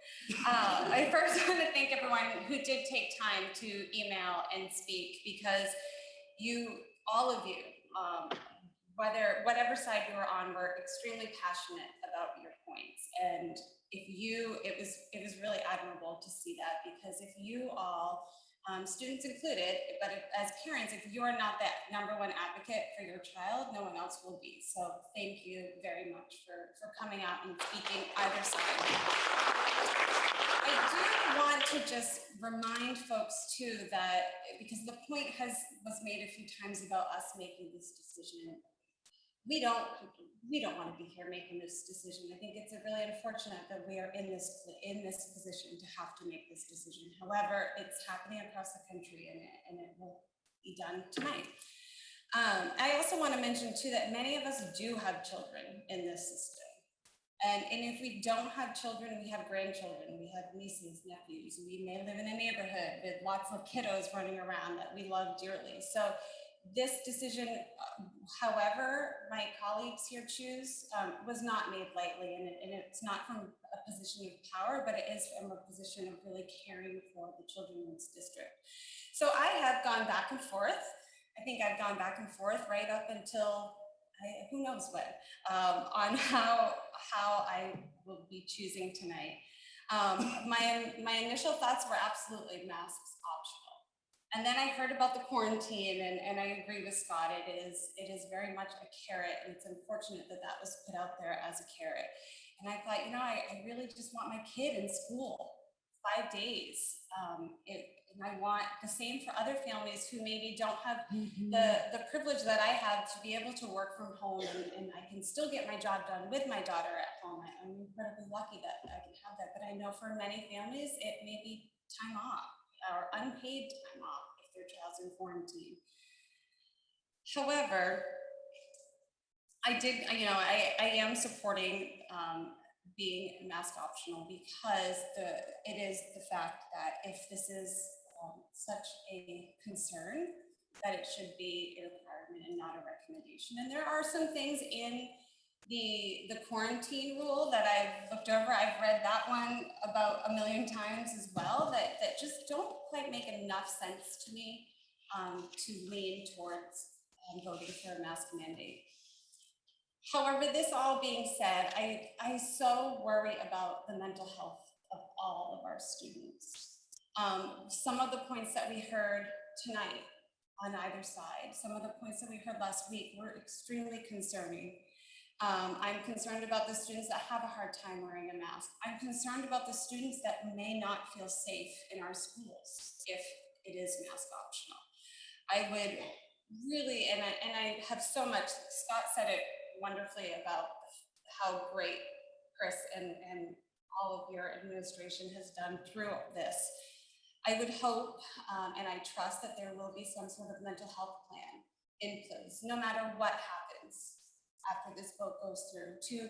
I first want to thank everyone who did take time to email and speak, because all of you, whatever side you were on, were extremely passionate about your points. And it was really admirable to see that, because if you all, students included, but as parents, if you're not that #1 advocate for your child, no one else will be. So thank you very much for coming out and speaking either side. I do want to just remind folks too that, because the point was made a few times about us making this decision, we don't want to be here making this decision. I think it's really unfortunate that we are in this position to have to make this decision. However, it's happening across the country, and it will be done tonight. I also want to mention too that many of us do have children in this system. And if we don't have children, we have grandchildren, we have nieces, nephews, we may live in a neighborhood with lots of kiddos running around that we love dearly. So this decision, however my colleagues here choose, was not made lightly, and it's not from a position of power, but it is from a position of really caring for the children in this district. So I have gone back and forth. I think I've gone back and forth right up until who knows when, on how I will be choosing tonight. My initial thoughts were absolutely masks optional. And then I heard about the quarantine, and I agree with Scott. It is very much a carrot, and it's unfortunate that that was put out there as a carrot. And I thought, I really just want my kid in school 5 days. And I want the same for other families who maybe don't have the privilege that I have to be able to work from home, and I can still get my job done with my daughter at home. I'm incredibly lucky that I can have that, but I know for many families, it may be time off or unpaid time off if their child's in quarantine. However, I am supporting being mask optional, because it is the fact that if this is such a concern, that it should be a requirement and not a recommendation. And there are some things in the quarantine rule that I've looked over. I've read that one about 1 million times as well, that just don't quite make enough sense to me to lean towards voting for a mask mandate. However, this all being said, I so worry about the mental health of all of our students. Some of the points that we heard tonight on either side, some of the points that we heard last week were extremely concerning. I'm concerned about the students that have a hard time wearing a mask. I'm concerned about the students that may not feel safe in our schools if it is mask optional. I would really, and I have so much, Scott said it wonderfully about how great Chris and all of your administration has done through this. I would hope and I trust that there will be some sort of mental health plan in place, no matter what happens after this vote goes through, to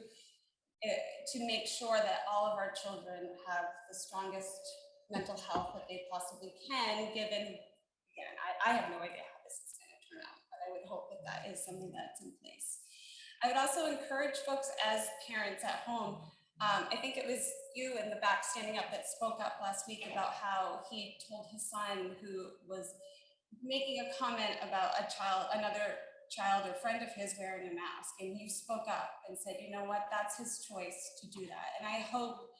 make sure that all of our children have the strongest mental health that they possibly can, given, again, I have no idea how this is going to turn out, but I would hope that that is something that's in place. I would also encourage folks as parents at home. I think it was you in the back standing up that spoke up last week about how he told his son, who was making a comment about another child or friend of his wearing a mask, and you spoke up and said, you know what, that's his choice to do that. And I hope,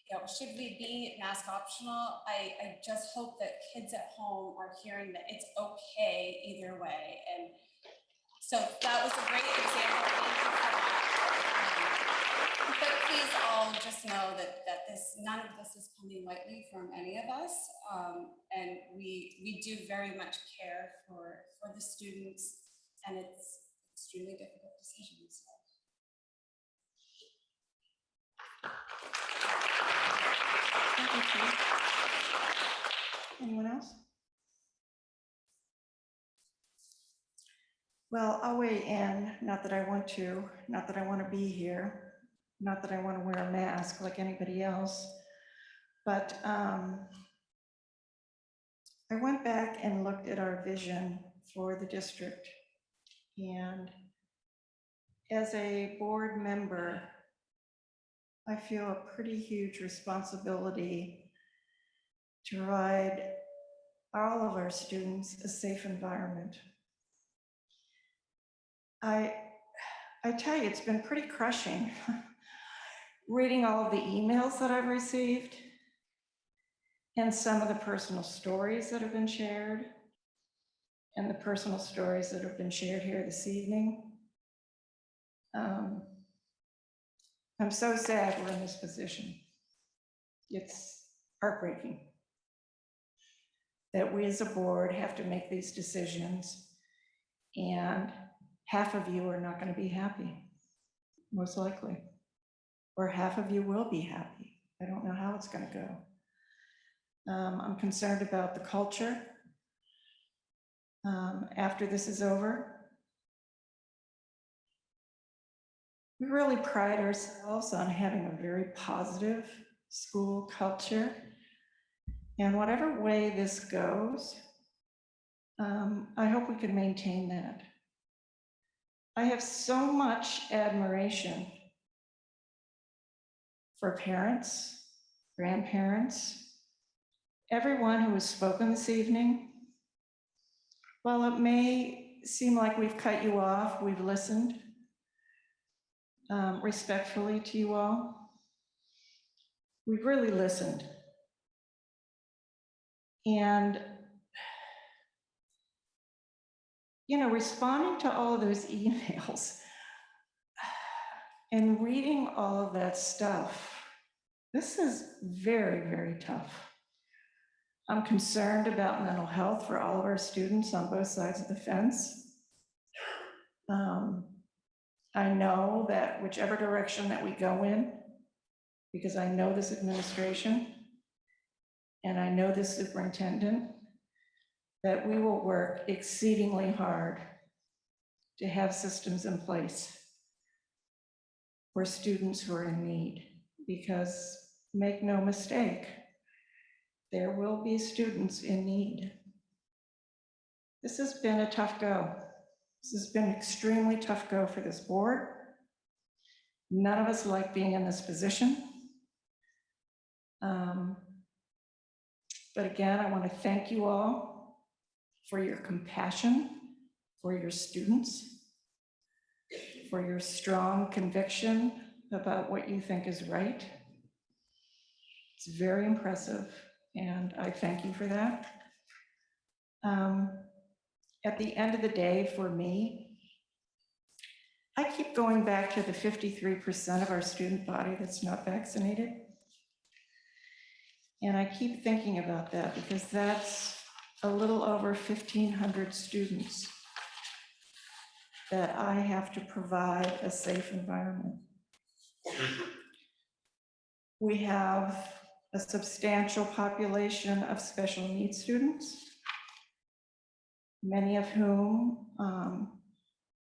you know, should we be mask optional, I just hope that kids at home are hearing that it's okay either way. And so that was a great example. Thank you for that. But please all just know that none of this is coming lightly from any of us. And we do very much care for the students, and it's extremely difficult decisions. Thank you, Chief. Anyone else? Well, I'll weigh in, not that I want to, not that I want to be here, not that I want to wear a mask like anybody else, but I went back and looked at our vision for the district. And as a board member, I feel a pretty huge responsibility to provide all of our students a safe environment. I tell you, it's been pretty crushing reading all of the emails that I've received and some of the personal stories that have been shared and the personal stories that have been shared here this evening. I'm so sad we're in this position. It's heartbreaking that we as a board have to make these decisions, and half of you are not going to be happy, most likely, or half of you will be happy. I don't know how it's going to go. I'm concerned about the culture after this is over. We really pride ourselves on having a very positive school culture. And whatever way this goes, I hope we can maintain that. I have so much admiration for parents, grandparents, everyone who has spoken this evening. While it may seem like we've cut you off, we've listened respectfully to you all. We've really listened. And, you know, responding to all of those emails and reading all of that stuff, this is very, very tough. I'm concerned about mental health for all of our students on both sides of the fence. I know that whichever direction that we go in, because I know this administration and I know this superintendent, that we will work exceedingly hard to have systems in place for students who are in need, because make no mistake, there will be students in need. This has been a tough go. This has been an extremely tough go for this board. None of us like being in this position. But again, I want to thank you all for your compassion, for your students, for your strong conviction about what you think is right. It's very impressive, and I thank you for that. At the end of the day, for me, I keep going back to the 53% of our student body that's not vaccinated. And I keep thinking about that because that's a little over 1,500 students that I have to provide a safe environment. We have a substantial population of special needs students. many of whom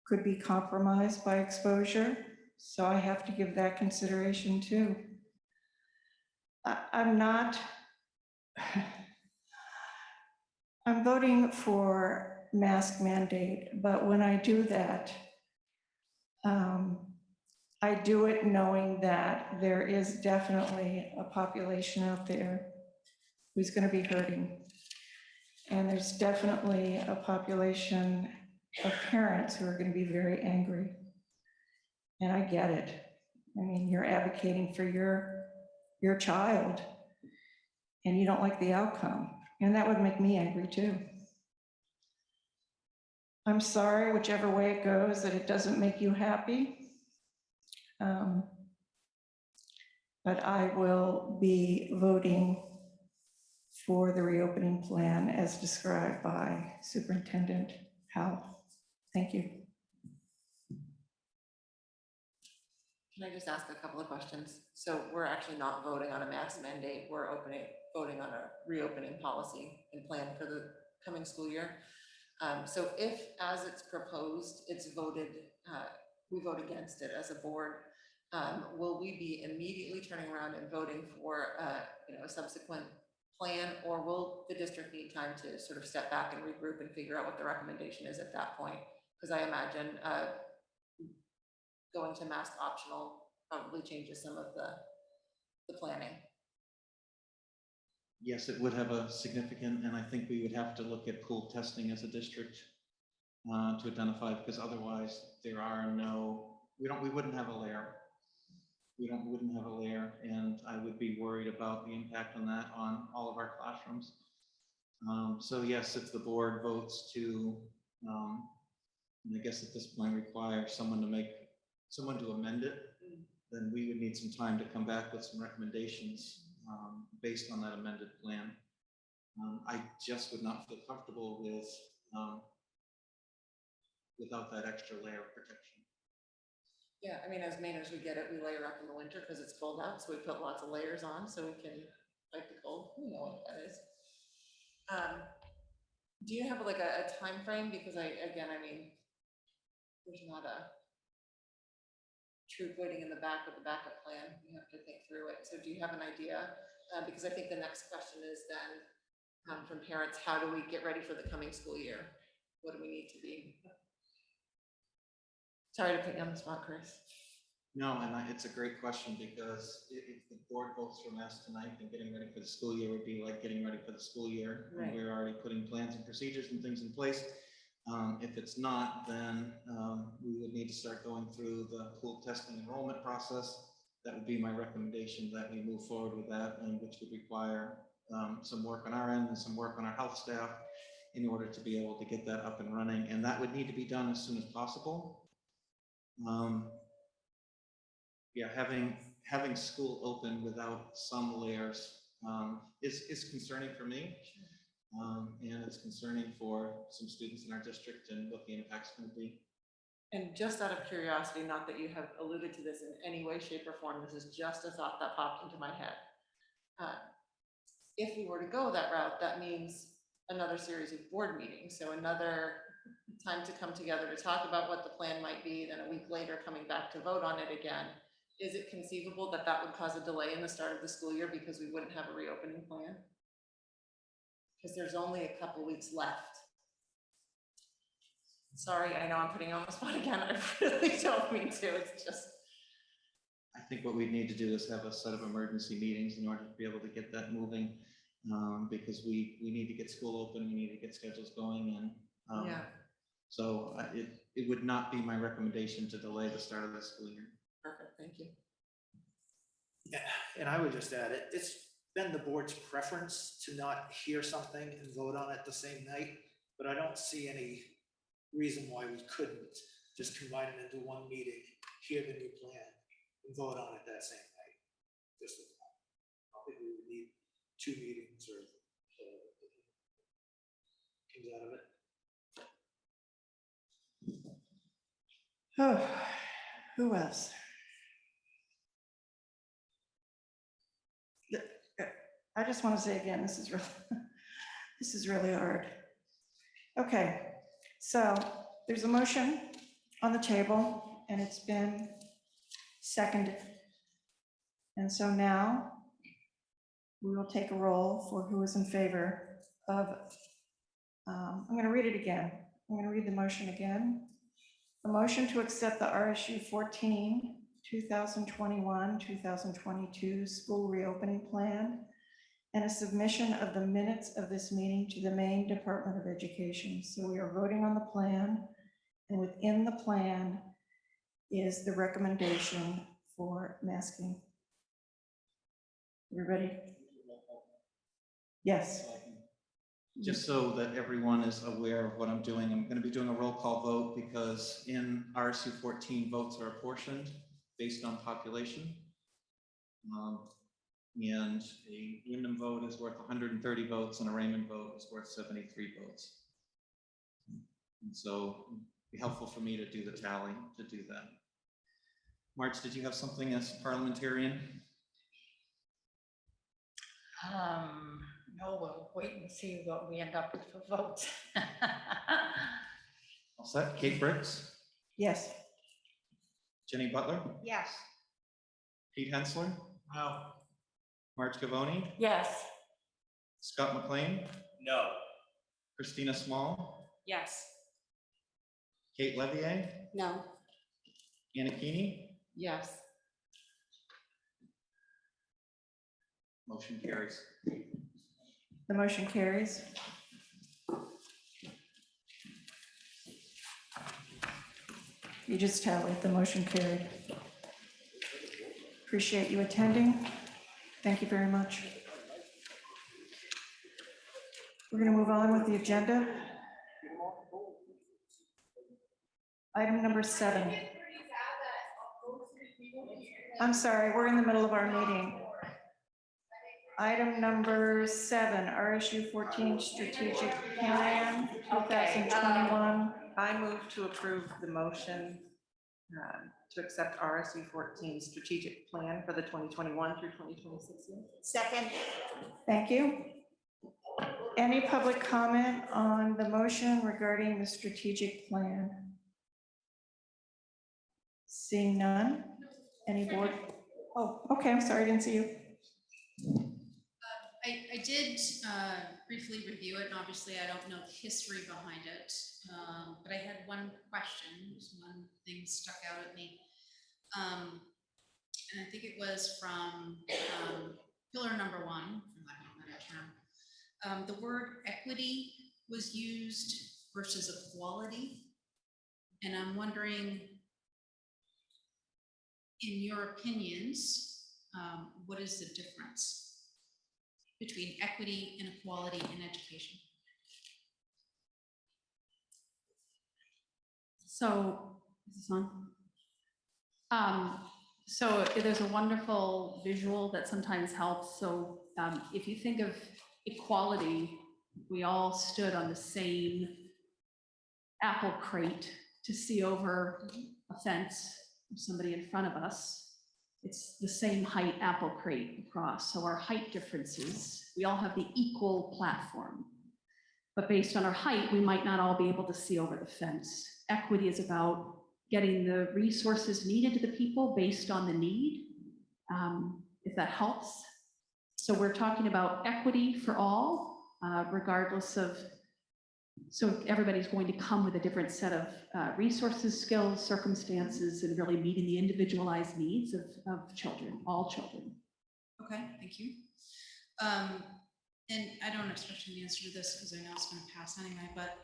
could be compromised by exposure. So I have to give that consideration too. I'm voting for mask mandate, but when I do that, I do it knowing that there is definitely a population out there who's going to be hurting. And there's definitely a population of parents who are going to be very angry. And I get it. I mean, you're advocating for your child and you don't like the outcome. And that would make me angry too. I'm sorry, whichever way it goes, that it doesn't make you happy. But I will be voting for the reopening plan as described by Superintendent Howell. Thank you. Can I just ask a couple of questions? So we're actually not voting on a mask mandate, we're voting on a reopening policy and plan for the coming school year. So if, as it's proposed, it's voted, we vote against it as a board, will we be immediately turning around and voting for a subsequent plan, or will the district need time to sort of step back and regroup and figure out what the recommendation is at that point? Because I imagine going to mask optional probably changes some of the planning. Yes, it would have a significant, and I think we would have to look at pool testing as a district to identify, because otherwise there are we wouldn't have a layer. We wouldn't have a layer, and I would be worried about the impact on that on all of our classrooms. So yes, if the board votes to, and I guess at this point require someone to amend it, then we would need some time to come back with some recommendations based on that amended plan. I just would not feel comfortable with without that extra layer of protection. Yeah, I mean, as Mainers, we get it, we layer up in the winter because it's cold out, so we put lots of layers on so we can fight the cold. We know what that is. Do you have like a time frame? Because I mean, there's not a troop waiting in the back with the backup plan. You have to think through it. So do you have an idea? Because I think the next question is then from parents, how do we get ready for the coming school year? What do we need to be? Sorry to put you on the spot, Chris. No, and it's a great question, because if the board votes for mask tonight, then getting ready for the school year would be like getting ready for the school year. Right. And we're already putting plans and procedures and things in place. If it's not, then we would need to start going through the pool testing enrollment process. That would be my recommendation, that we move forward with that, and which would require some work on our end and some work on our health staff in order to be able to get that up and running. And that would need to be done as soon as possible. Yeah, having school open without some layers is concerning for me. And it's concerning for some students in our district and what the impact's going to be. And just out of curiosity, not that you have alluded to this in any way, shape, or form, this is just a thought that popped into my head. If we were to go that route, that means another series of board meetings. So another time to come together to talk about what the plan might be, then a week later coming back to vote on it again. Is it conceivable that that would cause a delay in the start of the school year because we wouldn't have a reopening plan? Because there's only a couple weeks left. Sorry, I know I'm putting you on the spot again. I really don't mean to. It's just. I think what we need to do is have a set of emergency meetings in order to be able to get that moving, because we need to get school open, we need to get schedules going, and Yeah. So it would not be my recommendation to delay the start of the school year. Perfect, thank you. Yeah, and I would just add, it's been the board's preference to not hear something and vote on it the same night, but I don't see any reason why we couldn't just combine it into one meeting, hear the new plan, and vote on it that same night. Just, I don't think we would need 2 meetings or comes out of it. Oh, who else? I just want to say again, this is really hard. Okay, so there's a motion on the table and it's been seconded. And so now we will take a roll for who is in favor of, I'm going to read it again. I'm going to read the motion again. A motion to accept the RSU 14, 2021, 2022 school reopening plan and a submission of the minutes of this meeting to the Maine Department of Education. So we are voting on the plan, and within the plan is the recommendation for masking. Everybody? Yes. Just so that everyone is aware of what I'm doing, I'm going to be doing a roll call vote because in RSU 14, votes are apportioned based on population. And a Wyndham vote is worth 130 votes and a Raymond vote is worth 73 votes. And so it'd be helpful for me to do the tally to do that. Marge, did you have something as parliamentarian? No, we'll wait and see what we end up with for votes. All set. Kate Briggs? Yes. Jenny Butler? Yes. Pete Hensler? No. Marge Gavoni? Yes. Scott McLean? No. Christina Small? Yes. Kate Levier? No. Anna Keeney? Yes. Motion carries. The motion carries. You just tallied, the motion carried. Appreciate you attending. Thank you very much. We're going to move on with the agenda. Item number 7. I'm sorry, we're in the middle of our meeting. Item number 7, RSU 14 Strategic Plan 2021. I move to approve the motion to accept RSU 14 strategic plan for the 2021 through 2026 year. Second. Thank you. Any public comment on the motion regarding the strategic plan? Seeing none? Any board? Oh, okay, I'm sorry, I didn't see you. I did briefly review it, and obviously I don't know the history behind it, but I had one question. One thing stuck out at me. And I think it was from pillar number 1, for lack of a better term. The word equity was used versus equality. And I'm wondering, in your opinions, what is the difference between equity and equality in education? So, is this on? So there's a wonderful visual that sometimes helps. So if you think of equality, we all stood on the same apple crate to see over a fence of somebody in front of us. It's the same height apple crate across. So our height differences, we all have the equal platform. But based on our height, we might not all be able to see over the fence. Equity is about getting the resources needed to the people based on the need, if that helps. So we're talking about equity for all, regardless of, so everybody's going to come with a different set of resources, skills, circumstances, and really meeting the individualized needs of children, all children. Okay, thank you. And I don't expect you to answer this because I know it's going to pass anyway, but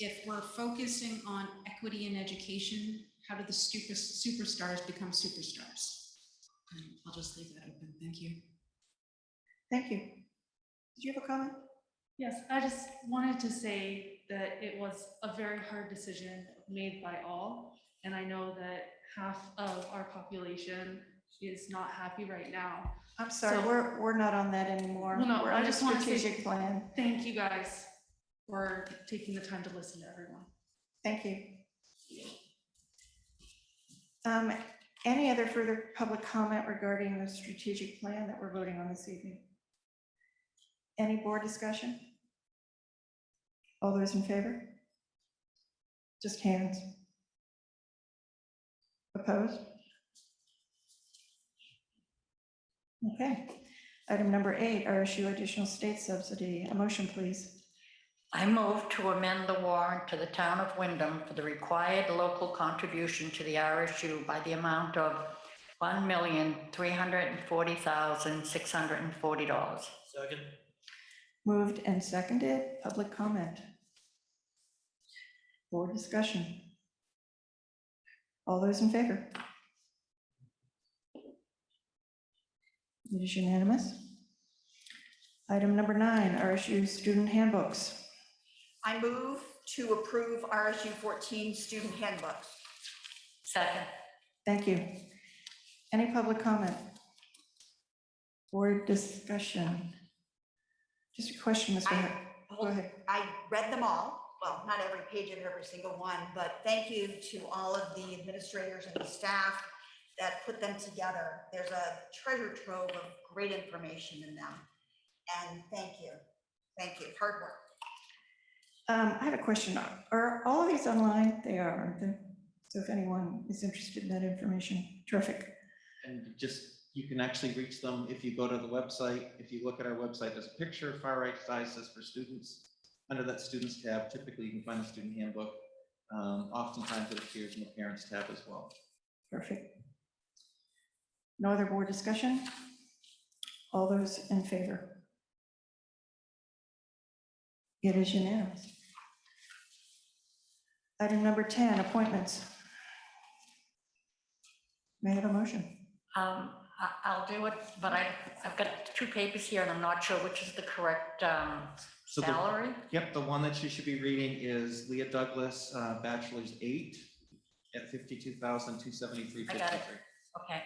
if we're focusing on equity in education, how do the superstars become superstars? And I'll just leave that open. Thank you. Thank you. Did you have a comment? Yes, I just wanted to say that it was a very hard decision made by all. And I know that half of our population is not happy right now. I'm sorry, So- we're not on that anymore. Well, no, We're I on the just want to strategic say plan. thank you guys for taking the time to listen to everyone. Thank you. Any other further public comment regarding the strategic plan that we're voting on this evening? Any board discussion? All those in favor? Just hands. Opposed? Okay. Item number 8, RSU additional state subsidy. A motion, please. I move to amend the warrant to the town of Wyndham for the required local contribution to the RSU by the amount of $1,340,640. Second. Moved and seconded. Public comment. Board discussion. All those in favor? It is unanimous. Item number 9, RSU student handbooks. I move to approve RSU 14 student handbooks. Second. Thank you. Any public comment? Board discussion? Just a question, Mr. Hart. Go ahead. I read them all, well, not every page of every single one, but thank you to all of the administrators and the staff that put them together. There's a treasure trove of great information in them. And thank you. Thank you. Hard work. I have a question. Are all of these online? They are, aren't they? So if anyone is interested in that information, terrific. And just, you can actually reach them if you go to the website. If you look at our website, there's a picture, far right side says for students. Under that students tab, typically you can find the student handbook. Oftentimes it appears in the parents tab as well. Perfect. No other board discussion? All those in favor? It is unanimous. Item number 10, appointments. May I have a motion? I'll do it, but I've got 2 papers here and I'm not sure which is the correct So salary. Yep, the one that you should be reading is Leah Douglas, bachelor's 8 at $52,273.53. I got it. Okay.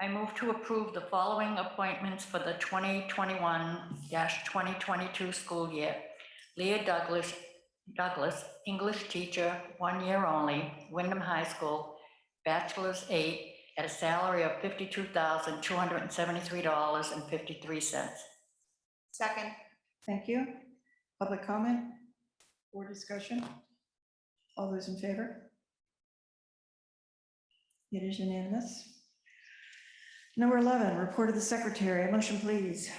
I move to approve the following appointments for the 2021-2022 school year. Leah Douglas, English teacher, 1 year only, Wyndham High School, bachelor's 8, at a salary of $52,273.53. Second. Thank you. Public comment? Board discussion? All those in favor? It is unanimous. Number 11, report of the secretary. A motion, please.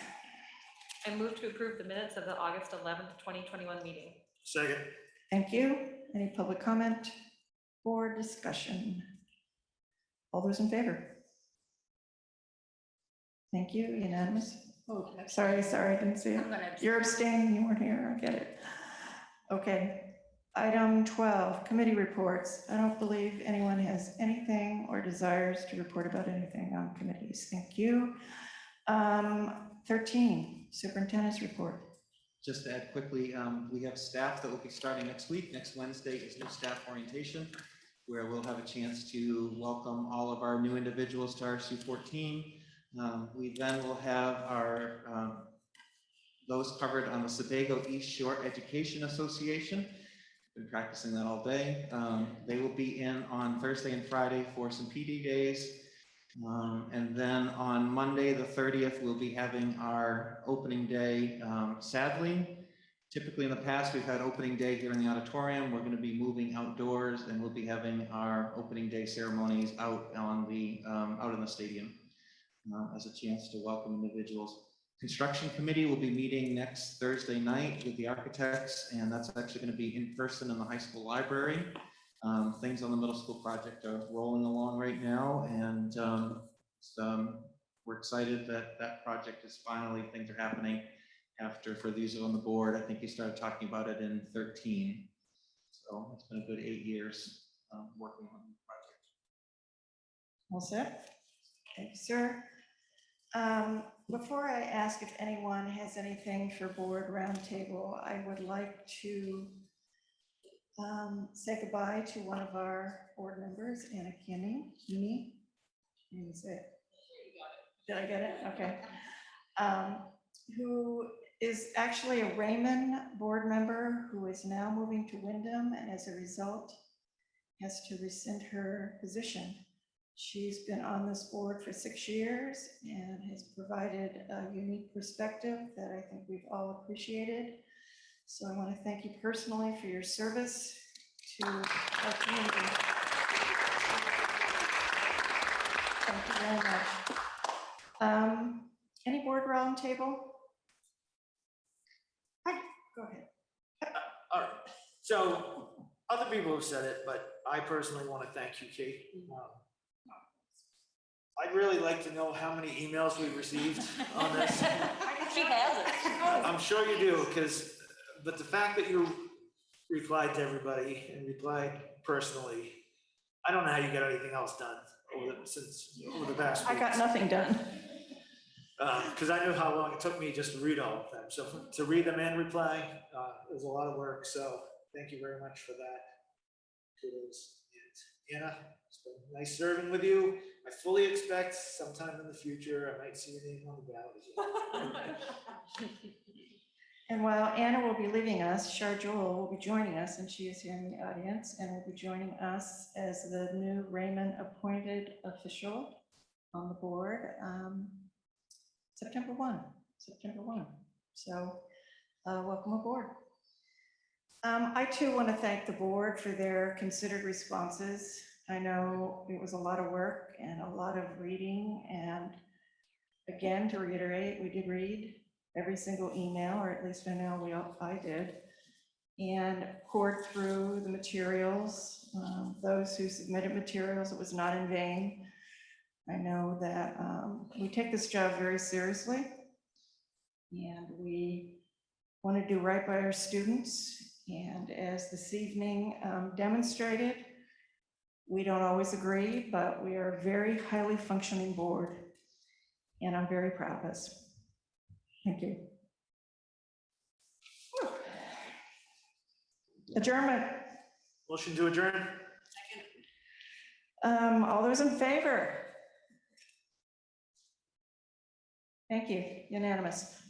I move to approve the minutes of the August 11th, 2021 meeting. Second. Thank you. Any public comment or discussion? All those in favor? Thank you. Unanimous. Oh, sorry, I didn't see it. You're abstaining, you weren't here. I get it. Okay. Item 12, committee reports. I don't believe anyone has anything or desires to report about anything on committees. Thank you. 13, superintendent's report. Just to add quickly, we have staff that will be starting next week. Next Wednesday is new staff orientation, where we'll have a chance to welcome all of our new individuals to RSU 14. We then will have our those covered on the Sebago East Shore Education Association. Been practicing that all day. They will be in on Thursday and Friday for some PD days. And then on Monday, the 30th, we'll be having our opening day. Sadly, typically in the past, we've had opening day here in the auditorium. We're going to be moving outdoors and we'll be having our opening day ceremonies out on the out in the stadium as a chance to welcome individuals. Construction committee will be meeting next Thursday night with the architects, and that's actually going to be in person in the high school library. Things on the middle school project are rolling along right now, and we're excited that that project is finally, things are happening after, for these on the board, I think you started talking about it in 13. So it's been a good 8 years working on the project. All set? Thank you, sir. Before I ask if anyone has anything for board roundtable, I would like to say goodbye to one of our board members, Anna Kinney. Did I get it? Okay. Who is actually a Raymond board member who is now moving to Wyndham, and as a result has to rescind her position. She's been on this board for 6 years and has provided a unique perspective that I think we've all appreciated. So I want to thank you personally for your service to our community. Thank you very much. Any board roundtable? Hi, go ahead. All right, so other people have said it, but I personally want to thank you, Kate. I'd really like to know how many emails we've received on this. She has it. I'm sure you do, but the fact that you replied to everybody and replied personally, I don't know how you got anything else done over the past I week. got nothing done. Because I knew how long it took me just to read all of them. So to read them and reply is a lot of work. So thank you very much for that. Kudos. And Anna, it's been nice serving with you. I fully expect sometime in the future I might see your name on the ballot again. And while Anna will be leaving us, Sharon Jewel will be joining us, and she is here in the audience, and will be joining us as the new Raymond appointed official on the board. September 1. So welcome aboard. I too want to thank the board for their considered responses. I know it was a lot of work and a lot of reading, and again, to reiterate, we did read every single email, or at least I know I did, and poured through the materials. Those who submitted materials, it was not in vain. I know that we take this job very seriously, and we want to do right by our students. And as this evening demonstrated, we don't always agree, but we are a very highly functioning board, and I'm very proud of us. Thank you. Adjournment. Motion to adjourn. All those in favor? Thank you, unanimous.